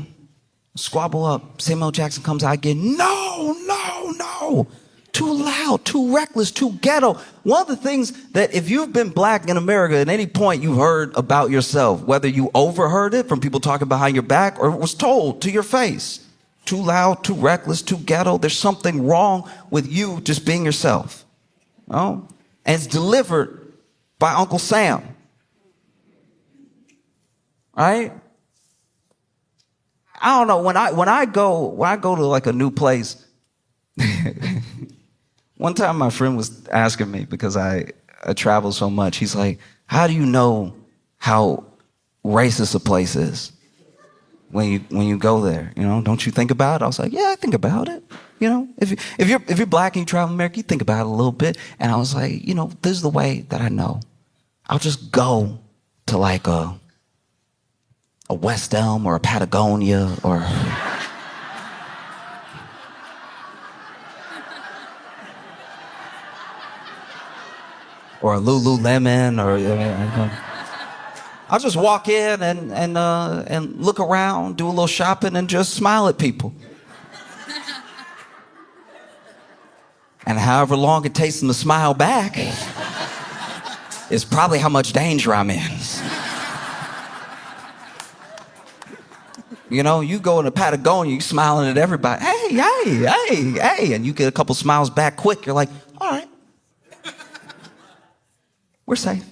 Squabble Up, Samuel Jackson comes out again, no, too loud, too reckless, too ghetto. One of the things that if you've been black in America at any point you've heard about yourself, whether you overheard it from people talking behind your back or it was told to your face, too loud, too reckless, too ghetto, there's something wrong with you just being yourself. Oh? And it's delivered by Uncle Sam. Right? I don't know, when I go to like a new place, one time my friend was asking me, because I travel so much, he's like, how do you know how racist a place is when you go there? You know, don't you think about it? I was like, yeah, I think about it. You know, if you're black and you travel America, you think about it a little bit. And I was like, you know, this is the way that I know. I'll just go to like a West Elm or a Patagonia or a Lululemon, or I'll just walk in and look around, do a little shopping, and just smile at people. And however long it takes them to smile back is probably how much danger I'm in. You know, you go into Patagonia, you smiling at everybody. Hey, and you get a couple smiles back quick. You're like, all right. We're safe.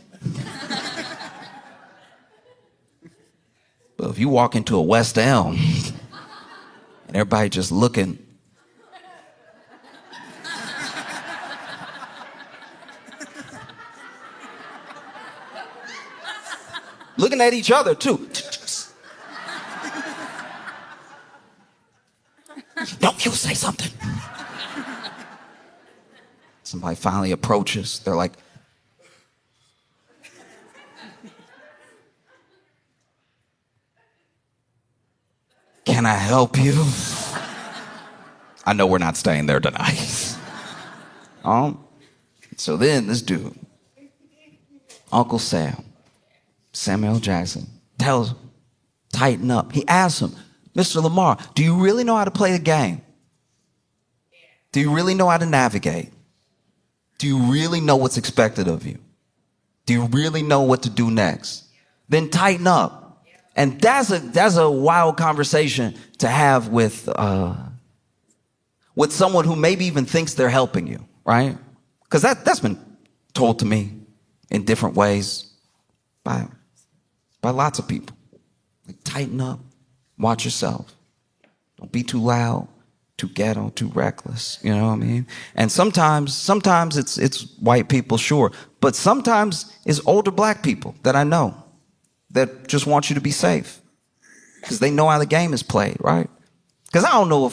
But if you walk into a West Elm and everybody just looking, looking at each other too. Don't you say something. Somebody finally approaches. They're like, I help you? I know we're not staying there tonight. So then this dude, Uncle Sam, Samuel Jackson, tells him, tighten up. He asks him, Mr. Lamar, do you really know how to play the game? Do you really know how to navigate? Do you really know what's expected of you? Do you really know what to do next? Then tighten up. And that's a wild conversation to have with someone who maybe even thinks they're helping you, right? Because that's been told to me in different ways by lots of people. Like, tighten up, watch yourself. Don't be too loud, too ghetto, too reckless. You know what I mean? And sometimes it's white people, sure, but sometimes it's older black people that I know that just want you to be safe because they know how the game is played, right? Because I don't know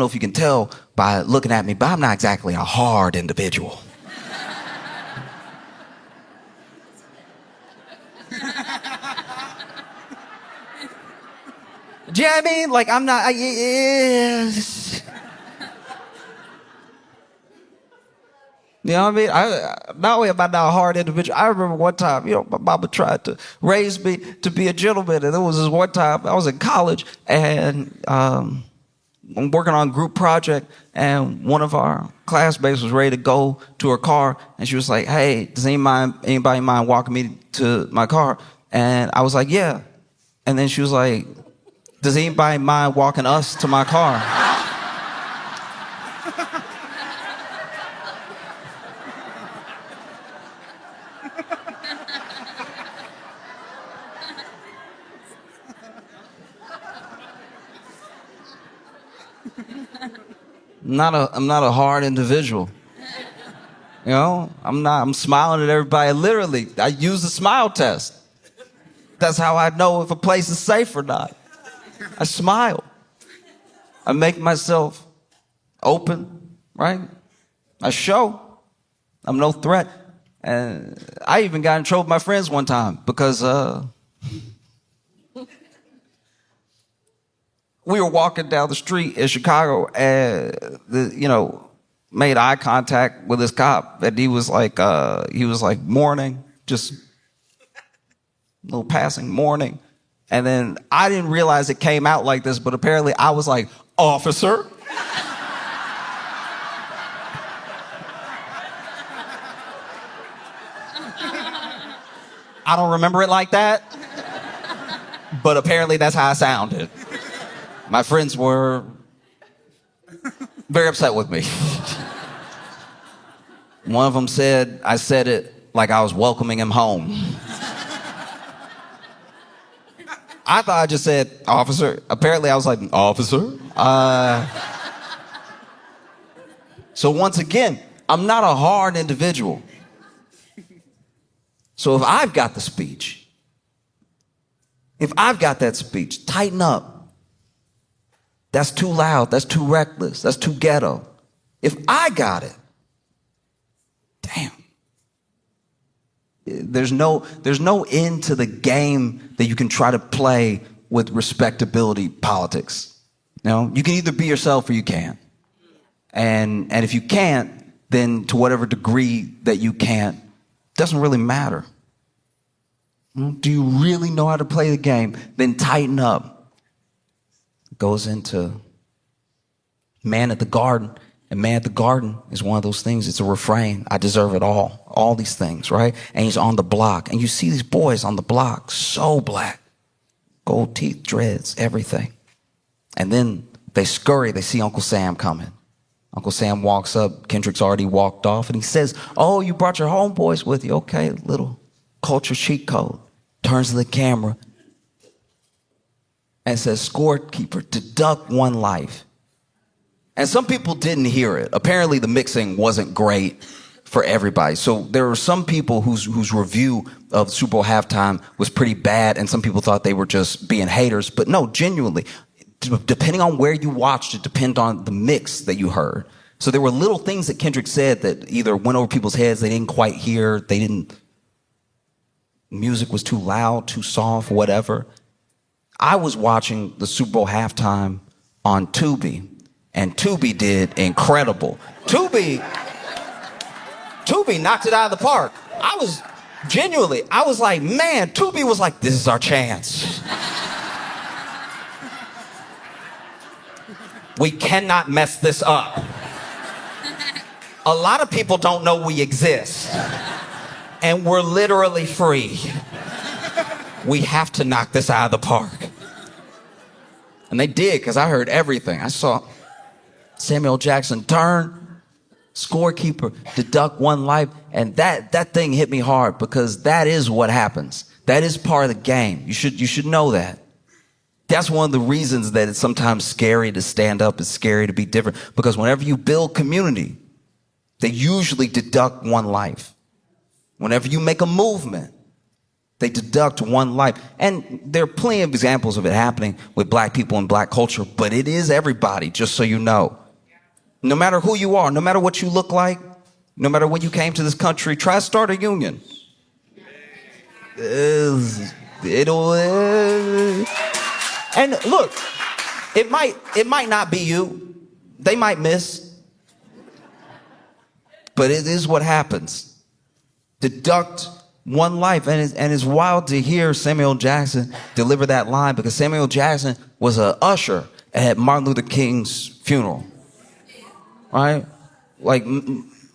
if you can tell by looking at me, but I'm not exactly a hard individual. Do you know what I mean? Like, I'm not. You know what I mean? Not only am I not a hard individual, I remember one time, my mama tried to raise me to be a gentleman. And there was this one time, I was in college, and I'm working on a group project, and one of our classmates was ready to go to her car, and she was like, hey, does anybody mind walking me to my car? And I was like, yeah. And then she was like, does anybody mind walking us to my car? I'm not a hard individual. You know, I'm smiling at everybody. Literally, I use the smile test. That's how I know if a place is safe or not. I smile. I make myself open, right? I show I'm no threat. And I even got in trouble with my friends one time because we were walking down the street in Chicago and made eye contact with this cop, and he was like mourning, just a little passing mourning. And then I didn't realize it came out like this, but apparently I was like, officer. I don't remember it like that, but apparently that's how I sounded. My friends were very upset with me. One of them said I said it like I was welcoming him home. I thought I just said, officer. Apparently I was like, officer? So once again, I'm not a hard individual. So if I've got the speech, if I've got that speech, tighten up. That's too loud. That's too reckless. That's too ghetto. If I got it, damn. There's no end to the game that you can try to play with respectability politics. You know, you can either be yourself or you can't. And if you can't, then to whatever degree that you can't, doesn't really matter. Do you really know how to play the game? Then tighten up. It goes into man at the garden. And man at the garden is one of those things. It's a refrain. I deserve it all. All these things, right? And he's on the block. And you see these boys on the block, so black. Gold teeth, dreads, everything. And then they scurry. They see Uncle Sam coming. Uncle Sam walks up. Kendrick's already walked off. And he says, oh, you brought your homeboys with you. Okay, little culture cheat code. Turns to the camera and says, scorekeeper, deduct one life. And some people didn't hear it. Apparently the mixing wasn't great for everybody. So there were some people whose review of Super Bowl halftime was pretty bad, and some people thought they were just being haters. But no, genuinely, depending on where you watched, it depended on the mix that you heard. So there were little things that Kendrick said that either went over people's heads, they didn't quite hear, music was too loud, too soft, whatever. I was watching the Super Bowl halftime on Tubi, and Tubi did incredible. Tubi knocked it out of the park. I was like, man, Tubi was like, this is our chance. We cannot mess this up. A lot of people don't know we exist, and we're literally free. We have to knock this out of the park. And they did, because I heard everything. I saw Samuel Jackson turn, scorekeeper, deduct one life, and that thing hit me hard, because that is what happens. That is part of the game. You should know that. That's one of the reasons that it's sometimes scary to stand up. It's scary to be different, because whenever you build community, they usually deduct one life. Whenever you make a movement, they deduct one life. And there are plenty of examples of it happening with black people and black culture, but it is everybody, just so you know. No matter who you are, no matter what you look like, no matter when you came to this country, try to start a union. And look, it might not be you. They might miss. But it is what happens. Deduct one life. And it's wild to hear Samuel Jackson deliver that line, because Samuel Jackson was an usher at Martin Luther King's funeral. Right? Like,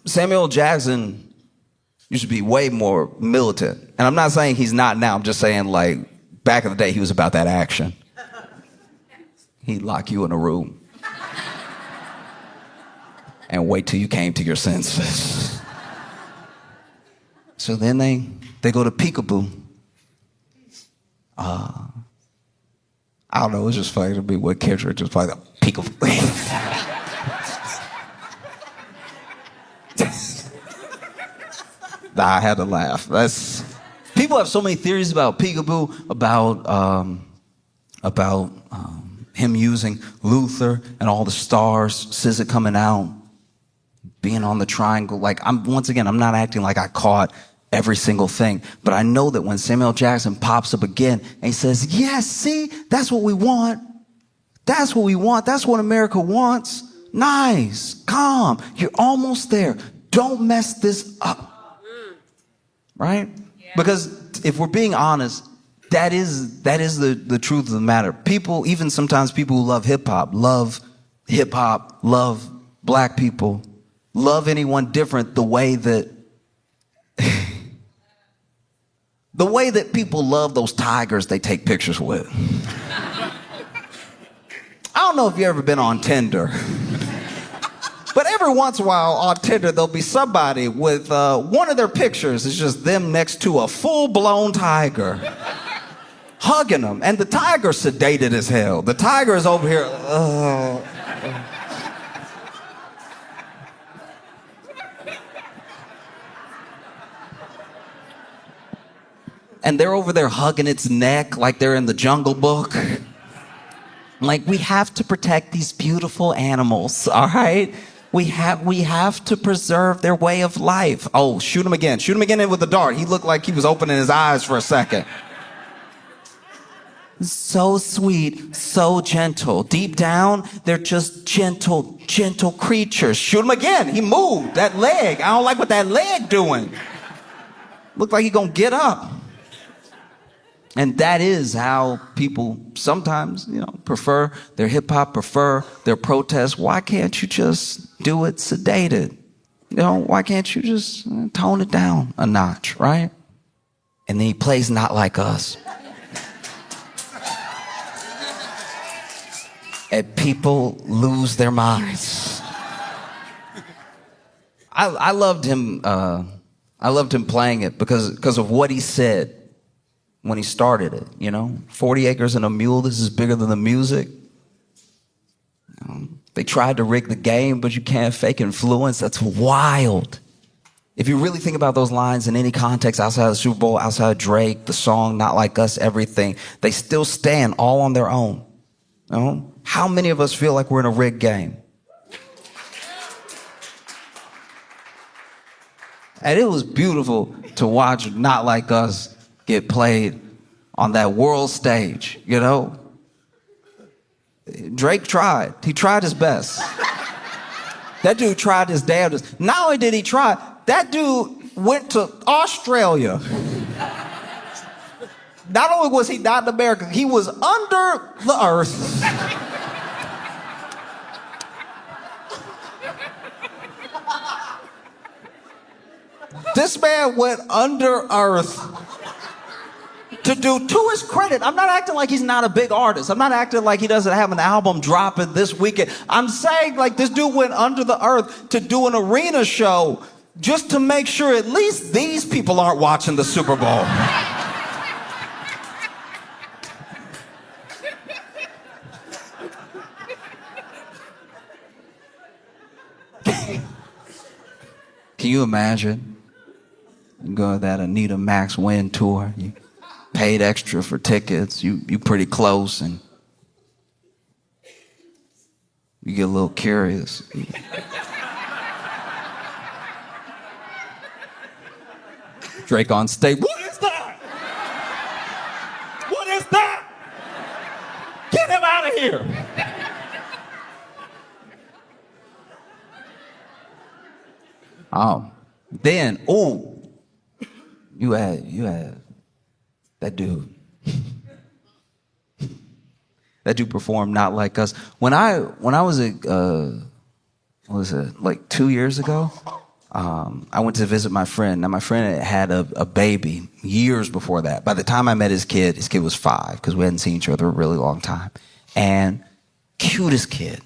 Samuel Jackson used to be way more militant. And I'm not saying he's not now. I'm just saying, like, back in the day, he was about that action. He'd lock you in a room and wait till you came to your senses. So then they go to Peekaboo. I don't know, it's just funny to me what character just played the Peekaboo. Nah, I had to laugh. People have so many theories about Peekaboo, about him using Luther and all the stars, SZA coming out, being on the triangle. Like, I'm not acting like I caught every single thing, but I know that when Samuel Jackson pops up again and he says, yes, see, that's what we want. That's what we want. That's what America wants. Nice, calm. You're almost there. Don't mess this up. Right? Yeah. Because if we're being honest, that is the truth of the matter. People, even sometimes people who love hip hop, love black people, love anyone different the way that people love those tigers they take pictures with. I don't know if you've ever been on Tinder, but every once in a while on Tinder, there'll be somebody with one of their pictures is just them next to a full-blown tiger, hugging them. And the tiger's sedated as hell. The tiger is over here. And they're over there hugging its neck like they're in the Jungle Book. Like, we have to protect these beautiful animals, all right? We have to preserve their way of life. Oh, shoot him again. Shoot him again in with the dart. He looked like he was opening his eyes for a second. So sweet, so gentle. Deep down, they're just gentle creatures. Shoot him again. He moved. That leg. I don't like what that leg doing. Looked like he gonna get up. And that is how people sometimes, prefer their hip hop, prefer their protest. Why can't you just do it sedated? Why can't you just tone it down a notch, right? And then he plays Not Like Us. And people lose their minds. I loved him. I loved him playing it because of what he said when he started it. 40 acres and a mule. This is bigger than the music. They tried to rig the game, but you can't fake influence. That's wild. If you really think about those lines in any context outside of the Super Bowl, outside of Drake, the song, Not Like Us, everything, they still stand all on their own. How many of us feel like we're in a rigged game? And it was beautiful to watch Not Like Us get played on that world stage, you know? Drake tried. He tried his best. That dude tried his damnedest. Not only did he try, that dude went to Australia. Not only was he not in America, he was under the earth. This man went under earth to do, to his credit, I'm not acting like he's not a big artist. I'm not acting like he doesn't have an album dropping this weekend. I'm saying like this dude went under the earth to do an arena show just to make sure at least these people aren't watching the Super Bowl. Can you imagine? You go to that Anita Max Win tour. You paid extra for tickets. You pretty close, and you get a little curious. Drake on stage. What is that? What is that? Get him out of here. Then, you had that dude. That dude performed Not Like Us. When I was what was it, like 2 years ago? I went to visit my friend. Now, my friend had a baby years before that. By the time I met his kid was 5, because we hadn't seen each other a really long time. And cutest kid.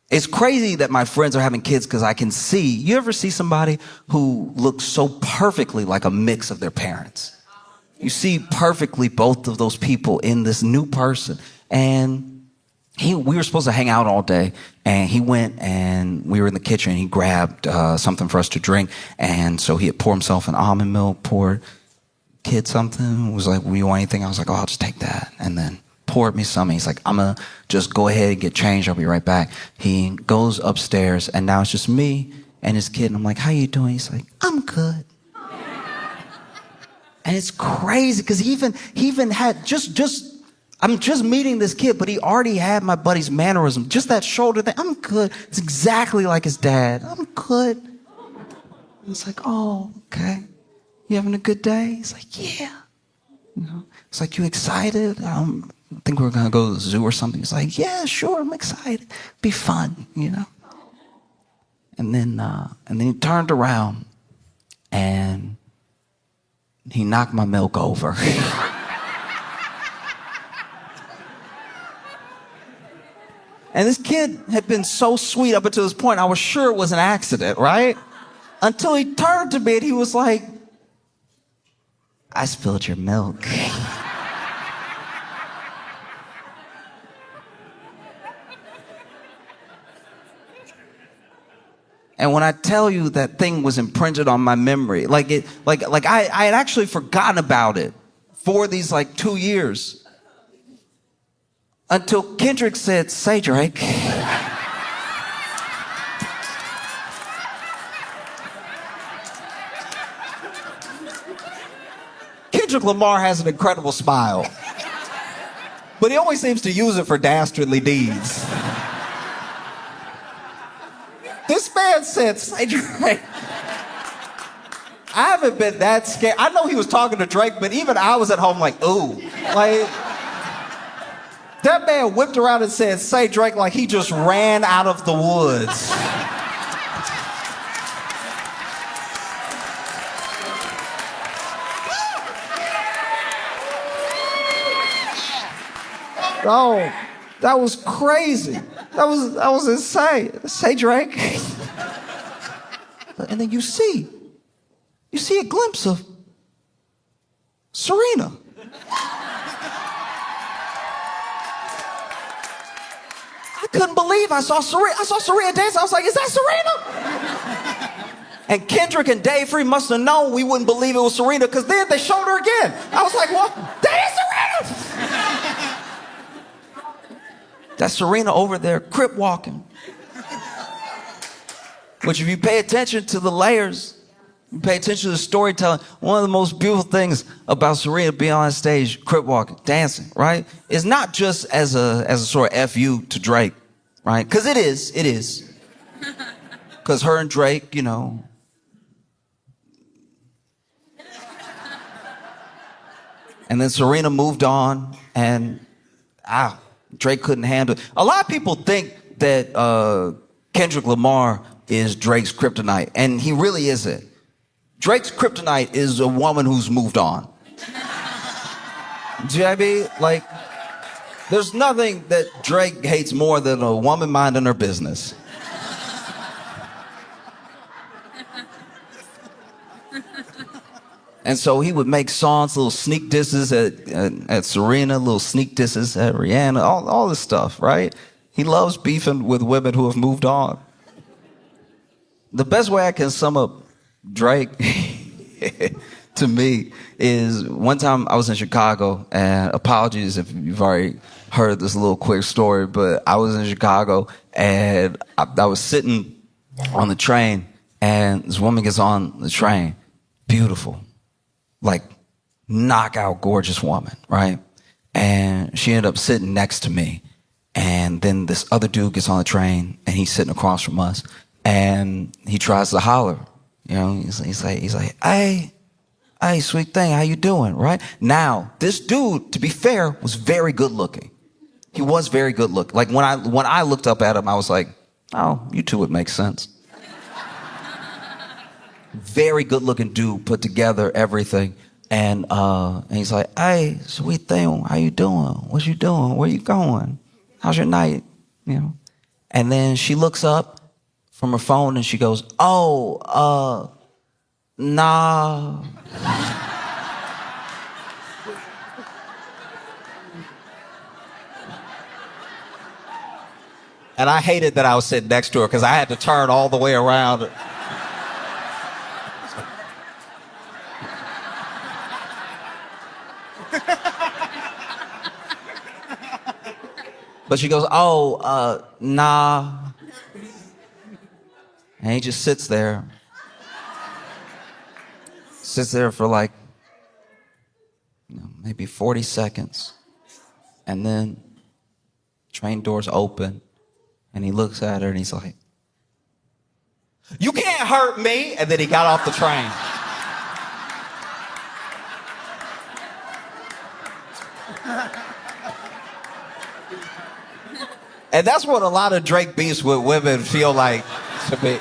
It's crazy that my friends are having kids because I can see, you ever see somebody who looks so perfectly like a mix of their parents? You see perfectly both of those people in this new person. And we were supposed to hang out all day, and he went and we were in the kitchen, and he grabbed something for us to drink. And so he had poured himself an almond milk, poured kid something, was like, "Will you want anything?" I was like, "Oh, I'll just take that." And then poured me something. He's like, "I'm gonna just go ahead and get changed. I'll be right back." He goes upstairs, and now it's just me and his kid. And I'm like, "How you doing?" He's like, "I'm good." And it's crazy because he even had I'm just meeting this kid, but he already had my buddy's mannerism. Just that shoulder thing. "I'm good." It's exactly like his dad. "I'm good." It's like, "Oh, okay. You having a good day?" He's like, "Yeah." You know, it's like, "You excited?" "I think we're gonna go to the zoo or something." He's like, "Yeah, sure, I'm excited. Be fun, you know." And then he turned around and he knocked my milk over. And this kid had been so sweet up until this point. I was sure it was an accident, right? Until he turned to me and he was like, "I spilled your milk." And when I tell you that thing was imprinted on my memory, like I had actually forgotten about it for these like 2 years. Until Kendrick said, "Say, Drake." Kendrick Lamar has an incredible smile, but he always seems to use it for dastardly deeds. This man said, "Say, Drake." I haven't been that scared. I know he was talking to Drake, but even I was at home like, ooh. Like, that man whipped around and said, "Say, Drake," like he just ran out of the woods. Oh, that was crazy. That was insane. "Say, Drake." And then you see a glimpse of Serena. I couldn't believe I saw Serena dance. I was like, "Is that Serena?" And Kendrick and Dave Free must have known we wouldn't believe it was Serena, because then they showed her again. I was like, "Well, that is Serena." That's Serena over there, crip walking. Which, if you pay attention to the layers Pay attention to the storytelling. One of the most beautiful things about Serena being on stage, crip walking, dancing, right, is not just as a sort of FU to Drake, right? Because it is. Because her and Drake, you know. And then Serena moved on, and Drake couldn't handle it. A lot of people think that Kendrick Lamar is Drake's kryptonite, and he really isn't. Drake's kryptonite is a woman who's moved on. Do you know what I mean? Like, there's nothing that Drake hates more than a woman minding her business. And so he would make songs, little sneak disses at Serena, little sneak disses at Rihanna, all this stuff, right? He loves beefing with women who have moved on. The best way I can sum up Drake to me is one time I was in Chicago, and apologies if you've already heard this little quick story, but I was in Chicago and I was sitting on the train, and this woman gets on the train, beautiful, like knockout gorgeous woman, right? And she ended up sitting next to me, and then this other dude gets on the train and he's sitting across from us, and he tries to holler. You know, he's like, hey, sweet thing, how you doing, right? Now, this dude, to be fair, was very good looking. He was very good looking. Like, when I looked up at him, I was like, oh, you two would make sense. Very good looking dude, put together, everything. And he's like, hey, sweet thing, how you doing? What you doing? Where you going? How's your night? You know? And then she looks up from her phone and she goes, oh, nah. And I hated that I was sitting next to her because I had to turn all the way around. But she goes, oh, nah. And he just sits there. Sits there for like, maybe 40 seconds. And then train doors open. And he looks at her and he's like, you can't hurt me. And then he got off the train. And that's what a lot of Drake beefs with women feel like to me.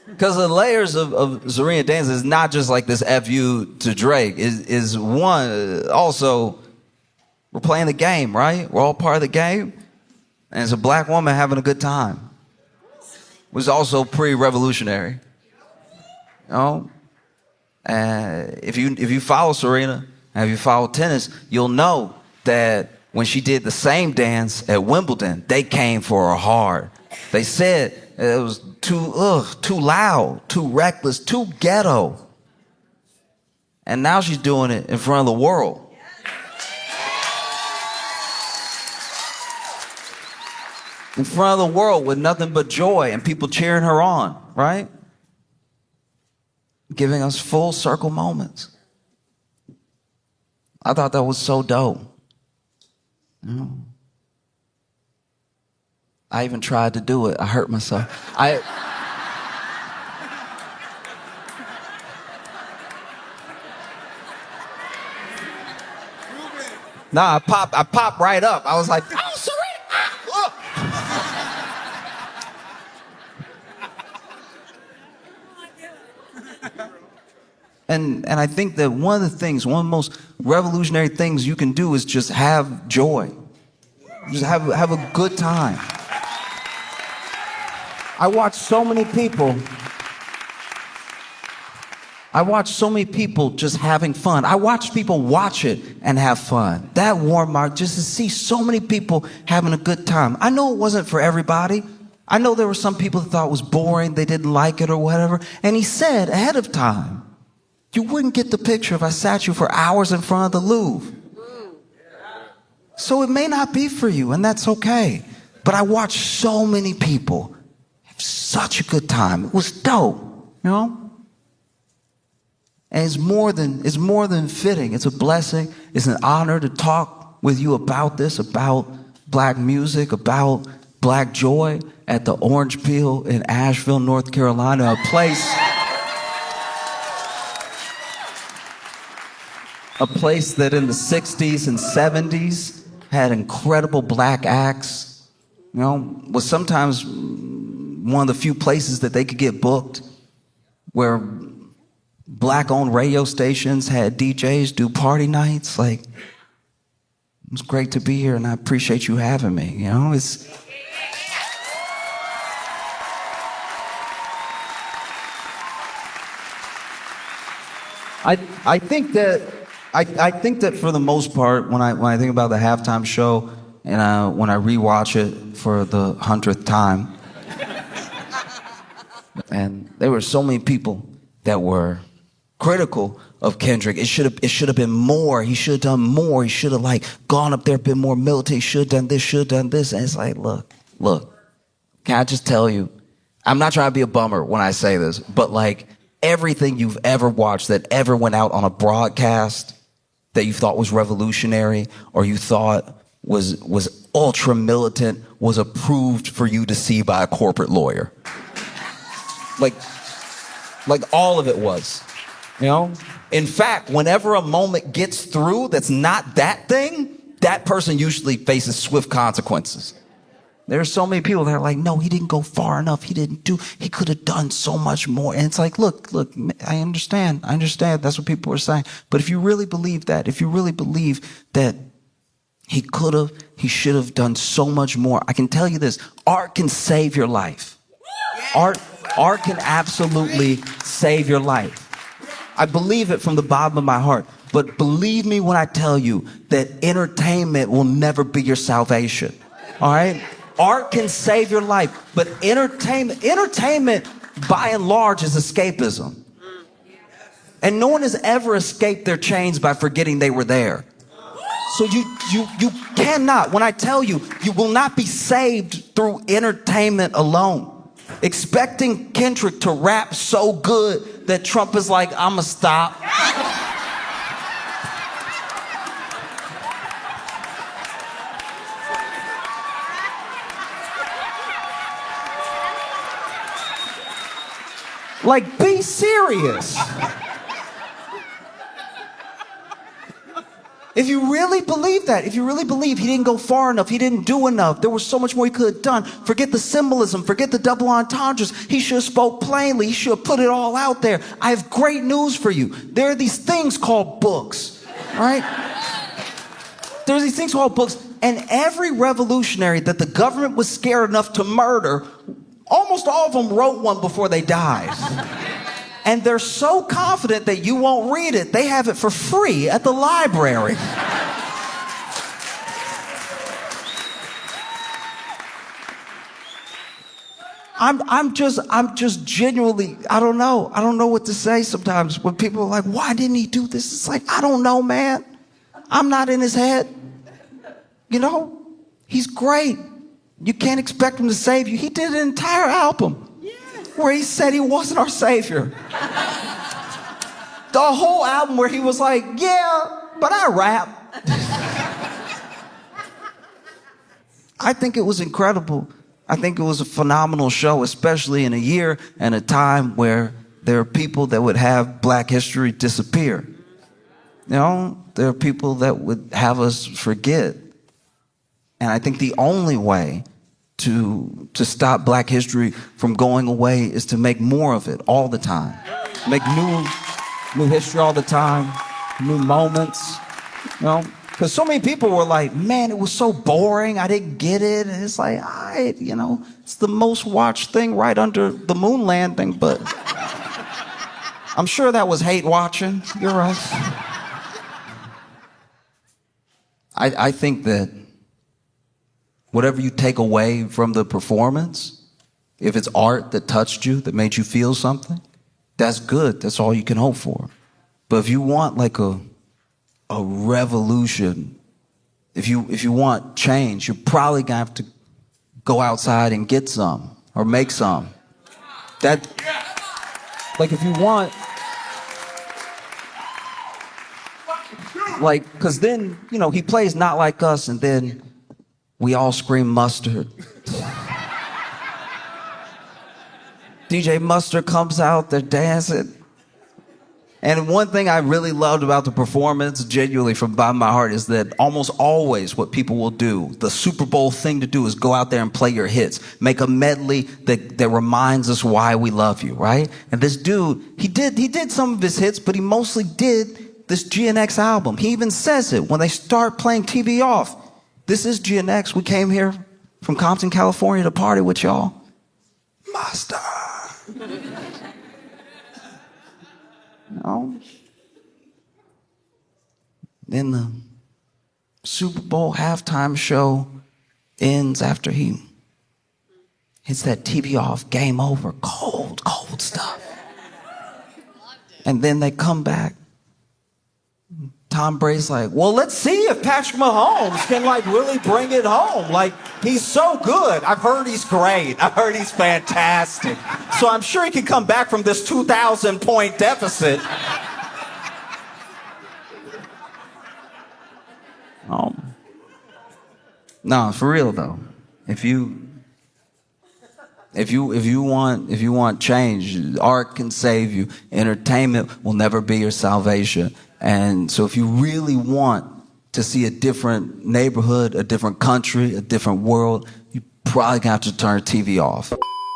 Because the layers of Serena dance is not just like this FU to Drake. Is one, also, we're playing the game, right? We're all part of the game. And it's a black woman having a good time. Was also pre-revolutionary. You know? And if you follow Serena, and if you follow tennis, you'll know that when she did the same dance at Wimbledon, they came for her hard. They said it was too loud, too reckless, too ghetto. And now she's doing it in front of the world. In front of the world with nothing but joy and people cheering her on, right? Giving us full circle moments. I thought that was so dope. You know? I even tried to do it. I hurt myself. I popped right up. I was like, oh, Serena! And I think that one of the most revolutionary things you can do is just have joy. Just have a good time. I watch so many people just having fun. I watch people watch it and have fun. That warmed my heart just to see so many people having a good time. I know it wasn't for everybody. I know there were some people that thought it was boring, they didn't like it or whatever. And he said ahead of time, you wouldn't get the picture if I sat you for hours in front of the Louvre. So it may not be for you, and that's okay. But I watched so many people have such a good time. It was dope, you know? And it's more than fitting. It's a blessing. It's an honor to talk with you about this, about black music, about black joy at the Orange Peel in Asheville, North Carolina, a place that in the 60s and 70s had incredible black acts, you know, was sometimes one of the few places that they could get booked, where black-owned radio stations had DJs do party nights. Like, it's great to be here, and I appreciate you having me, you know? I think that for the most part, when I think about the halftime show and when I rewatch it for the 100th time, and there were so many people that were critical of Kendrick. It should have been more. He should have done more. He should have like gone up there, been more militant. He should have done this. And it's like, look, can I just tell you, I'm not trying to be a bummer when I say this, but like everything you've ever watched that ever went out on a broadcast that you thought was revolutionary or you thought was ultra militant was approved for you to see by a corporate lawyer. Like all of it was, you know? In fact, whenever a moment gets through that's not that thing, that person usually faces swift consequences. There are so many people that are like, no, he didn't go far enough. He could have done so much more. And it's like, look, I understand. That's what people are saying. But if you really believe that, if you really believe that he should have done so much more, I can tell you this, art can save your life. Art can absolutely save your life. I believe it from the bottom of my heart. But believe me when I tell you that entertainment will never be your salvation. All right? Art can save your life, but entertainment by and large is escapism. And no one has ever escaped their chains by forgetting they were there. So you cannot, when I tell you, you will not be saved through entertainment alone. Expecting Kendrick to rap so good that Trump is like, I'ma stop. Like, be serious. If you really believe that, if you really believe he didn't go far enough, he didn't do enough, there was so much more he could have done, forget the symbolism, forget the double entendres. He should have spoke plainly. He should have put it all out there. I have great news for you. There are these things called books, all right? There's these things called books, and every revolutionary that the government was scared enough to murder, almost all of them wrote one before they died. And they're so confident that you won't read it, they have it for free at the library. I'm just genuinely, I don't know what to say sometimes when people are like, why didn't he do this? It's like, I don't know, man. I'm not in his head. You know, he's great. You can't expect him to save you. He did an entire album where he said he wasn't our savior. The whole album where he was like, yeah, but I rap. I think it was incredible. I think it was a phenomenal show, especially in a year and a time where there are people that would have Black history disappear. You know, there are people that would have us forget. And I think the only way to stop Black history from going away is to make more of it all the time. Make new history all the time, new moments, you know? Because so many people were like, man, it was so boring, I didn't get it. And it's like, you know, it's the most watched thing right under the moon landing, but I'm sure that was hate watching. You're right. I think that whatever you take away from the performance, if it's art that touched you, that made you feel something, that's good. That's all you can hope for. But if you want like a revolution, if you want change, you're probably gonna have to go outside and get some or make some. That, like, if you want, like, because then, you know, he plays Not Like Us, and then we all scream Mustard. DJ Mustard comes out, they're dancing. And one thing I really loved about the performance, genuinely from the bottom of my heart, is that almost always what people will do, the Super Bowl thing to do, is go out there and play your hits. Make a medley that reminds us why we love you, right? And this dude, he did some of his hits, but he mostly did this GNX album. He even says it when they start playing TV Off. This is GNX. We came here from Compton, California to party with y'all. Master. No. Then the Super Bowl halftime show ends after he hits that TV Off, game over, cold stuff. And then they come back. Tom Brady's like, well, let's see if Patrick Mahomes can, like, really bring it home. Like, he's so good. I've heard he's great. I've heard he's fantastic. So I'm sure he can come back from this 2,000-point deficit. No, for real though. If you want change, art can save you. Entertainment will never be your salvation. And so if you really want to see a different neighborhood, a different country, a different world, you probably have to turn TV off.